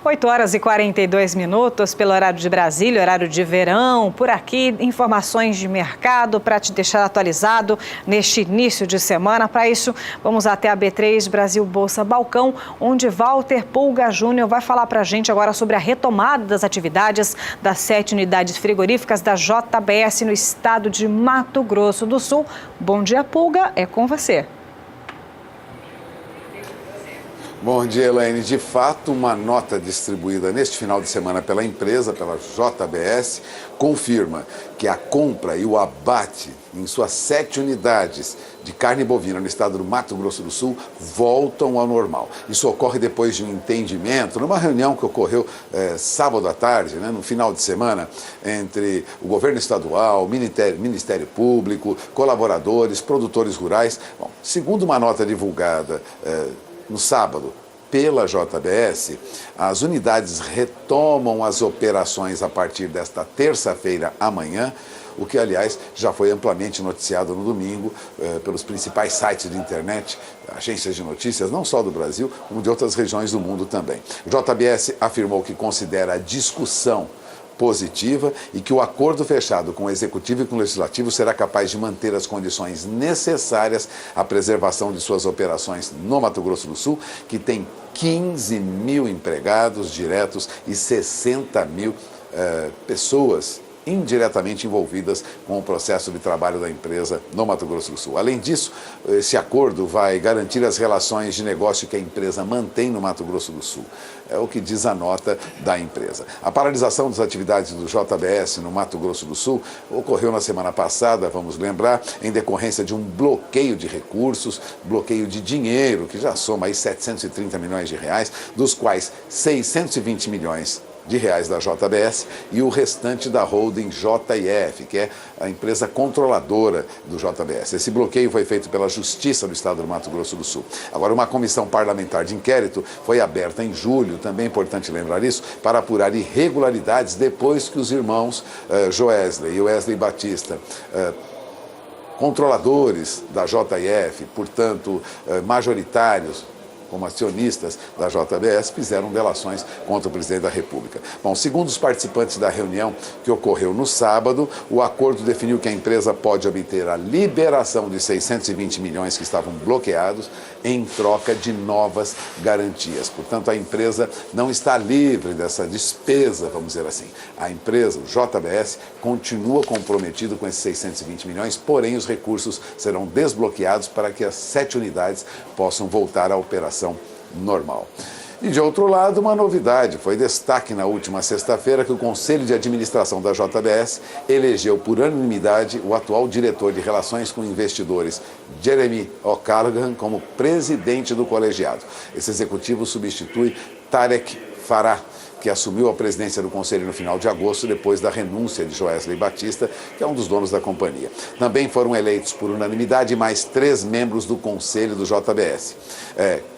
8 horas e 42 minutos pelo horário de Brasília, horário de verão. Por aqui, informações de mercado para te deixar atualizado neste início de semana. Para isso, vamos até a B3 Brasil Bolsa Balcão, onde Walter Pulga Júnior vai falar para a gente agora sobre a retomada das atividades das 7 unidades frigoríficas da JBS no estado de Mato Grosso do Sul. Bom dia, Pulga, é com você. Bom dia, Elaine. De fato, uma nota distribuída neste final de semana pela empresa, pela JBS, confirma que a compra e o abate em suas 7 unidades de carne bovina no estado do Mato Grosso do Sul voltam ao normal. Isso ocorre depois de um entendimento, numa reunião que ocorreu sábado à tarde, no final de semana, entre o governo estadual, o Ministério Público, colaboradores, produtores rurais. Bom, segundo uma nota divulgada no sábado, pela JBS, as unidades retomam as operações a partir desta terça-feira amanhã, o que, aliás, já foi amplamente noticiado no domingo pelos principais sites de internet, agências de notícias, não só do Brasil, como de outras regiões do mundo também. O JBS afirmou que considera a discussão positiva e que o acordo fechado com o Executivo e com o Legislativo será capaz de manter as condições necessárias à preservação de suas operações no Mato Grosso do Sul, que tem 15 mil empregados diretos e 60 mil pessoas indiretamente envolvidas com o processo de trabalho da empresa no Mato Grosso do Sul. Além disso, esse acordo vai garantir as relações de negócio que a empresa mantém no Mato Grosso do Sul. É o que diz a nota da empresa. A paralisação das atividades do JBS no Mato Grosso do Sul ocorreu na semana passada, vamos lembrar, em decorrência de um bloqueio de recursos, bloqueio de dinheiro, que já soma aí 730 milhões de reais, dos quais 620 milhões de reais da JBS e o restante da holding JIF, que é a empresa controladora do JBS. Esse bloqueio foi feito pela Justiça do Estado do Mato Grosso do Sul. Agora, uma comissão parlamentar de inquérito foi aberta em julho, também é importante lembrar isso, para apurar irregularidades depois que os irmãos Joesley e Wesley Batista, controladores da JIF, portanto, majoritários como acionistas da JBS, fizeram delações contra o presidente da República. Bom, segundo os participantes da reunião que ocorreu no sábado, o acordo definiu que a empresa pode obter a liberação de 620 milhões que estavam bloqueados em troca de novas garantias. Portanto, a empresa não está livre dessa despesa, vamos dizer assim. A empresa, o JBS, continua comprometido com esses 620 milhões, porém os recursos serão desbloqueados para que as 7 unidades possam voltar à operação normal. E de outro lado, uma novidade, foi destaque na última sexta-feira que o Conselho de Administração da JBS elegeu por unanimidade o atual diretor de Relações com Investidores, Jeremy O'Callaghan, como presidente do colegiado. Esse executivo substitui Tarek Farah, que assumiu a presidência do Conselho no final de agosto, depois da renúncia de Joesley Batista, que é um dos donos da companhia. Também foram eleitos por unanimidade mais 3 membros do Conselho do JBS.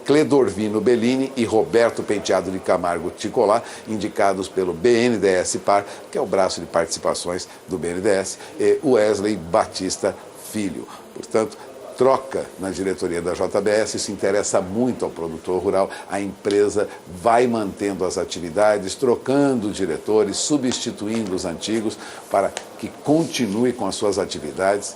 Cledorvino Bellini e Roberto Penteado de Camargo Ticolá, indicados pelo BNDES Par, que é o braço de participações do BNDES, e Wesley Batista Filho. Portanto, troca na diretoria da JBS, isso interessa muito ao produtor rural. A empresa vai mantendo as atividades, trocando diretores, substituindo os antigos para que continue com as suas atividades,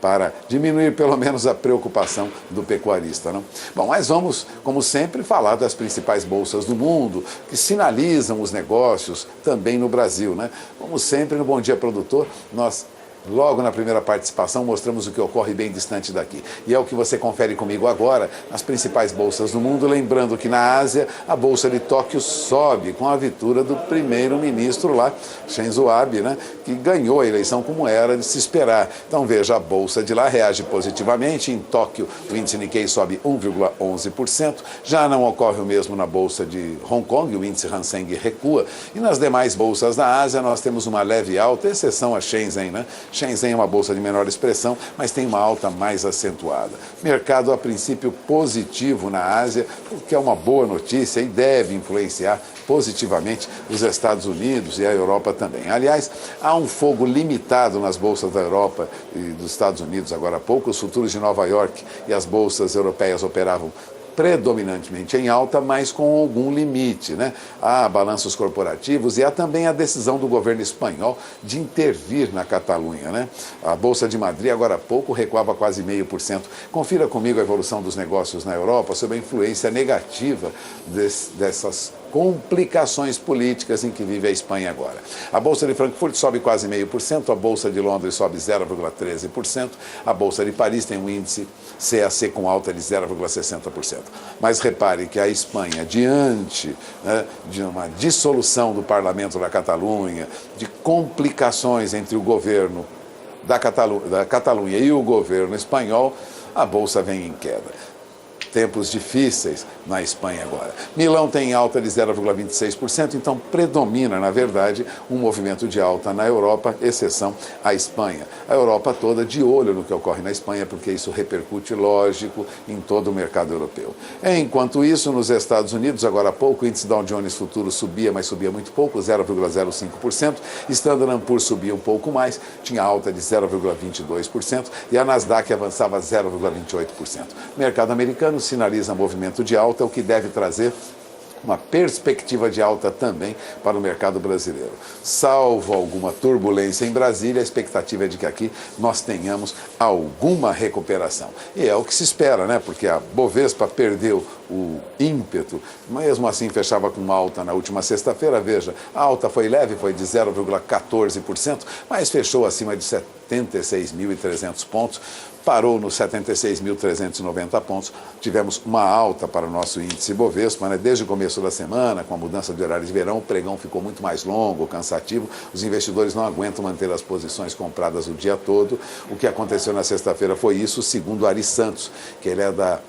para diminuir pelo menos a preocupação do pecuarista, não? Bom, mas vamos, como sempre, falar das principais bolsas do mundo, que sinalizam os negócios também no Brasil, né? Como sempre, no Bom Dia Produtor, nós logo na primeira participação mostramos o que ocorre bem distante daqui. E é o que você confere comigo agora nas principais bolsas do mundo, lembrando que na Ásia a bolsa de Tóquio sobe com a vitória do primeiro-ministro lá, Shinzo Abe, né, que ganhou a eleição como era de se esperar. Então veja, a bolsa de lá reage positivamente. Em Tóquio o índice Nikkei sobe 1,11%. Já não ocorre o mesmo na bolsa de Hong Kong, o índice Hang Seng recua. E nas demais bolsas da Ásia nós temos uma leve alta, exceção a Shenzhen, né? Shenzhen é uma bolsa de menor expressão, mas tem uma alta mais acentuada. Mercado, a princípio, positivo na Ásia, o que é uma boa notícia e deve influenciar positivamente os Estados Unidos e a Europa também. Aliás, há um fogo limitado nas bolsas da Europa e dos Estados Unidos agora há pouco. Os futuros de Nova York e as bolsas europeias operavam predominantemente em alta, mas com algum limite, né? Há balanços corporativos e há também a decisão do governo espanhol de intervir na Catalunha, né? A Bolsa de Madrid, agora há pouco, recuava quase 0,5%. Confira comigo a evolução dos negócios na Europa sob a influência negativa dessas complicações políticas em que vive a Espanha agora. A Bolsa de Frankfurt sobe quase 0,5%, a Bolsa de Londres sobe 0,13%, a Bolsa de Paris tem um índice CAC com alta de 0,60%. Mas repare que a Espanha, diante, né, de uma dissolução do Parlamento da Catalunha, de complicações entre o governo da Catalunha e o governo espanhol, a Bolsa vem em queda. Tempos difíceis na Espanha agora. Milão tem alta de 0,26%, então predomina, na verdade, um movimento de alta na Europa, exceção a Espanha. A Europa toda de olho no que ocorre na Espanha, porque isso repercute, lógico, em todo o mercado europeu. Enquanto isso, nos Estados Unidos, agora há pouco, o índice Dow Jones Futuro subia, mas subia muito pouco, 0,05%. Standard & Poor's subia um pouco mais, tinha alta de 0,22%, e a Nasdaq avançava 0,28%. O mercado americano sinaliza movimento de alta, o que deve trazer uma perspectiva de alta também para o mercado brasileiro. Salvo alguma turbulência em Brasília, a expectativa é de que aqui nós tenhamos alguma recuperação. E é o que se espera, né? Porque a Bovespa perdeu o ímpeto, mesmo assim fechava com uma alta na última sexta-feira. Veja, a alta foi leve, foi de 0,14%, mas fechou acima de 76.300 pontos, parou nos 76.390 pontos. Tivemos uma alta para o nosso índice Bovespa, né? Desde o começo da semana, com a mudança de horário de verão, o pregão ficou muito mais longo, cansativo. Os investidores não aguentam manter as posições compradas o dia todo. O que aconteceu na sexta-feira foi isso, segundo Ari Santos, que ele é da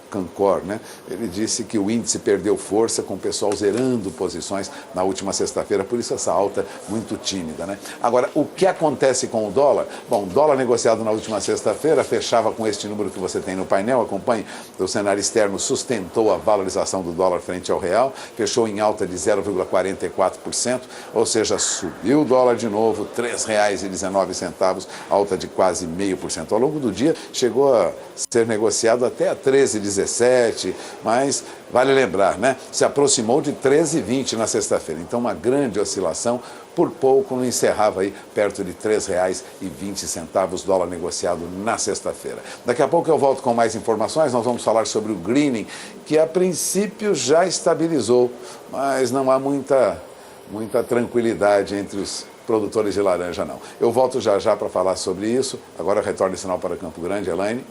Cancor, né? Ele disse que o índice perdeu força com o pessoal zerando posições na última sexta-feira, por isso essa alta muito tímida, né? Agora, o que acontece com o dólar? Bom, o dólar negociado na última sexta-feira fechava com este número que você tem no painel, acompanhe. O cenário externo sustentou a valorização do dólar frente ao real, fechou em alta de 0,44%, ou seja, subiu o dólar de novo, R$ 3,19, alta de quase 0,5%. Ao longo do dia, chegou a ser negociado até a 13,19. 17, mas vale lembrar, né? Se aproximou de 13,20 na sexta-feira. Então, uma grande oscilação. Por pouco não encerrava aí perto de R$ 3,20 dólar negociado na sexta-feira. Daqui a pouco eu volto com mais informações. Nós vamos falar sobre o greening, que a princípio já estabilizou, mas não há muita tranquilidade entre os produtores de laranja, não. Eu volto já para falar sobre isso. Agora retorno o sinal para Campo Grande, Elaine.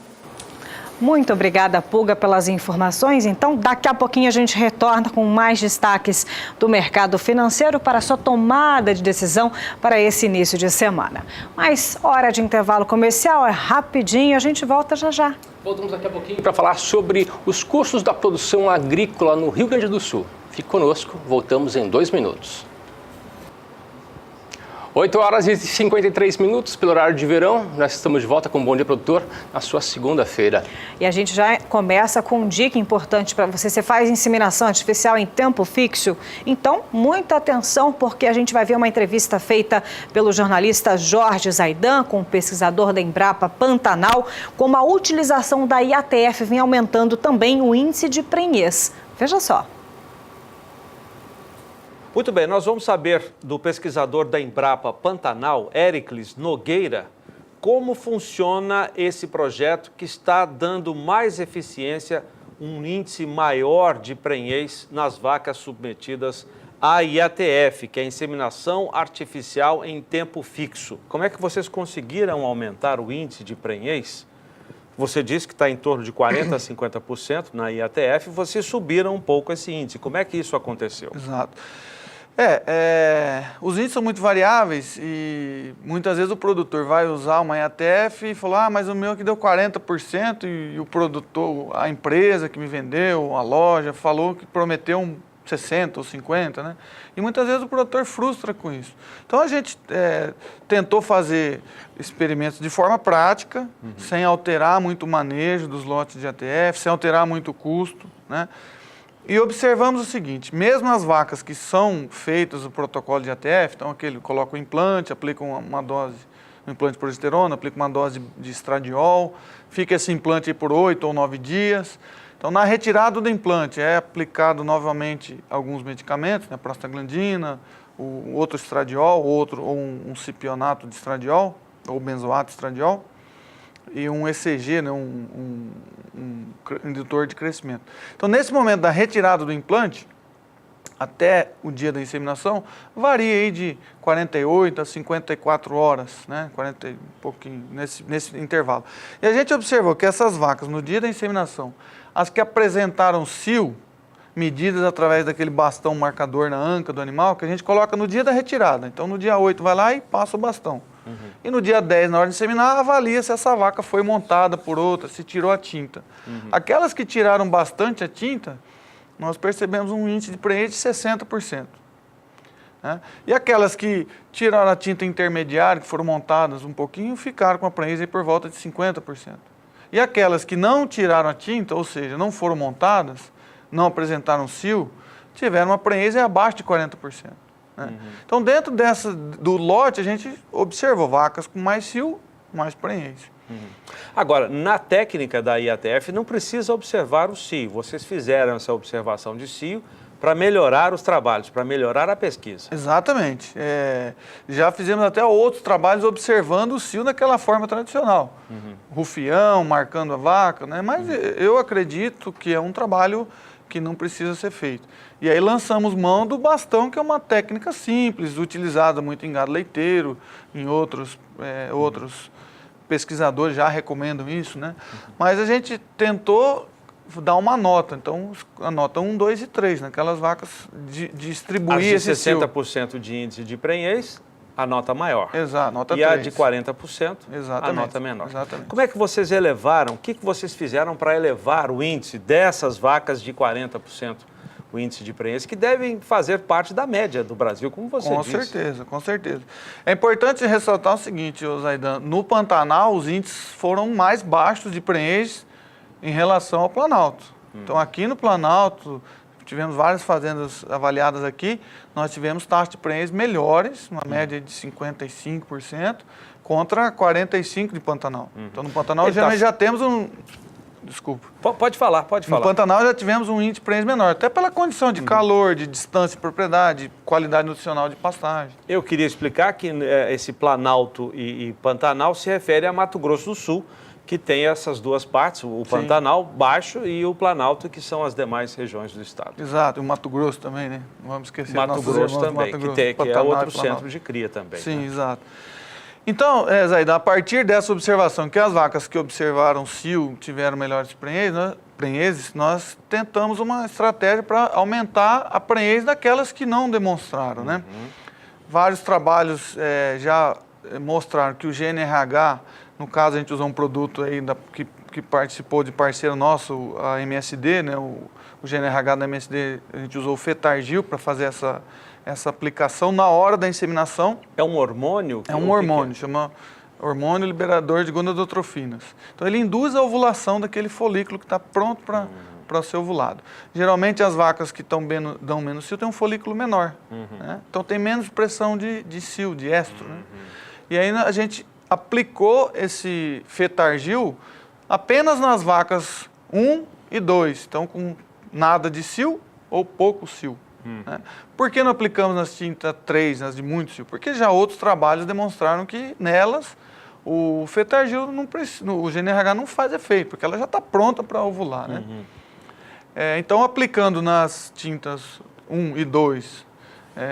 Muito obrigada, Pulga, pelas informações. Então, daqui a pouquinho a gente retorna com mais destaques do mercado financeiro para a sua tomada de decisão para esse início de semana. Mas hora de intervalo comercial, é rapidinho, a gente volta já. Voltamos daqui a pouquinho para falar sobre os custos da produção agrícola no Rio Grande do Sul. Fique conosco, voltamos em 2 minutos. 8 horas e 53 minutos pelo horário de verão. Nós estamos de volta com o Bom Dia Produtor na sua segunda-feira. E a gente já começa com uma dica importante para você. Você faz inseminação artificial em tempo fixo? Então, muita atenção, porque a gente vai ver uma entrevista feita pelo jornalista Jorge Zaidan, com o pesquisador da Embrapa Pantanal, como a utilização da IATF vem aumentando também o índice de prenhez. Veja só. Muito bem, nós vamos saber do pesquisador da Embrapa Pantanal, Éricles Nogueira, como funciona esse projeto que está dando mais eficiência, um índice maior de prenhez nas vacas submetidas à IATF, que é a inseminação artificial em tempo fixo. Como é que vocês conseguiram aumentar o índice de prenhez? Você disse que está em torno de 40% a 50% na IATF, vocês subiram um pouco esse índice. Como é que isso aconteceu? Exato. Os índices são muito variáveis e muitas vezes o produtor vai usar uma IATF e fala, mas o meu aqui deu 40% e o produtor, a empresa que me vendeu, a loja, falou que prometeu 60% ou 50%, né? E muitas vezes o produtor frustra com isso. Então a gente tentou fazer experimentos de forma prática, sem alterar muito o manejo dos lotes de IATF, sem alterar muito o custo, né? E observamos o seguinte, mesmo as vacas que são feitas o protocolo de IATF, então aquele coloca o implante, aplica uma dose, um implante de progesterona, aplica uma dose de estradiol, fica esse implante aí por 8 ou 9 dias. Então, na retirada do implante é aplicado novamente alguns medicamentos, né, prostaglandina, o outro estradiol, ou um cipionato de estradiol, ou benzoato de estradiol, e um ECG, né, um indutor de crescimento. Então, nesse momento da retirada do implante, até o dia da inseminação, varia aí de 48 a 54 horas, né, 40 e pouquinho, nesse intervalo. E a gente observou que essas vacas, no dia da inseminação, as que apresentaram cio, medidas através daquele bastão marcador na anca do animal, que a gente coloca no dia da retirada. Então, no dia 8, vai lá e passa o bastão. E no dia 10, na hora de inseminar, avalia se essa vaca foi montada por outra, se tirou a tinta. Aquelas que tiraram bastante a tinta, nós percebemos um índice de prenhez de 60%. Né? E aquelas que tiraram a tinta intermediária, que foram montadas um pouquinho, ficaram com a prenhez por volta de 50%. E aquelas que não tiraram a tinta, ou seja, não foram montadas, não apresentaram cio, tiveram uma prenhez abaixo de 40%. Né? Então, dentro do lote, a gente observou vacas com mais cio, mais prenhez. Agora, na técnica da IATF, não precisa observar o cio. Vocês fizeram essa observação de cio para melhorar os trabalhos, para melhorar a pesquisa. Exatamente. Já fizemos até outros trabalhos observando o cio daquela forma tradicional. Rufião, marcando a vaca, né? Mas eu acredito que é um trabalho que não precisa ser feito. E aí lançamos mão do bastão, que é uma técnica simples, utilizada muito em gado leiteiro, em outros pesquisadores já recomendam isso, né? Mas a gente tentou dar uma nota, então a nota 1, 2 e 3, naquelas vacas, distribuir esse cio. A de 60% de índice de prenhez, a nota maior. Exato, nota 3. E a de 40%, a nota menor. Exatamente. Como é que vocês elevaram, o que vocês fizeram para elevar o índice dessas vacas de 40%? O índice de prenhez, que devem fazer parte da média do Brasil, como você disse. Com certeza, com certeza. É importante ressaltar o seguinte, Zaidan, no Pantanal os índices foram mais baixos de prenhez em relação ao Planalto. Então aqui no Planalto, tivemos várias fazendas avaliadas aqui, nós tivemos taxas de prenhez melhores, uma média de 55%, contra 45% de Pantanal. Então no Pantanal geralmente já temos Desculpa. Pode falar. No Pantanal já tivemos um índice de prenhez menor, até pela condição de calor, de distância de propriedade, qualidade nutricional de pastagem. Eu queria explicar que esse Planalto e Pantanal se refere a Mato Grosso do Sul, que tem essas duas partes, o Pantanal baixo e o Planalto, que são as demais regiões do estado. Exato, e o Mato Grosso também, né? Não vamos esquecer. Mato Grosso também, que é outro centro de cria também. Sim, né? Exato. Então, Zaida, a partir dessa observação, que as vacas que observaram cio tiveram melhores prenhezes, nós tentamos uma estratégia para aumentar a prenhez daquelas que não demonstraram, né? Vários trabalhos já mostraram que o GNRH, no caso a gente usou um produto aí que participou de parceiro nosso, a MSD, né? O GNRH da MSD, a gente usou o Fetargil para fazer essa aplicação na hora da inseminação. É um hormônio? É um hormônio, chama hormônio liberador de gonadotrofinas. Então ele induz a ovulação daquele folículo que está pronto para ser ovulado. Geralmente as vacas que dão menos cio têm um folículo menor, né? Então tem menos pressão de cio, de estro, né? E aí a gente aplicou esse Fetargil apenas nas vacas 1 e 2, então com nada de cio ou pouco cio. Né? Por que não aplicamos nas tinta 3, nas de muito cio? Porque já outros trabalhos demonstraram que nelas o Fetargil, o GNRH não faz efeito, porque ela já está pronta para ovular. Né? Então, aplicando nas tintas 1 e 2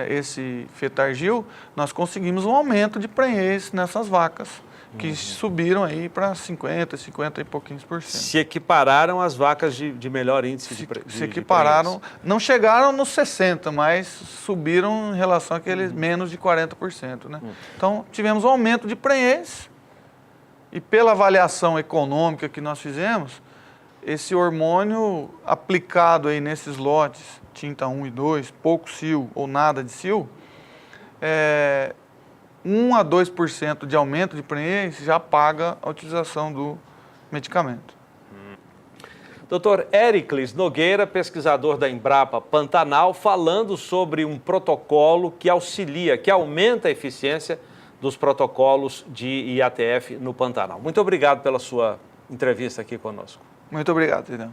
esse Fetargil, nós conseguimos um aumento de prenhez nessas vacas, que subiram aí para 50 e pouquinhos %. Se equipararam as vacas de melhor índice de prenhez. Se equipararam, não chegaram nos 60, mas subiram em relação àqueles menos de 40%. Né? Então, tivemos um aumento de prenhez e pela avaliação econômica que nós fizemos, esse hormônio aplicado aí nesses lotes, tinta 1 e 2, pouco cio ou nada de cio, 1 a 2% de aumento de prenhez já paga a utilização do medicamento. Dr. Éricles Nogueira, pesquisador da Embrapa Pantanal, falando sobre um protocolo que auxilia, que aumenta a eficiência dos protocolos de IATF no Pantanal. Muito obrigado pela sua entrevista aqui conosco. Muito obrigado, Irã.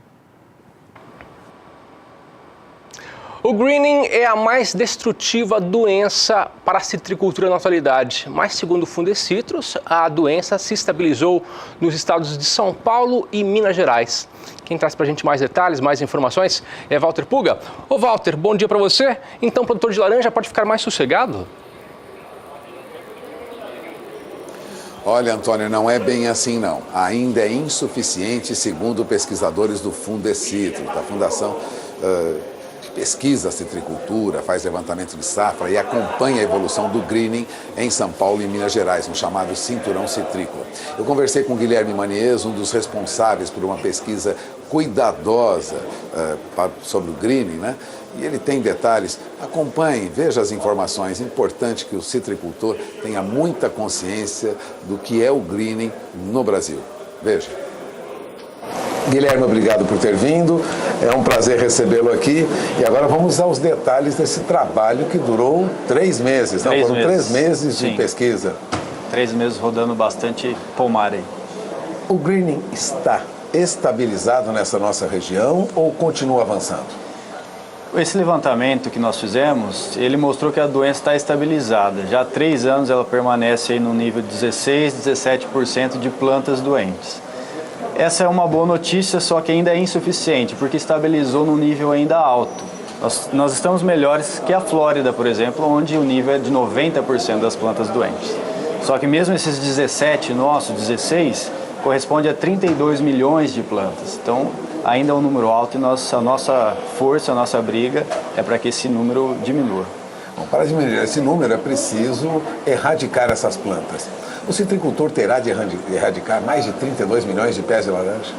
O greening é a mais destrutiva doença para a citricultura na atualidade, mas segundo o Fundecitrus, a doença se estabilizou nos estados de São Paulo e Minas Gerais. Quem traz para a gente mais detalhes, mais informações é Walter Puga. Ô Walter, bom dia para você. Então, produtor de laranja pode ficar mais sossegado? Olha, Antônio, não é bem assim não. Ainda é insuficiente, segundo pesquisadores do Fundecitrus, da Fundação pesquisa a citricultura, faz levantamento de safra e acompanha a evolução do greening em São Paulo e Minas Gerais, no chamado cinturão citrícola. Eu conversei com Guilherme Manies, um dos responsáveis por uma pesquisa cuidadosa sobre o greening, né? E ele tem detalhes. Acompanhe, veja as informações. É importante que o citricultor tenha muita consciência do que é o greening no Brasil. Veja. Guilherme, obrigado por ter vindo. É um prazer recebê-lo aqui. E agora vamos aos detalhes desse trabalho que durou 3 meses. Não, foram 3 meses de pesquisa. 3 meses rodando bastante pomar aí. O greening está estabilizado nessa nossa região ou continua avançando? Esse levantamento que nós fizemos, ele mostrou que a doença está estabilizada. Já há 3 anos ela permanece aí no nível de 16, 17% de plantas doentes. Essa é uma boa notícia, só que ainda é insuficiente, porque estabilizou num nível ainda alto. Nós estamos melhores que a Flórida, por exemplo, onde o nível é de 90% das plantas doentes. Só que mesmo esses 17 nossos, 16, corresponde a 32 milhões de plantas. Então, ainda é um número alto e a nossa força, a nossa briga é para que esse número diminua. Bom, para diminuir esse número é preciso erradicar essas plantas. O citricultor terá de erradicar mais de 32 milhões de pés de laranja?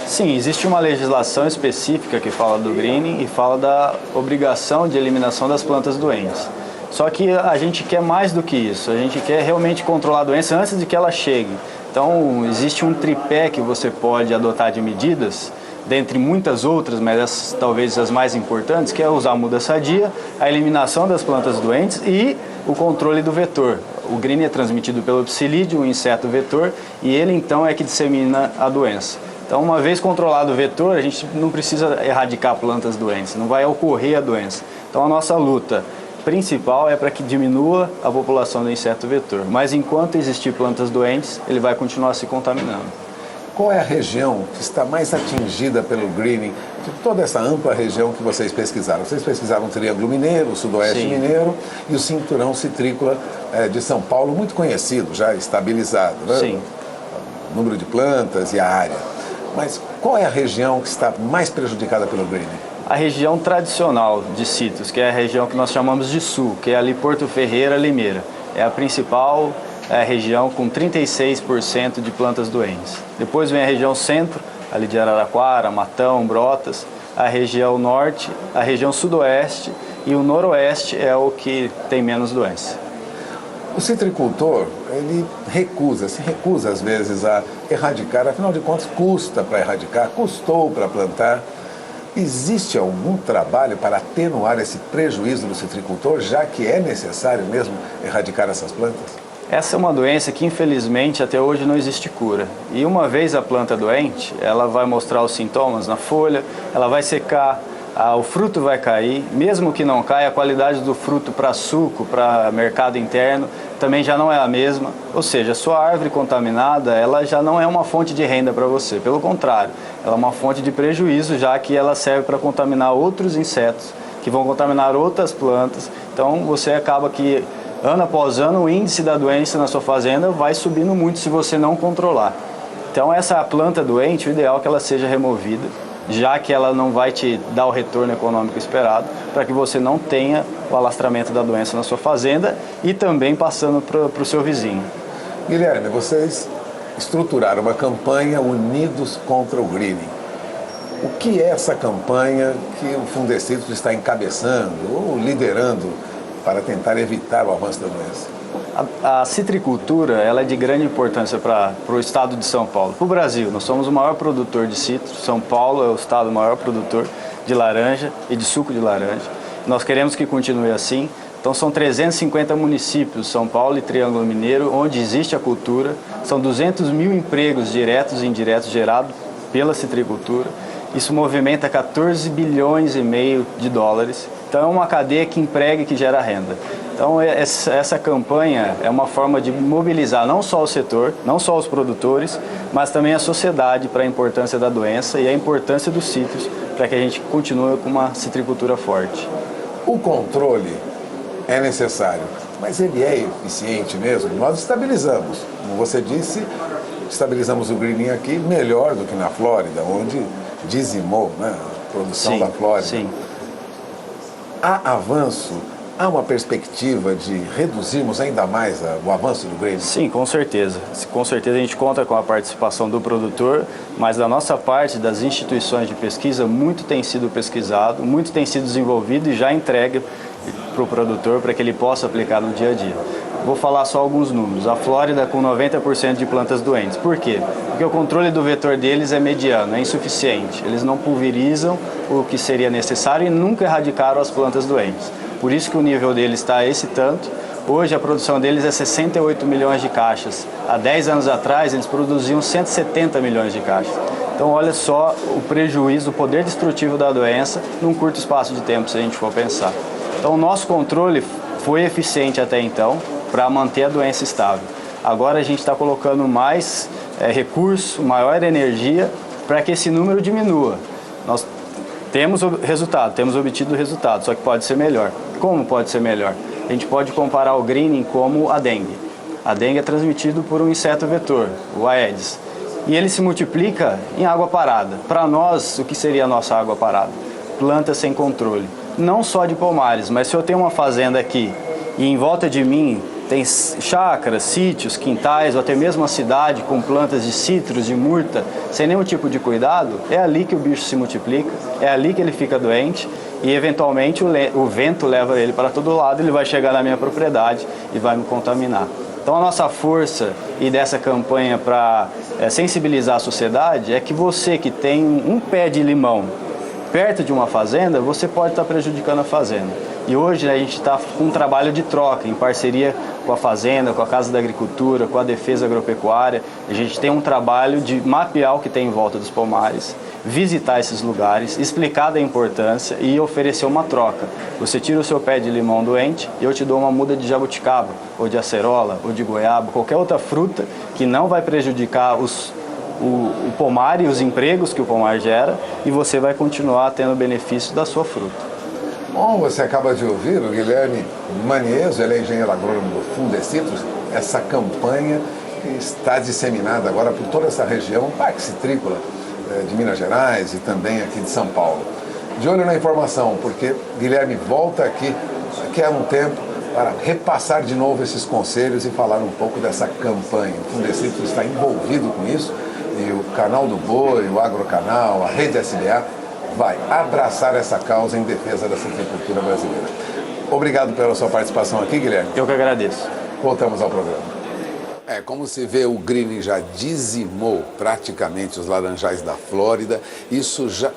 Sim, existe uma legislação específica que fala do greening e fala da obrigação de eliminação das plantas doentes. Só que a gente quer mais do que isso, a gente quer realmente controlar a doença antes de que ela chegue. Então, existe um tripé que você pode adotar de medidas, dentre muitas outras, mas talvez as mais importantes, que é usar a muda sadia, a eliminação das plantas doentes e o controle do vetor. O greening é transmitido pelo psilídeo, um inseto vetor, e ele então é que dissemina a doença. Então, uma vez controlado o vetor, a gente não precisa erradicar plantas doentes, não vai ocorrer a doença. Então, a nossa luta principal é para que diminua a população do inseto vetor. Mas enquanto existir plantas doentes, ele vai continuar se contaminando. Qual é a região que está mais atingida pelo greening de toda essa ampla região que vocês pesquisaram? Vocês pesquisaram o Triângulo Mineiro, o Sudoeste Sim. Mineiro e o Cinturão Citrícola de São Paulo, muito conhecido, já estabilizado, né? Sim. O número de plantas e a área. Mas qual é a região que está mais prejudicada pelo greening? A região tradicional de citros, que é a região que nós chamamos de sul, que é ali Porto Ferreira, Limeira. É a principal região com 36% de plantas doentes. Depois vem a região centro, ali de Araraquara, Matão, Brotas, a região norte, a região sudoeste e o noroeste é o que tem menos doença. O citricultor, ele se recusa às vezes a erradicar, afinal de contas custa para erradicar, custou para plantar. Existe algum trabalho para atenuar esse prejuízo do citricultor, já que é necessário mesmo erradicar essas plantas? Essa é uma doença que, infelizmente, até hoje não existe cura. E uma vez a planta doente, ela vai mostrar os sintomas na folha, ela vai secar, o fruto vai cair. Mesmo que não caia, a qualidade do fruto para suco, para mercado interno, também já não é a mesma. Ou seja, a sua árvore contaminada, ela já não é uma fonte de renda para você. Pelo contrário, ela é uma fonte de prejuízo, já que ela serve para contaminar outros insetos, que vão contaminar outras plantas. Então, você acaba que ano após ano, o índice da doença na sua fazenda vai subindo muito se você não controlar. Então, essa planta doente, o ideal é que ela seja removida, já que ela não vai te dar o retorno econômico esperado, para que você não tenha o alastramento da doença na sua fazenda e também passando para o seu vizinho. Guilherme, vocês estruturaram uma campanha Unidos contra o Greening. O que é essa campanha que o Fundecitrus está encabeçando ou liderando para tentar evitar o avanço da doença? A citricultura ela é de grande importância para o estado de São Paulo, para o Brasil. Nós somos o maior produtor de citros, São Paulo é o estado maior produtor de laranja e de suco de laranja. Nós queremos que continue assim. Então são 350 municípios, São Paulo e Triângulo Mineiro, onde existe a cultura. São 200 mil empregos diretos e indiretos gerados pela citricultura. Isso movimenta 14 bilhões e meio de dólares. Então é uma cadeia que emprega e que gera renda. Então essa campanha é uma forma de mobilizar não só o setor, não só os produtores, mas também a sociedade para a importância da doença e a importância dos citros para que a gente continue com uma citricultura forte. O controle é necessário, mas ele é eficiente mesmo? Nós estabilizamos, como você disse, estabilizamos o greening aqui melhor do que na Flórida, onde dizimou, né, a produção da Flórida. Sim. Há avanço, há uma perspectiva de reduzirmos ainda mais o avanço do greening? Sim, com certeza. Com certeza a gente conta com a participação do produtor, mas da nossa parte, das instituições de pesquisa, muito tem sido pesquisado, muito tem sido desenvolvido e já entregue para o produtor para que ele possa aplicar no dia a dia. Vou falar só alguns números. A Flórida com 90% de plantas doentes. Por quê? Porque o controle do vetor deles é mediano, é insuficiente. Eles não pulverizam o que seria necessário e nunca erradicaram as plantas doentes. Por isso que o nível deles está esse tanto. Hoje a produção deles é 68 milhões de caixas. Há 10 anos atrás eles produziam 170 milhões de caixas. Então olha só o prejuízo, o poder destrutivo da doença num curto espaço de tempo, se a gente for pensar. Então o nosso controle foi eficiente até então para manter a doença estável. Agora a gente está colocando mais recurso, maior energia para que esse número diminua. Nós temos resultado, temos obtido resultado, só que pode ser melhor. Como pode ser melhor? A gente pode comparar o greening como a dengue. A dengue é transmitido por um inseto vetor, o Aedes, e ele se multiplica em água parada. Para nós, o que seria a nossa água parada? Plantas sem controle. Não só de pomares, mas se eu tenho uma fazenda aqui e em volta de mim tem chácaras, sítios, quintais ou até mesmo uma cidade com plantas de citros, de murta, sem nenhum tipo de cuidado, é ali que o bicho se multiplica, é ali que ele fica doente e eventualmente o vento leva ele para todo lado, ele vai chegar na minha propriedade e vai me contaminar. Então a nossa força e dessa campanha para sensibilizar a sociedade é que você que tem um pé de limão, perto de uma fazenda, você pode estar prejudicando a fazenda. E hoje a gente está com um trabalho de troca, em parceria com a fazenda, com a Casa da Agricultura, com a Defesa Agropecuária. A gente tem um trabalho de mapear o que tem em volta dos pomares, visitar esses lugares, explicar da importância e oferecer uma troca. Você tira o seu pé de limão doente e eu te dou uma muda de jabuticaba, ou de acerola, ou de goiaba, qualquer outra fruta que não vai prejudicar o pomar e os empregos que o pomar gera, e você vai continuar tendo benefício da sua fruta. Bom, você acaba de ouvir o Guilherme Manieso, ele é engenheiro agrônomo do Fundecitrus, essa campanha que está disseminada agora por toda essa região, Parque Citrícola de Minas Gerais e também aqui de São Paulo. De olho na informação, porque Guilherme volta aqui daqui a um tempo para repassar de novo esses conselhos e falar um pouco dessa campanha. O Fundecitrus está envolvido com isso e o Canal do Boi, o Agrocanal, a Rede SBA vai abraçar essa causa em defesa da citricultura brasileira. Obrigado pela sua participação aqui, Guilherme. Eu que agradeço. Voltamos ao programa. Como se vê, o greening já dizimou praticamente os laranjais da Flórida. Isso já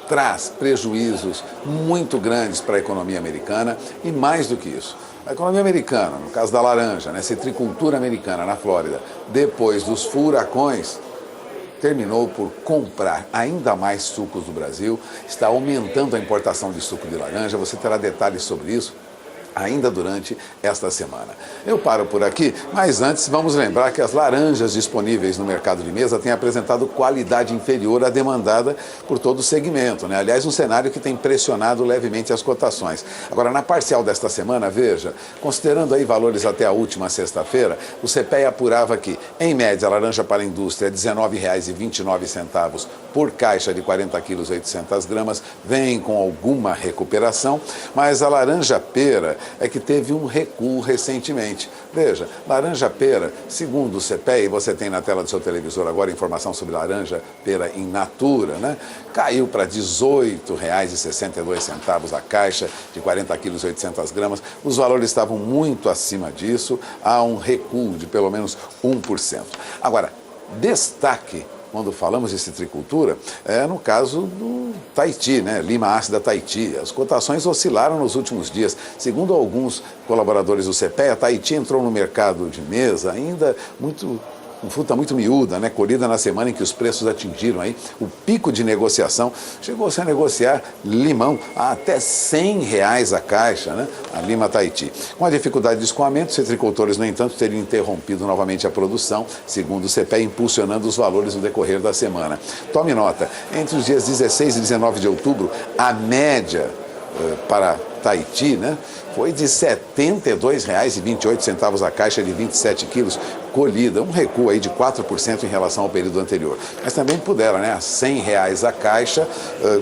traz prejuízos muito grandes para a economia americana e mais do que isso. A economia americana, no caso da laranja, né, citricultura americana na Flórida, depois dos furacões, terminou por comprar ainda mais sucos do Brasil, está aumentando a importação de suco de laranja. Você terá detalhes sobre isso ainda durante esta semana. Eu paro por aqui, mas antes vamos lembrar que as laranjas disponíveis no mercado de mesa têm apresentado qualidade inferior à demandada por todo o segmento, né? Aliás, um cenário que tem pressionado levemente as cotações. Agora, na parcial desta semana, veja, considerando aí valores até a última sexta-feira, o CPEA apurava que, em média, a laranja para a indústria é R$ 19,29 por caixa de 40 quilos, 800 gramas, vem com alguma recuperação, mas a laranja pera é que teve um recuo recentemente. Veja, laranja pera, segundo o CPEA, você tem na tela do seu televisor agora informação sobre laranja pera in natura, né? Caiu para R$ 18,62 a caixa de 40 quilos, 800 gramas. Os valores estavam muito acima disso, há um recuo de pelo menos 1%. Agora, destaque quando falamos de citricultura, é no caso do Tahiti, né? Lima ácida Tahiti. As cotações oscilaram nos últimos dias. Segundo alguns colaboradores do CPEA, Tahiti entrou no mercado de mesa ainda com fruta muito miúda, né? Colhida na semana em que os preços atingiram aí o pico de negociação. Chegou-se a negociar limão a até R$ 100 a caixa, né? A Lima Tahiti. Com a dificuldade de escoamento, os citricultores, no entanto, teriam interrompido novamente a produção, segundo o CPEA, impulsionando os valores no decorrer da semana. Tome nota, entre os dias 16 e 19 de outubro, a média para Tahiti, né, foi de R$ 72,28 a caixa de 27 quilos colhida, um recuo aí de 4% em relação ao período anterior. Mas também puderam, né, a R$ 100 a caixa,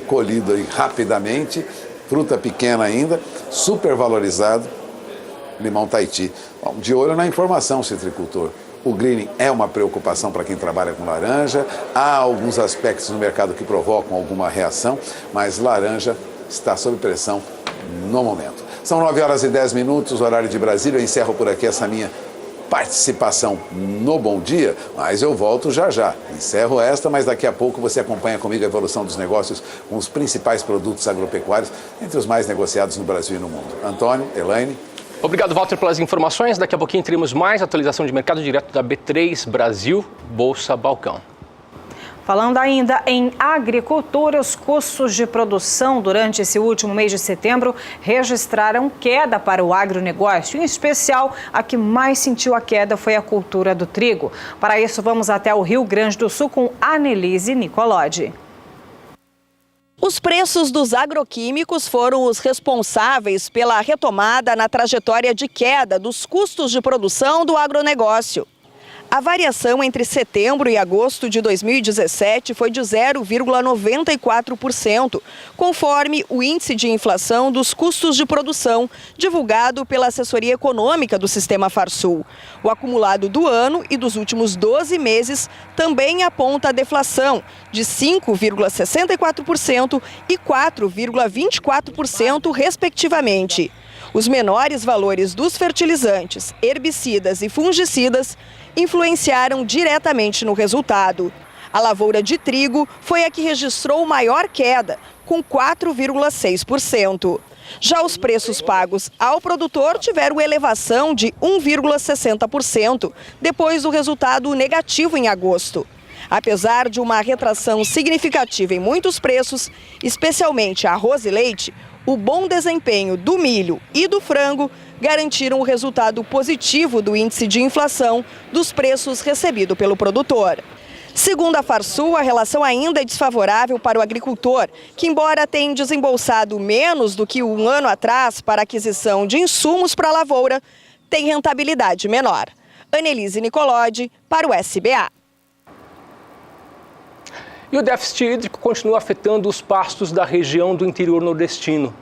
colhida rapidamente, fruta pequena ainda, super valorizado, limão Tahiti. Bom, de olho na informação, citricultor. O greening é uma preocupação para quem trabalha com laranja, há alguns aspectos no mercado que provocam alguma reação, mas laranja está sob pressão no momento. São 9h10, horário de Brasília. Eu encerro por aqui essa minha participação no Bom Dia, mas eu volto já já. Encerro esta, mas daqui a pouco você acompanha comigo a evolução dos negócios com os principais produtos agropecuários, entre os mais negociados no Brasil e no mundo. Antônio, Elaine. Obrigado, Walter, pelas informações. Daqui a pouquinho teremos mais atualização de mercado direto da B3 Brasil, Bolsa Balcão. Falando ainda em agricultura, os custos de produção durante esse último mês de setembro registraram queda para o agronegócio. Em especial, a que mais sentiu a queda foi a cultura do trigo. Para isso, vamos até o Rio Grande do Sul com Annelise Nicolodi. Os preços dos agroquímicos foram os responsáveis pela retomada na trajetória de queda dos custos de produção do agronegócio. A variação entre setembro e agosto de 2017 foi de 0,94%, conforme o índice de inflação dos custos de produção, divulgado pela assessoria econômica do Sistema Farsul. O acumulado do ano e dos últimos 12 meses também aponta a deflação de 5,64% e 4,24%, respectivamente. Os menores valores dos fertilizantes, herbicidas e fungicidas influenciaram diretamente no resultado. A lavoura de trigo foi a que registrou maior queda, com 4,6%. Já os preços pagos ao produtor tiveram elevação de 1,60%, depois do resultado negativo em agosto. Apesar de uma retração significativa em muitos preços, especialmente arroz e leite, o bom desempenho do milho e do frango garantiram o resultado positivo do índice de inflação dos preços recebido pelo produtor. Segundo a Farsul, a relação ainda é desfavorável para o agricultor, que embora tenha desembolsado menos do que um ano atrás para a aquisição de insumos para a lavoura, tem rentabilidade menor. Annelise Nicolodi, para o SBA. E o déficit hídrico continua afetando os pastos da região do interior nordestino.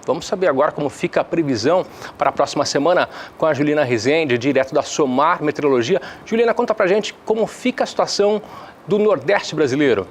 Vamos saber agora como fica a previsão para a próxima semana com a Juliana Rezende, direto da Somar Meteorologia. Juliana, conta pra gente como fica a situação do Nordeste brasileiro.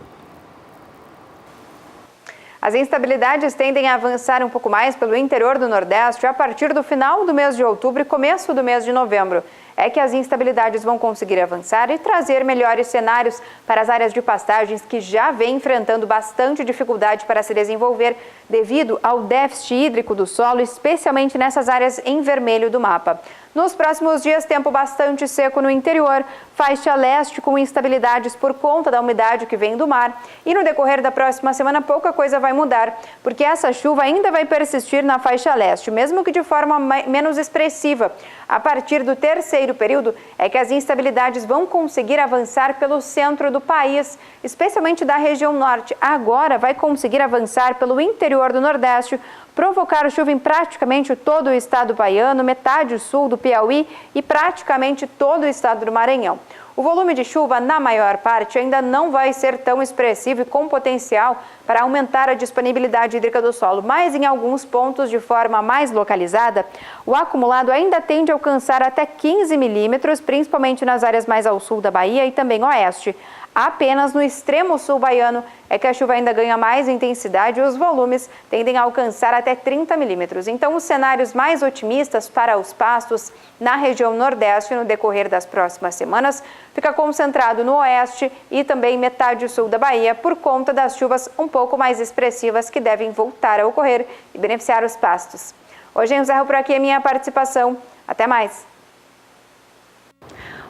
As instabilidades tendem a avançar um pouco mais pelo interior do Nordeste a partir do final do mês de outubro e começo do mês de novembro. É que as instabilidades vão conseguir avançar e trazer melhores cenários para as áreas de pastagens que já vêm enfrentando bastante dificuldade para se desenvolver devido ao déficit hídrico do solo, especialmente nessas áreas em vermelho do mapa. Nos próximos dias, tempo bastante seco no interior, faixa leste com instabilidades por conta da umidade que vem do mar. E no decorrer da próxima semana, pouca coisa vai mudar, porque essa chuva ainda vai persistir na faixa leste, mesmo que de forma menos expressiva. A partir do terceiro período é que as instabilidades vão conseguir avançar pelo centro do país, especialmente da região norte. Agora vai conseguir avançar pelo interior do Nordeste, provocar chuva em praticamente todo o estado baiano, metade sul do Piauí e praticamente todo o estado do Maranhão. O volume de chuva, na maior parte, ainda não vai ser tão expressivo e com potencial para aumentar a disponibilidade hídrica do solo, mas em alguns pontos, de forma mais localizada, o acumulado ainda tende a alcançar até 15 milímetros, principalmente nas áreas mais ao sul da Bahia e também oeste. Apenas no extremo sul baiano é que a chuva ainda ganha mais intensidade e os volumes tendem a alcançar até 30 milímetros. Então, os cenários mais otimistas para os pastos na região nordeste no decorrer das próximas semanas fica concentrado no oeste e também metade sul da Bahia por conta das chuvas um pouco mais expressivas que devem voltar a ocorrer e beneficiar os pastos. Hoje eu encerro por aqui a minha participação. Até mais!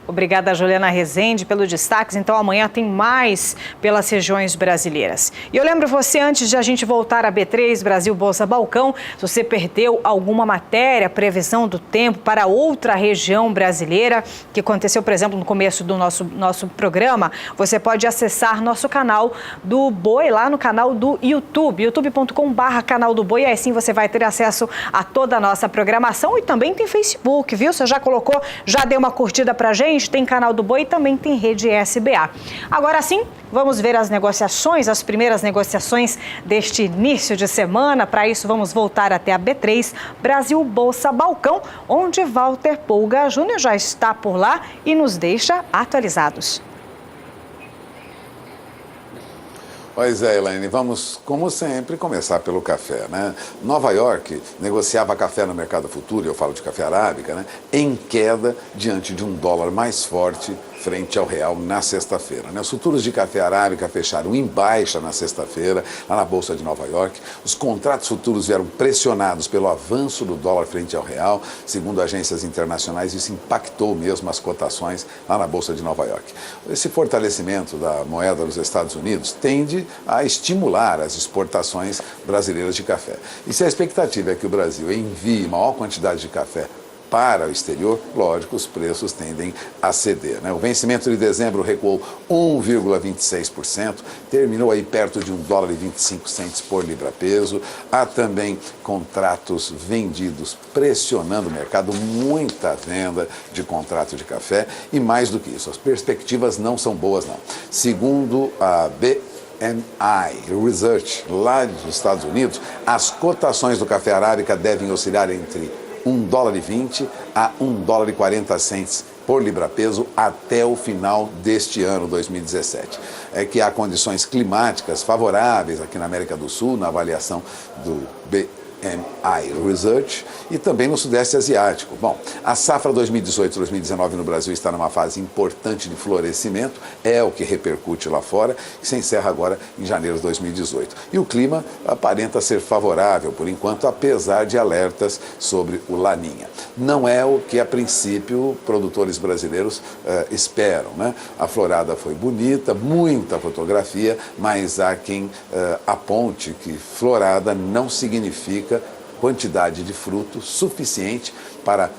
Obrigada, Juliana Rezende, pelo destaque. Então, amanhã tem mais pelas regiões brasileiras. E eu lembro você, antes de a gente voltar a B3, Brasil Bolsa Balcão, se você perdeu alguma matéria, previsão do tempo para outra região brasileira, que aconteceu, por exemplo, no começo do nosso programa, você pode acessar nosso canal do Boi, lá no canal do YouTube, youtube.com/canal do Boi, e assim você vai ter acesso a toda a nossa programação. E também tem Facebook, viu? Você já colocou, já deu uma curtida pra gente? Tem canal do Boi e também tem rede SBA. Agora sim, vamos ver as negociações, as primeiras negociações deste início de semana. Para isso, vamos voltar até a B3, Brasil Bolsa Balcão, onde Walter Polga Júnior já está por lá e nos deixa atualizados. Pois é, Elaine, vamos, como sempre, começar pelo café, né? Nova York negociava café no mercado futuro, eu falo de café arábica, né? Em queda diante de um dólar mais forte frente ao real na sexta-feira, né? Os futuros de café arábica fecharam em baixa na sexta-feira, lá na Bolsa de Nova York. Os contratos futuros vieram pressionados pelo avanço do dólar frente ao real. Segundo agências internacionais, isso impactou mesmo as cotações lá na Bolsa de Nova York. Esse fortalecimento da moeda dos Estados Unidos tende a estimular as exportações brasileiras de café. E se a expectativa é que o Brasil envie maior quantidade de café para o exterior, lógico, os preços tendem a ceder, né? O vencimento de dezembro recuou 1,26%, terminou aí perto de $1,25 por libra-peso. Há também contratos vendidos pressionando o mercado, muita venda de contrato de café e mais do que isso, as perspectivas não são boas não. Segundo a BNI Research, lá dos Estados Unidos, as cotações do café arábica devem oscilar entre $1,20 a $1,40 por libra-peso até o final deste ano, 2017. É que há condições climáticas favoráveis aqui na América do Sul, na avaliação do PMI Research e também no Sudeste Asiático. Bom, a safra 2018-2019 no Brasil está numa fase importante de florescimento, é o que repercute lá fora, que se encerra agora em janeiro de 2018. E o clima aparenta ser favorável, por enquanto, apesar de alertas sobre o Laninha. Não é o que, a princípio, produtores brasileiros esperam, né? A florada foi bonita, muita fotografia, mas há quem aponte que florada não significa quantidade de fruto suficiente para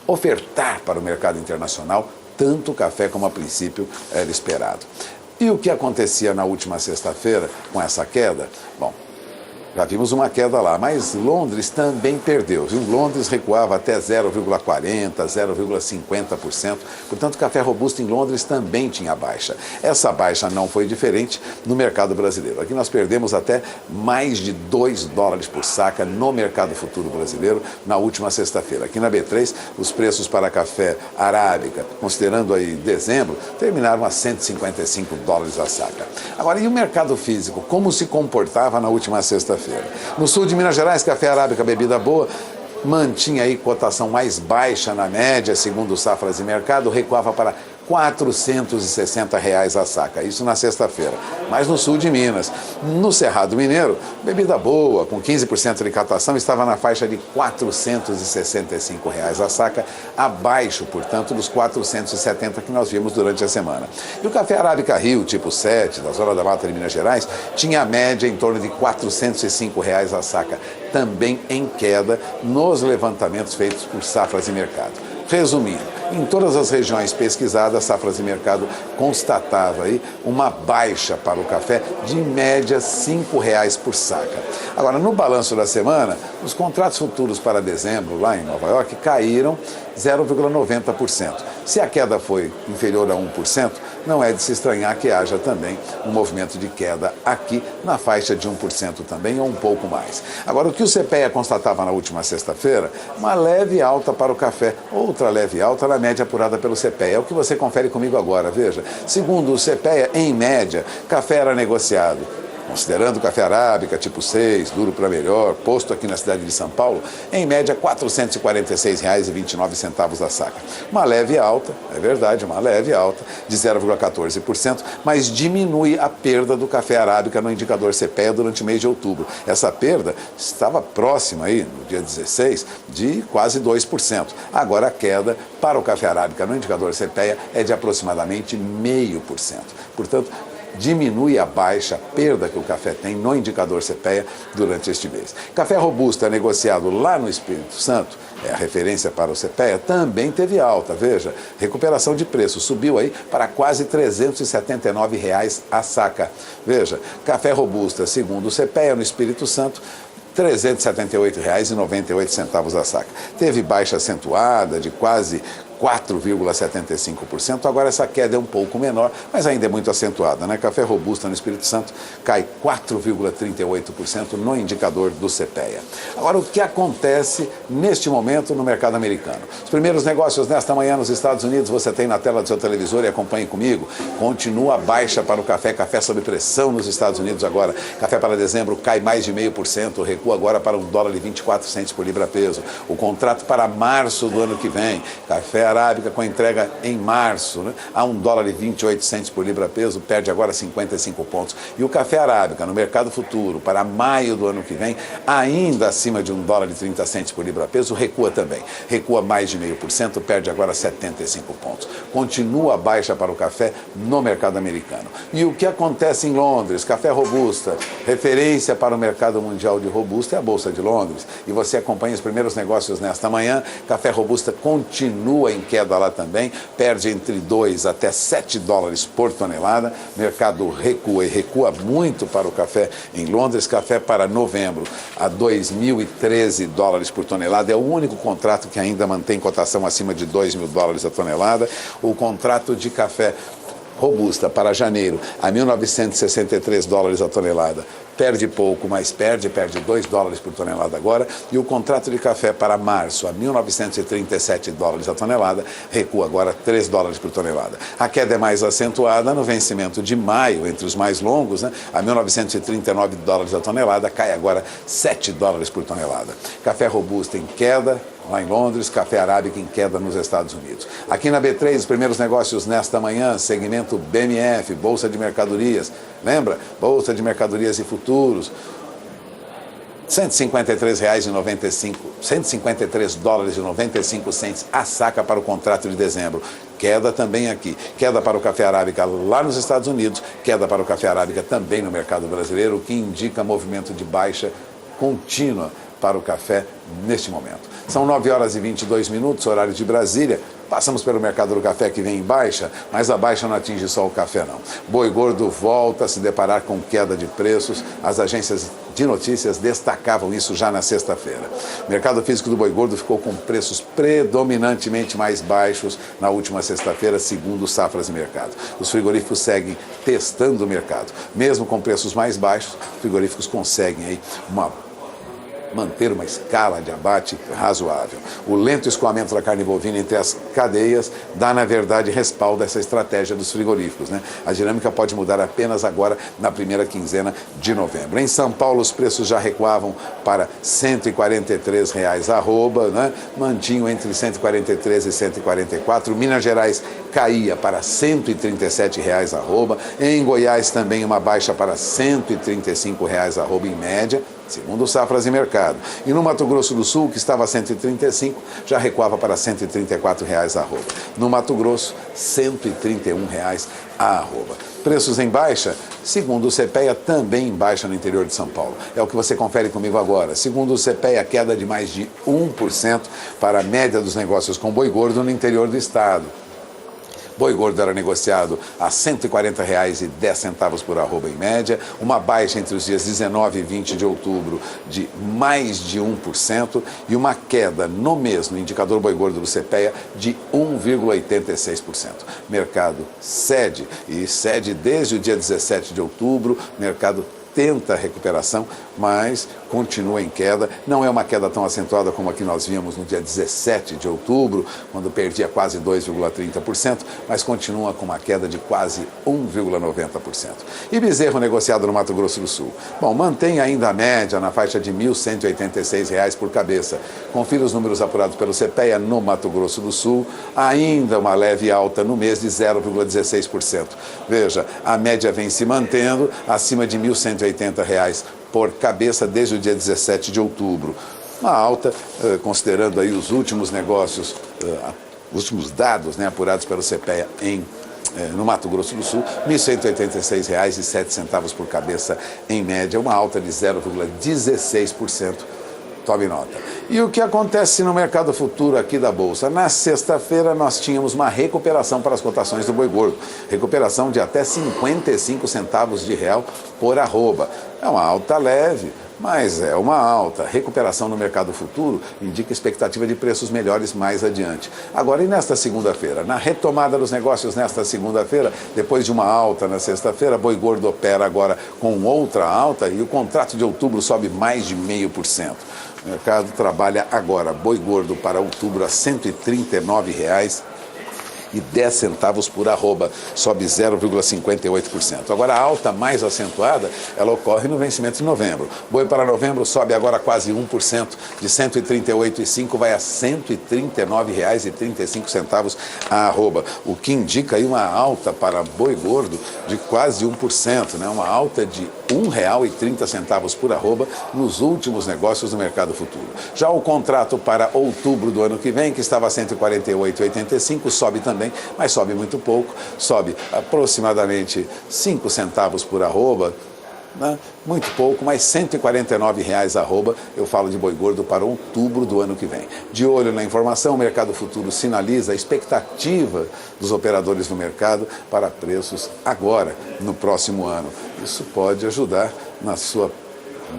ofertar para o mercado internacional tanto café como a princípio era esperado. E o que acontecia na última sexta-feira com essa queda? Bom, já vimos uma queda lá, mas Londres também perdeu. Londres recuava até 0,40%, 0,50%. Portanto, o café robusto em Londres também tinha baixa. Essa baixa não foi diferente no mercado brasileiro. Aqui nós perdemos até mais de $2 por saca no mercado futuro brasileiro na última sexta-feira. Aqui na B3, os preços para café arábica, considerando aí dezembro, terminaram a $155 a saca. Agora, e o mercado físico? Como se comportava na última sexta-feira? No sul de Minas Gerais, café arábica, bebida boa, mantinha aí cotação mais baixa na média, segundo Safras e Mercado, recuava para R$460 a saca, isso na sexta-feira. Mas no sul de Minas, no Cerrado Mineiro, bebida boa, com 15% de cotação, estava na faixa de R$465 a saca, abaixo, portanto, dos 470 que nós vimos durante a semana. E o café arábica Rio, tipo 7, da Zona da Mata de Minas Gerais, tinha a média em torno de R$405 a saca, também em queda nos levantamentos feitos por Safras e Mercado. Resumindo, em todas as regiões pesquisadas, Safras e Mercado constatava aí uma baixa para o café de média R$5 por saca. Agora, no balanço da semana, os contratos futuros para dezembro, lá em Nova York, caíram 0,90%. Se a queda foi inferior a 1%, não é de se estranhar que haja também um movimento de queda aqui na faixa de 1% também, ou um pouco mais. Agora, o que o CPEA constatava na última sexta-feira, uma leve alta para o café, outra leve alta na média apurada pelo CPEA. É o que você confere comigo agora, veja. Segundo o CPEA, em média, café era negociado, considerando o café arábica tipo 6, duro para melhor, posto aqui na cidade de São Paulo, em média R$ 446,29 a saca. Uma leve alta, é verdade, uma leve alta, de 0,14%, mas diminui a perda do café arábica no indicador CPEA durante o mês de outubro. Essa perda estava próxima aí, no dia 16, de quase 2%. Agora a queda para o café arábica no indicador CPEA é de aproximadamente 0,5%. Portanto, diminui a baixa, a perda que o café tem no indicador CPEA durante este mês. Café robusto negociado lá no Espírito Santo, é a referência para o CPEA, também teve alta, veja, recuperação de preço, subiu aí para quase R$ 379 a saca. Veja, café robusta, segundo o CPEA, no Espírito Santo, R$ 378,98 a saca. Teve baixa acentuada de quase 4,75%. Agora essa queda é um pouco menor, mas ainda é muito acentuada, né? Café robusta no Espírito Santo cai 4,38% no indicador do CPEA. Agora, o que acontece neste momento no mercado americano? Os primeiros negócios nesta manhã nos Estados Unidos, você tem na tela do seu televisor e acompanhe comigo. Continua baixa para o café, café sob pressão nos Estados Unidos agora. Café para dezembro cai mais de 0,5%, recua agora para $1,24 por libra-peso. O contrato para março do ano que vem, café arábica com entrega em março, né, a $1,28 por libra-peso, perde agora 55 pontos. E o café arábica no mercado futuro para maio do ano que vem, ainda acima de $1,30 por libra-peso, recua também. Recua mais de 0,5%, perde agora 75 pontos. Continua baixa para o café no mercado americano. E o que acontece em Londres? Café robusta, referência para o mercado mundial de robusta é a Bolsa de Londres. E você acompanha os primeiros negócios nesta manhã. Café robusta continua em queda lá também, perde entre 2 até $7 por tonelada. Mercado recua e recua muito para o café em Londres. Café para novembro a $2.013 por tonelada. É o único contrato que ainda mantém cotação acima de $2.000 a tonelada. O contrato de café robusta para janeiro a 1.963 dólares a tonelada. Perde pouco, mas perde 2 dólares por tonelada agora. E o contrato de café para março a 1.937 dólares a tonelada recua agora 3 dólares por tonelada. A queda é mais acentuada no vencimento de maio, entre os mais longos, né? A 1.939 dólares a tonelada cai agora 7 dólares por tonelada. Café robusto em queda lá em Londres, café arábica em queda nos Estados Unidos. Aqui na B3, os primeiros negócios nesta manhã, segmento BMF, Bolsa de Mercadorias. Lembra? Bolsa de Mercadorias e Futuros. R$ 153 dólares e 95 cents a saca para o contrato de dezembro. Queda também aqui. Queda para o café arábica lá nos Estados Unidos, queda para o café arábica também no mercado brasileiro, o que indica movimento de baixa contínua para o café neste momento. São 9 horas e 22 minutos, horário de Brasília. Passamos pelo mercado do café que vem em baixa, mas a baixa não atinge só o café não. Boi gordo volta a se deparar com queda de preços. As agências de notícias destacavam isso já na sexta-feira. O mercado físico do boi gordo ficou com preços predominantemente mais baixos na última sexta-feira, segundo Safras e Mercado. Os frigoríficos seguem testando o mercado. Mesmo com preços mais baixos, os frigoríficos conseguem aí manter uma escala de abate razoável. O lento escoamento da carne bovina entre as cadeias dá, na verdade, respaldo a essa estratégia dos frigoríficos, né? A dinâmica pode mudar apenas agora na primeira quinzena de novembro. Em São Paulo, os preços já recuavam para R$ 143 a arroba, né? Mantinham entre R$ 143 e R$ 144. Minas Gerais caía para R$ 137 a arroba. Em Goiás, também uma baixa para R$ 135 a arroba em média, segundo Safras e Mercado. E no Mato Grosso do Sul, que estava a 135, já recuava para R$ 134 a arroba. No Mato Grosso, R$ 131 a arroba. Preços em baixa, segundo o CPEA, também em baixa no interior de São Paulo. É o que você confere comigo agora. Segundo o CPEA, queda de mais de 1% para a média dos negócios com boi gordo no interior do estado. Boi gordo era negociado a R$ 140,10 por arroba em média, uma baixa entre os dias 19 e 20 de outubro de mais de 1% e uma queda no mês no indicador boi gordo do CPEA de 1,86%. Mercado cede desde o dia 17 de outubro, mercado tenta a recuperação, mas continua em queda. Não é uma queda tão acentuada como a que nós vimos no dia 17 de outubro, quando perdia quase 2,30%, mas continua com uma queda de quase 1,90%. E bezerro negociado no Mato Grosso do Sul? Bom, mantém ainda a média na faixa de R$ 1.186 por cabeça. Confira os números apurados pelo CPEA no Mato Grosso do Sul, ainda uma leve alta no mês de 0,16%. Veja, a média vem se mantendo acima de R$ 1.180 por cabeça desde o dia 17 de outubro. Uma alta, considerando aí os últimos negócios, os últimos dados, né, apurados pelo CPEA no Mato Grosso do Sul, R$ 1.186,07 por cabeça em média, uma alta de 0,16%. Tome nota. E o que acontece no mercado futuro aqui da Bolsa? Na sexta-feira nós tínhamos uma recuperação para as cotações do boi gordo. Recuperação de até 55 centavos de real por arroba. É uma alta leve, mas é uma alta. Recuperação no mercado futuro indica expectativa de preços melhores mais adiante. Agora, e nesta segunda-feira? Na retomada dos negócios nesta segunda-feira, depois de uma alta na sexta-feira, boi gordo opera agora com outra alta e o contrato de outubro sobe mais de 0,5%. O mercado trabalha agora boi gordo para outubro a R$ 139,10 por arroba, sobe 0,58%. Agora, a alta mais acentuada, ela ocorre no vencimento de novembro. Boi para novembro sobe agora quase 1%, de R$ 138,5 vai a R$ 139,35 a arroba, o que indica aí uma alta para boi gordo de quase 1%, né? Uma alta de R$ 1,30 por arroba nos últimos negócios do mercado futuro. Já o contrato para outubro do ano que vem, que estava a R$ 148,85, sobe também, mas sobe muito pouco, sobe aproximadamente 5 centavos por arroba, né? Muito pouco, mas R$ 149,00 arroba, eu falo de boi gordo para outubro do ano que vem. De olho na informação, o mercado futuro sinaliza a expectativa dos operadores no mercado para preços agora, no próximo ano. Isso pode ajudar no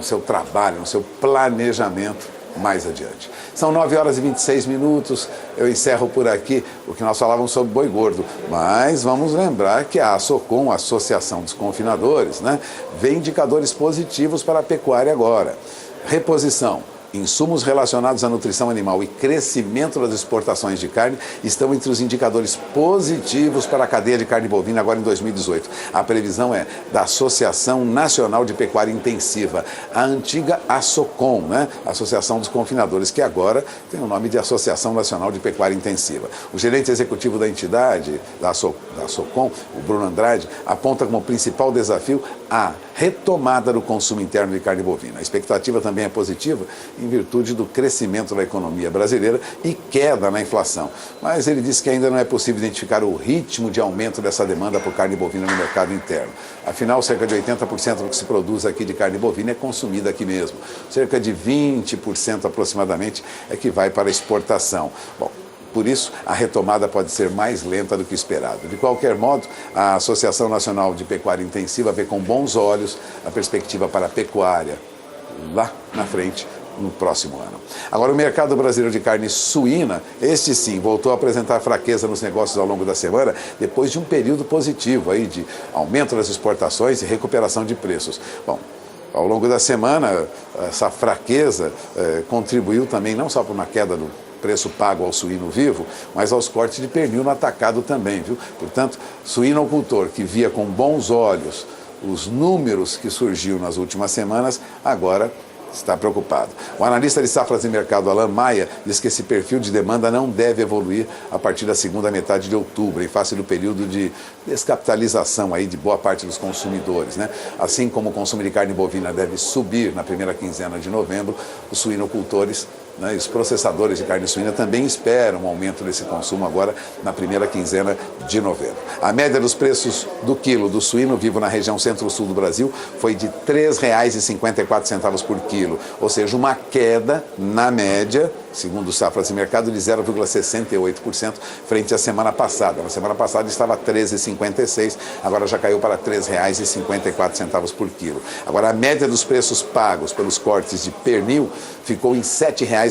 seu trabalho, no seu planejamento mais adiante. São 9 horas e 26 minutos, eu encerro por aqui o que nós falávamos sobre boi gordo, mas vamos lembrar que a ASOCOM, a Associação dos Confinadores, né, vê indicadores positivos para a pecuária agora. Reposição. Insumos relacionados à nutrição animal e crescimento das exportações de carne estão entre os indicadores positivos para a cadeia de carne bovina agora em 2018. A previsão é da Associação Nacional de Pecuária Intensiva, a antiga ASOCOM, né? Associação dos Confinadores, que agora tem o nome de Associação Nacional de Pecuária Intensiva. O gerente executivo da entidade, da ASOCOM, o Bruno Andrade, aponta como principal desafio a retomada do consumo interno de carne bovina. A expectativa também é positiva em virtude do crescimento da economia brasileira e queda na inflação. Mas ele disse que ainda não é possível identificar o ritmo de aumento dessa demanda por carne bovina no mercado interno. Afinal, cerca de 80% do que se produz aqui de carne bovina é consumida aqui mesmo. Cerca de 20% aproximadamente é que vai para exportação. Bom, por isso, a retomada pode ser mais lenta do que esperado. De qualquer modo, a Associação Nacional de Pecuária Intensiva vê com bons olhos a perspectiva para a pecuária lá na frente, no próximo ano. Agora, o mercado brasileiro de carne suína, este sim, voltou a apresentar fraqueza nos negócios ao longo da semana, depois de um período positivo aí de aumento das exportações e recuperação de preços. Bom, ao longo da semana, essa fraqueza contribuiu também não só para uma queda do preço pago ao suíno vivo, mas aos cortes de pernil no atacado também, viu? Portanto, suinocultor que via com bons olhos os números que surgiu nas últimas semanas, agora está preocupado. O analista de safras e mercado, Alan Maia, diz que esse perfil de demanda não deve evoluir a partir da segunda metade de outubro, em face do período de descapitalização aí de boa parte dos consumidores, né? Assim como o consumo de carne bovina deve subir na primeira quinzena de novembro, os suinocultores, né, e os processadores de carne suína também esperam um aumento desse consumo agora na primeira quinzena de novembro. A média dos preços do quilo do suíno vivo na região centro-sul do Brasil foi de R$ 3,54 por quilo, ou seja, uma queda na média, segundo o Safras e Mercado, de 0,68% frente à semana passada. Na semana passada estava R$ 13,56, agora já caiu para R$ 3,54 por quilo. Agora, a média dos preços pagos pelos cortes de pernil ficou em R$ 7,04,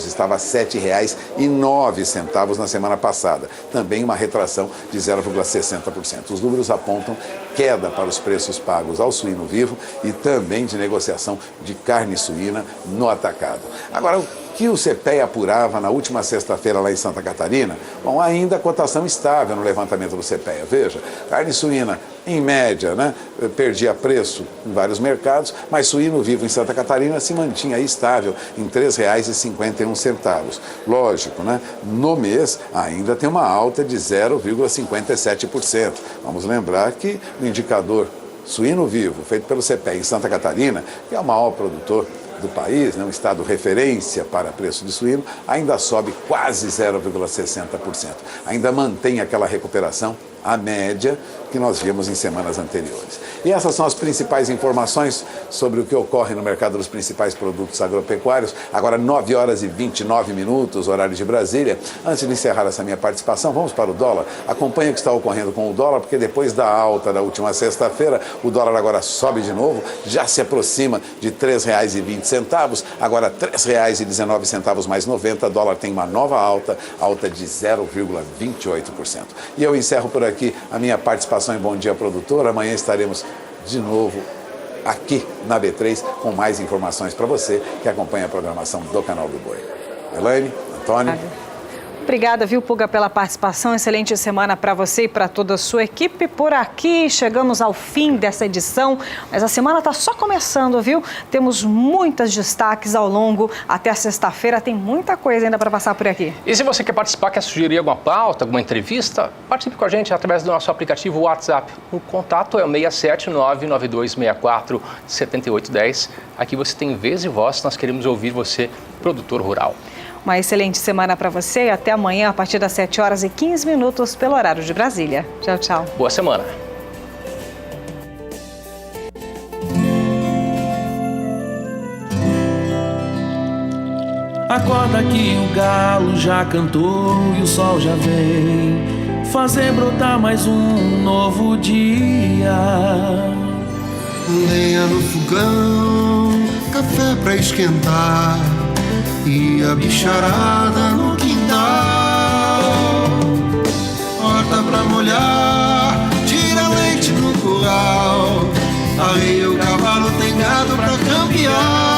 estava R$ 7,09 na semana passada, também uma retração de 0,60%. Os números apontam queda para os preços pagos ao suíno vivo e também de negociação de carne suína no atacado. Agora, o que o CPEA apurava na última sexta-feira lá em Santa Catarina, bom, ainda a cotação estável no levantamento do CPEA. Veja, carne suína, em média, né, perdia preço em vários mercados, mas suíno vivo em Santa Catarina se mantinha aí estável em R$ 3,51. Lógico, né, no mês ainda tem uma alta de 0,57%. Vamos lembrar que o indicador suíno vivo, feito pelo CPEA em Santa Catarina, que é o maior produtor do país, né, um estado referência para preço de suíno, ainda sobe quase 0,60%. Ainda mantém aquela recuperação, a média, que nós vimos em semanas anteriores. E essas são as principais informações sobre o que ocorre no mercado dos principais produtos agropecuários. Agora, 9 horas e 29 minutos, horário de Brasília. Antes de encerrar essa minha participação, vamos para o dólar. Acompanhe o que está ocorrendo com o dólar, porque depois da alta da última sexta-feira, o dólar agora sobe de novo, já se aproxima de R$ 3,20, agora R$ 3,19 mais 90. O dólar tem uma nova alta de 0,28%. E eu encerro por aqui a minha participação em Bom Dia Produtor. Amanhã estaremos de novo aqui na B3 com mais informações para você que acompanha a programação do Canal do Boi. Elaine, Antônio. Obrigada, viu, Puga, pela participação. Excelente semana para você e para toda a sua equipe. Por aqui, chegamos ao fim dessa edição, mas a semana está só começando, viu? Temos muitos destaques ao longo até a sexta-feira. Tem muita coisa ainda para passar por aqui. E se você quer participar, quer sugerir alguma pauta, alguma entrevista, participe com a gente através do nosso aplicativo WhatsApp. O contato é o 67992647810. Aqui você tem vez e voz, nós queremos ouvir você, produtor rural. Uma excelente semana para você e até amanhã a partir das 7 horas e 15 minutos pelo horário de Brasília. Tchau, tchau. Boa semana. Acorda que o galo já cantou e o sol já vem fazer brotar mais um novo dia. Lenha no fogão, café pra esquentar, e a bicharada no quintal. Horta pra molhar, tira leite no curral, arreia o cavalo, tem gado pra campear.